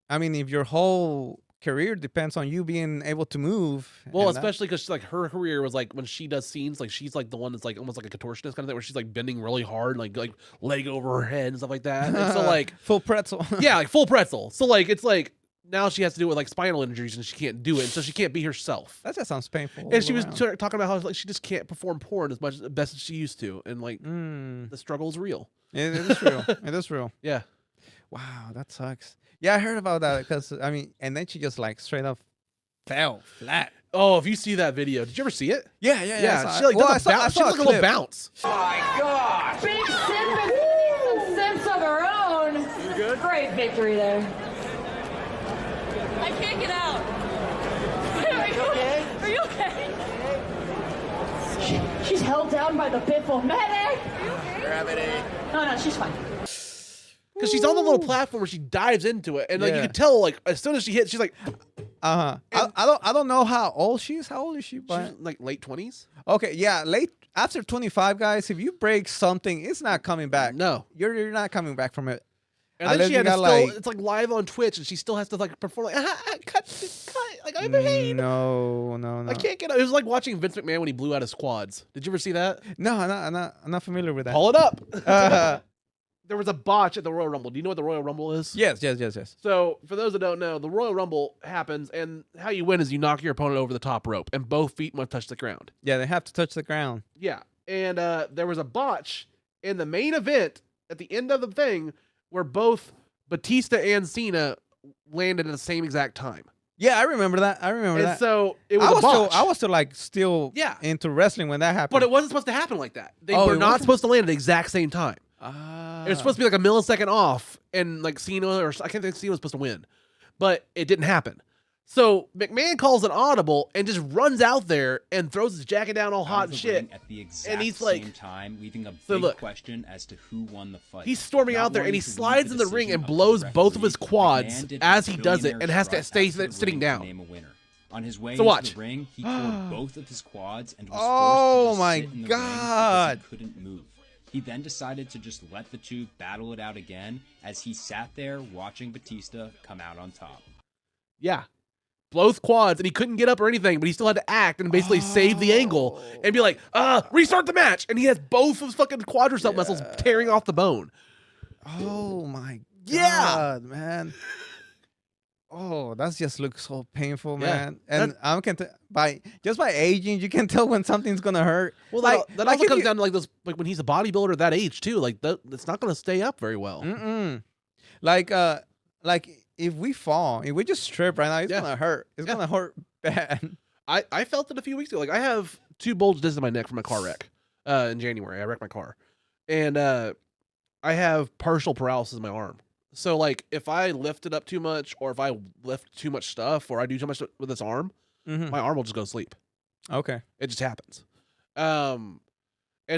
I mean, if your whole career depends on you being able to move. Well, especially because like her career was like when she does scenes, like she's like the one that's like almost like a contortionist kind of thing, where she's like bending really hard, like leg over her head and stuff like that. And so like full pretzel. Yeah, like full pretzel. So like it's like now she has to do it with like spinal injuries and she can't do it, and so she can't be herself. That just sounds painful. And she was talking about how like she just can't perform porn as best as she used to, and like the struggle is real. It is real. It is real. Yeah. Wow, that sucks. Yeah, I heard about that because I mean, and then she just like straight up fell flat. Oh, if you see that video, did you ever see it? Yeah. She like does a bounce. She does like a little bounce. Oh my God! Big Cinnamon needs some sense of her own. You good? Great victory there. I can't get out. Are you okay? She's held down by the Biffle medic. Gravity. No, she's fine. Because she's on the little platform where she dives into it, and like you could tell, like as soon as she hits, she's like, I don't know how old she is. How old is she? She's like late 20s. Okay, yeah, late after 25, guys. If you break something, it's not coming back. No, you're not coming back from it. And then she had to still, it's like live on Twitch, and she still has to like perform like cut, like I'm paid. No. I can't get. It was like watching Vince McMahon when he blew out his quads. Did you ever see that? No, I'm not familiar with that. Pull it up. There was a botch at the Royal Rumble. Do you know what the Royal Rumble is? Yes. So, for those that don't know, the Royal Rumble happens, and how you win is you knock your opponent over the top rope, and both feet must touch the ground. Yeah, they have to touch the ground. Yeah, and there was a botch in the main event at the end of the thing where both Batista and Cena landed at the same exact time. Yeah, I remember that. And so it was a botch. I was still into wrestling when that happened. But it wasn't supposed to happen like that. They were not supposed to land at the exact same time. It was supposed to be like a millisecond off, and like Cena, or I can't think Cena was supposed to win, but it didn't happen. So McMahon calls an audible and just runs out there and throws his jacket down all hot and shit. At the exact and he's like, same time, leaving a big question as to who won the fight. He's storming out there and he slides in the ring and blows both of his quads as he does it, and has to stay sitting down. On his way into the ring, he tore both of his quads and was forced to sit in the ring because he couldn't move. He then decided to just let the two battle it out again as he sat there watching Batista come out on top. Yeah. both quads, and he couldn't get up or anything, but he still had to act and basically save the angle and be like, restart the match. And he has both of his fucking quadricep muscles tearing off the bone. Oh my God, man. Oh, that just looks so painful, man. And I can by aging, you can tell when something's gonna hurt. Well, that also comes down to like those, like when he's a bodybuilder at that age too. Like it's not gonna stay up very well. Like if we fall, if we just trip right now, it's gonna hurt. It's gonna hurt bad. I felt it a few weeks ago. Like I have 2 bulged discs in my neck from a car wreck in January. I wrecked my car, and I have partial paralysis in my arm. So, like, if I lift it up too much, or if I lift too much stuff, or I do too much with this arm, my arm will just go to sleep. Okay. It just happens. And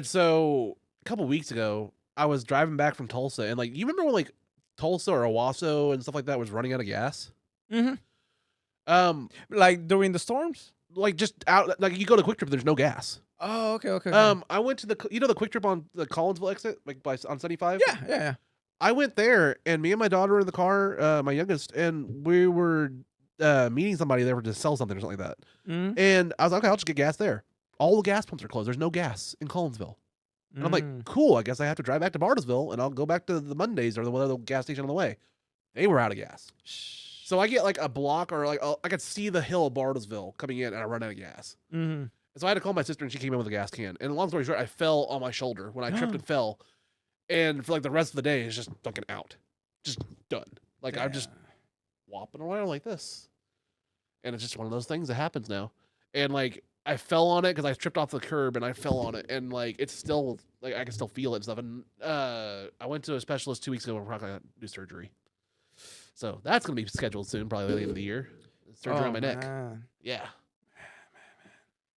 so, a couple weeks ago, I was driving back from Tulsa, and, like, you remember when, like, Tulsa or Owasso and stuff like that was running out of gas? Like, during the storms? Like, just out, like, you go to Quick Trip, there's no gas. Oh, okay. I went to the Quick Trip on the Collinsville exit, like, on 75? Yeah. I went there, and me and my daughter were in the car, my youngest, and we were meeting somebody there to sell something or something like that. And I was like, okay, I'll just get gas there. All the gas pumps are closed. There's no gas in Collinsville. And I'm like, cool, I guess I have to drive back to Bartlesville, and I'll go back to the Mondays or the other gas station on the way. They were out of gas. So I get like a block, or like I could see the hill of Bartlesville coming in, and I run out of gas. And so I had to call my sister, and she came in with a gas can. And long story short, I fell on my shoulder when I tripped and fell. And for like the rest of the day, it's just fucking out. Just done. Like I'm just whopping around like this. And it's just one of those things that happens now. And like I fell on it because I tripped off the curb and I fell on it. And like it's still, like I can still feel it and stuff. And I went to a specialist 2 weeks ago. We're probably going to do surgery. So that's going to be scheduled soon, probably by the end of the year. Surgery on my neck. Yeah.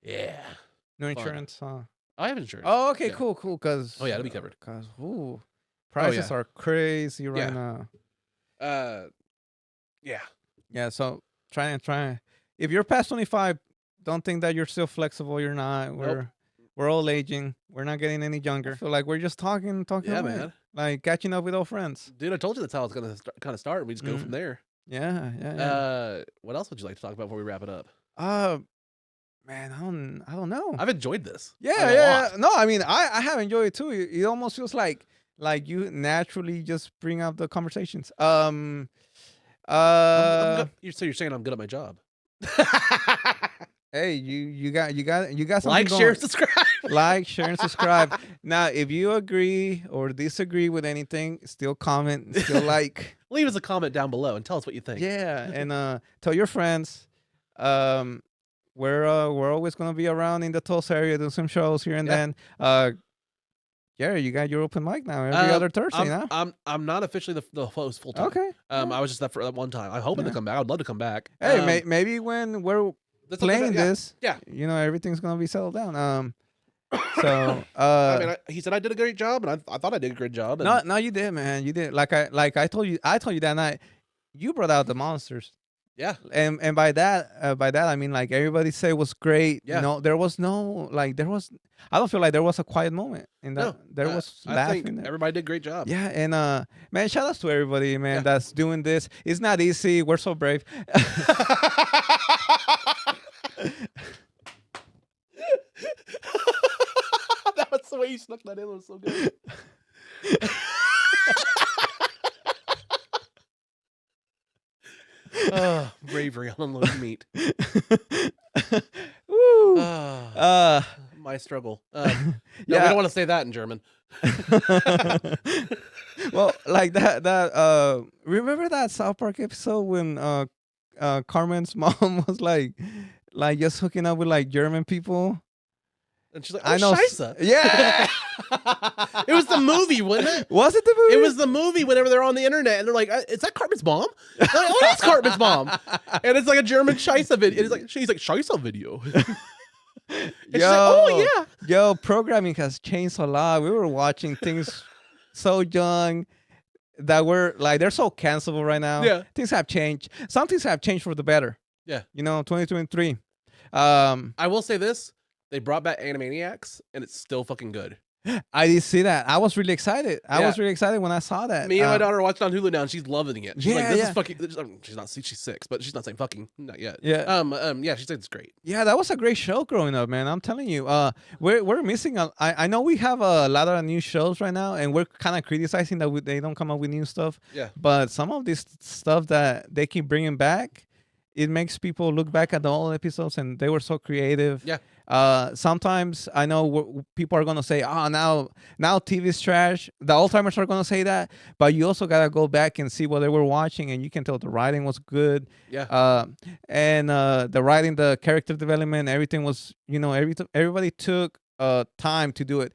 Yeah. No insurance, huh? I have insurance. Oh, okay, cool. Cause it'll be covered. Cause prices are crazy right now. Yeah. So try. If you're past 25, don't think that you're still flexible. You're not. We're all aging. We're not getting any younger. I feel like we're just talking. Yeah, away. man. Like catching up with old friends. Dude, I told you that's how it's gonna kind of start. We just go from there. Yeah. What else would you like to talk about before we wrap it up? Man, I don't know. I've enjoyed this. Yeah. No, I mean, I have enjoyed it too. It almost feels like you naturally just bring up the conversations. So you're saying I'm good at my job? Hey, you got something like, going. share, subscribe. Like, share, and subscribe. Now, if you agree or disagree with anything, still comment, still like. Leave us a comment down below and tell us what you think. Yeah, and tell your friends. We're always gonna be around in the Tulsa area, doing some shows here and then. Gary, you got your open mic now every other Thursday now. I'm not officially the host full time. Okay. I was just that for that one time. I'm hoping to come back. I'd love to come back. Hey, maybe when we're playing this, yeah, you know, everything's gonna be settled down. So I mean, he said I did a great job, and I thought I did a great job. And no, you did, man. You did. Like I told you that night, you brought out the monsters. Yeah, and by that I mean like everybody said it was great. Yeah. You know, there was no I don't feel like there was a quiet moment in that. There was laughing. I think everybody did a great job. Yeah, and man, shout outs to everybody, man, that's doing this. It's not easy. We're so brave. That was the way you snuck that in. It was so good. Bravery on Unloading Meat. Woo. My struggle. No, we don't want to say that in German. Well, like that remember that South Park episode when Carmen's mom was like just hooking up with like German people? And she's like, oh, I know. Scheisse. Yeah. It was the movie, wasn't it? Was it the movie? It was the movie whenever they're on the internet and they're like, is that Cartman's mom? Like, oh, that's Cartman's mom. And it's like a German Scheisse video. And she's like, Scheisse video. And she's like, oh, yeah. Yo, programming has changed a lot. We were watching things so young that were like, they're so cancelable right now. Yeah. Things have changed. Some things have changed for the better. Yeah. You know, 2023. I will say this. They brought back Animaniacs, and it's still fucking good. I did see that. I was really excited. I was really excited when I saw that. Me and my daughter watched it on Hulu now, and she's loving it. She's like, "This yeah. is fucking." She's not. She's 6, but she's not saying fucking. Not yet. Yeah. Yeah. She said it's great. Yeah, that was a great show growing up, man. I'm telling you. We're missing. I know we have a lot of new shows right now, and we're kind of criticizing that they don't come up with new stuff. Yeah. But some of this stuff that they keep bringing back, it makes people look back at the old episodes, and they were so creative. Yeah. Sometimes I know people are gonna say, "Oh, now TV's trash." The old timers are gonna say that, but you also gotta go back and see what they were watching, and you can tell the writing was good. Yeah. And the writing, the character development, everything was, everybody took time to do it.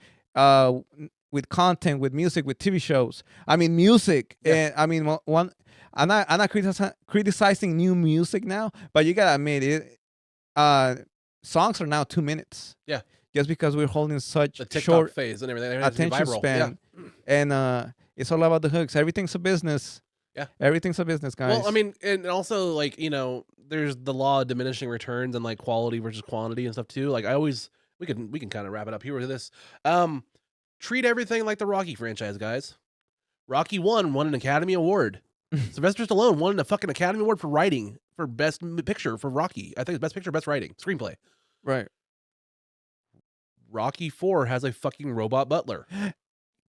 With content, with music, with TV shows. I mean, music. Yeah. And I mean, one. I'm not criticizing new music now, but you gotta admit it. Songs are now 2 minutes. Yeah. Just because we're holding such The TikTok short phase and everything. attention span. And it's all about the hooks. Everything's a business. Yeah. Everything's a business, guys. Well, I mean, and also like there's the law of diminishing returns and like quality versus quantity and stuff too. Like we can kind of wrap it up here with this. Treat everything like the Rocky franchise, guys. Rocky 1 won an Academy Award. Sylvester Stallone won a fucking Academy Award for writing for Best Picture for Rocky. I think it's Best Picture, Best Writing, Screenplay. Right. Rocky 4 has a fucking robot butler.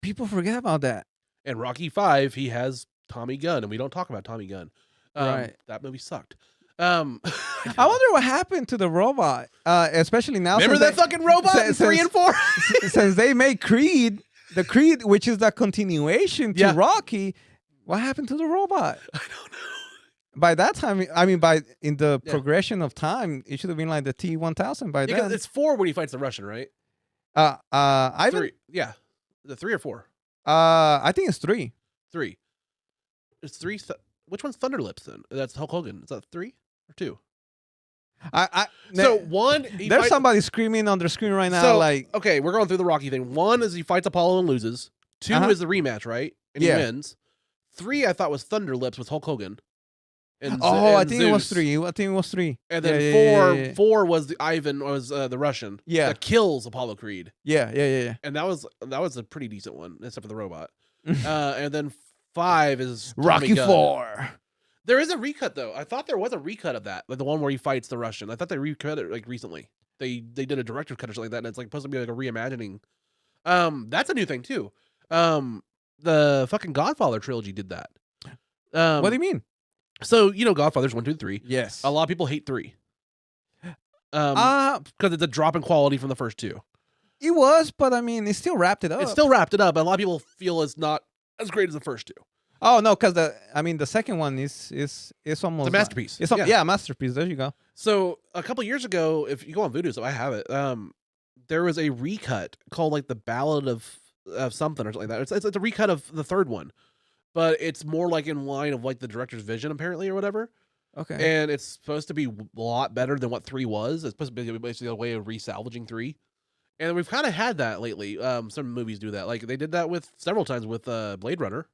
People forget about that. And Rocky 5, he has Tommy Gunn, and we don't talk about Tommy Gunn. Right. That movie sucked. I wonder what happened to the robot, especially now. Remember that fucking robot in 3 and 4? Since they made Creed, which is the continuation to Rocky, what happened to the robot? I don't know. By that time, I mean, in the progression of time, it should have been like the T-1000 by then. It's 4 when he fights the Russian, right? Ivan? 3. Yeah. The 3 or 4? I think it's 3. 3. It's 3. Which one's Thunderlips then? That's Hulk Hogan. Is that 3 or 2? So 1. There's somebody screaming on their screen right now. Okay, we're going through the Rocky thing. 1 is he fights Apollo and loses. 2 is the rematch, right? And he wins. 3 I thought was Thunderlips with Hulk Hogan. I think it was 3. I think it was 3. And then 4 was the Russian. Yeah. That kills Apollo Creed. Yeah. And that was a pretty decent one, except for the robot. And then 5 is Rocky Gunn. 4. There is a recut though. I thought there was a recut of that, like the one where he fights the Russian. I thought they recut it like recently. They did a director's cut or something like that, and it's like supposed to be like a reimagining. That's a new thing too. The fucking Godfather trilogy did that. What do you mean? So Godfather's 1, 2, 3. Yes. A lot of people hate 3. Because it's a drop in quality from the first 2. It was, but I mean, it still wrapped it up. It still wrapped it up, but a lot of people feel it's not as great as the first 2. Oh no, because the second one is almost a masterpiece. A masterpiece. There you go. So a couple years ago, if you go on Vudu, so I have it. There was a recut called like the Ballad of something or something like that. It's a recut of the third one, but it's more like in line of like the director's vision apparently or whatever. Okay. And it's supposed to be a lot better than what 3 was. It's supposed to be basically a way of resalvaging 3. And we've kind of had that lately. Some movies do that. Like they did that with several times with Blade Runner.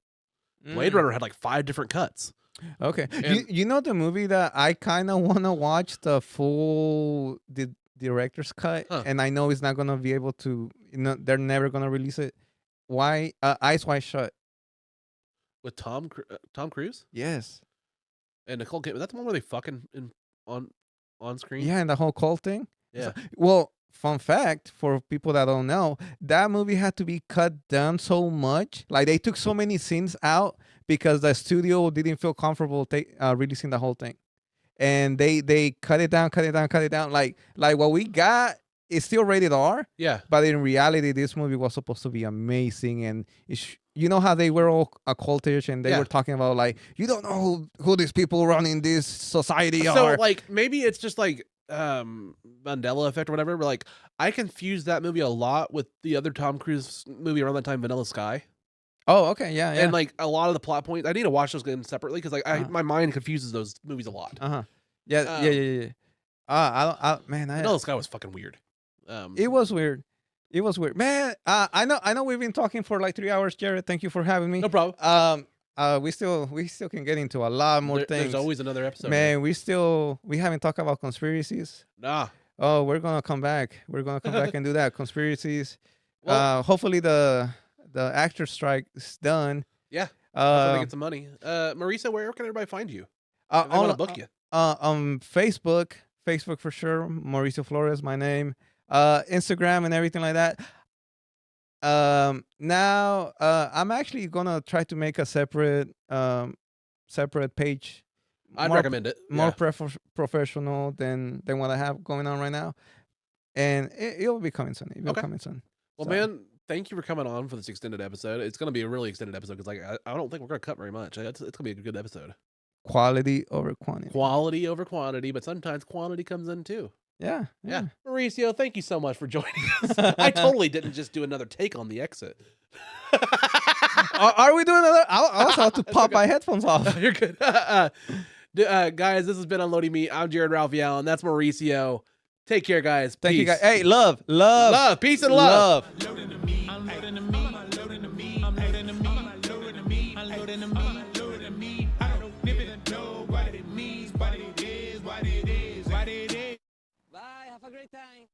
Blade Runner had like 5 different cuts. Okay. And you know the movie that I kind of want to watch the full director's cut, and I know it's not going to be able to, they're never going to release it. Why? Eyes Wide Shut. With Tom Cruise? Yes. And Nicole Kidman. That's the one where they fucking on screen? Yeah, and the whole cult thing. Yeah. Well, fun fact for people that don't know, that movie had to be cut down so much. Like they took so many scenes out because the studio didn't feel comfortable releasing the whole thing, and they cut it down. Like what we got is still rated R. Yeah. But in reality, this movie was supposed to be amazing, and you know how they were all occultish, and they were talking about like, you don't know who these people running this society are. So like maybe it's just like Mandela effect or whatever, but like I confused that movie a lot with the other Tom Cruise movie around that time, Vanilla Sky. Oh, okay, yeah. And like a lot of the plot points, I need to watch those again separately because like my mind confuses those movies a lot. Yeah. Vanilla Sky was fucking weird. It was weird. Man, I know we've been talking for like 3 hours, Jared. Thank you for having me. No problem. We still can get into a lot more things. There's always another episode. Man, we haven't talked about conspiracies. Nah. Oh, we're gonna come back. We're gonna come back and do that. Conspiracies. Hopefully the actor strike is done. Yeah. Hopefully get some money. Mauricio, where can everybody find you? If they want to book you. On Facebook for sure. Mauricio Flores, my name. Instagram and everything like that. Now I'm actually gonna try to make a separate page. I'd recommend it. More professional than what I have going on right now, and it'll be coming soon. It'll be coming soon. Well, man, thank you for coming on for this extended episode. It's going to be a really extended episode because, like, I don't think we're going to cut very much. It's going to be a good episode. Quality over quantity. Quality over quantity, but sometimes quantity comes in too. Yeah. Mauricio, thank you so much for joining us. I totally didn't just do another take on the exit. Are we doing another? I also have to pop my headphones off. You're good. Guys, this has been Unloading Meat. I'm Jared Ralphie Allen. That's Mauricio. Take care, guys. Thank Peace. you, guys. Hey, love. Peace and love. Unloading the meat. Unloading the meat. Unloading the meat. Unloading the meat. Unloading the meat. Unloading the meat. Unloading the meat. I don't even know what it means, what it is, what it is, what it is. Bye. Have a great time.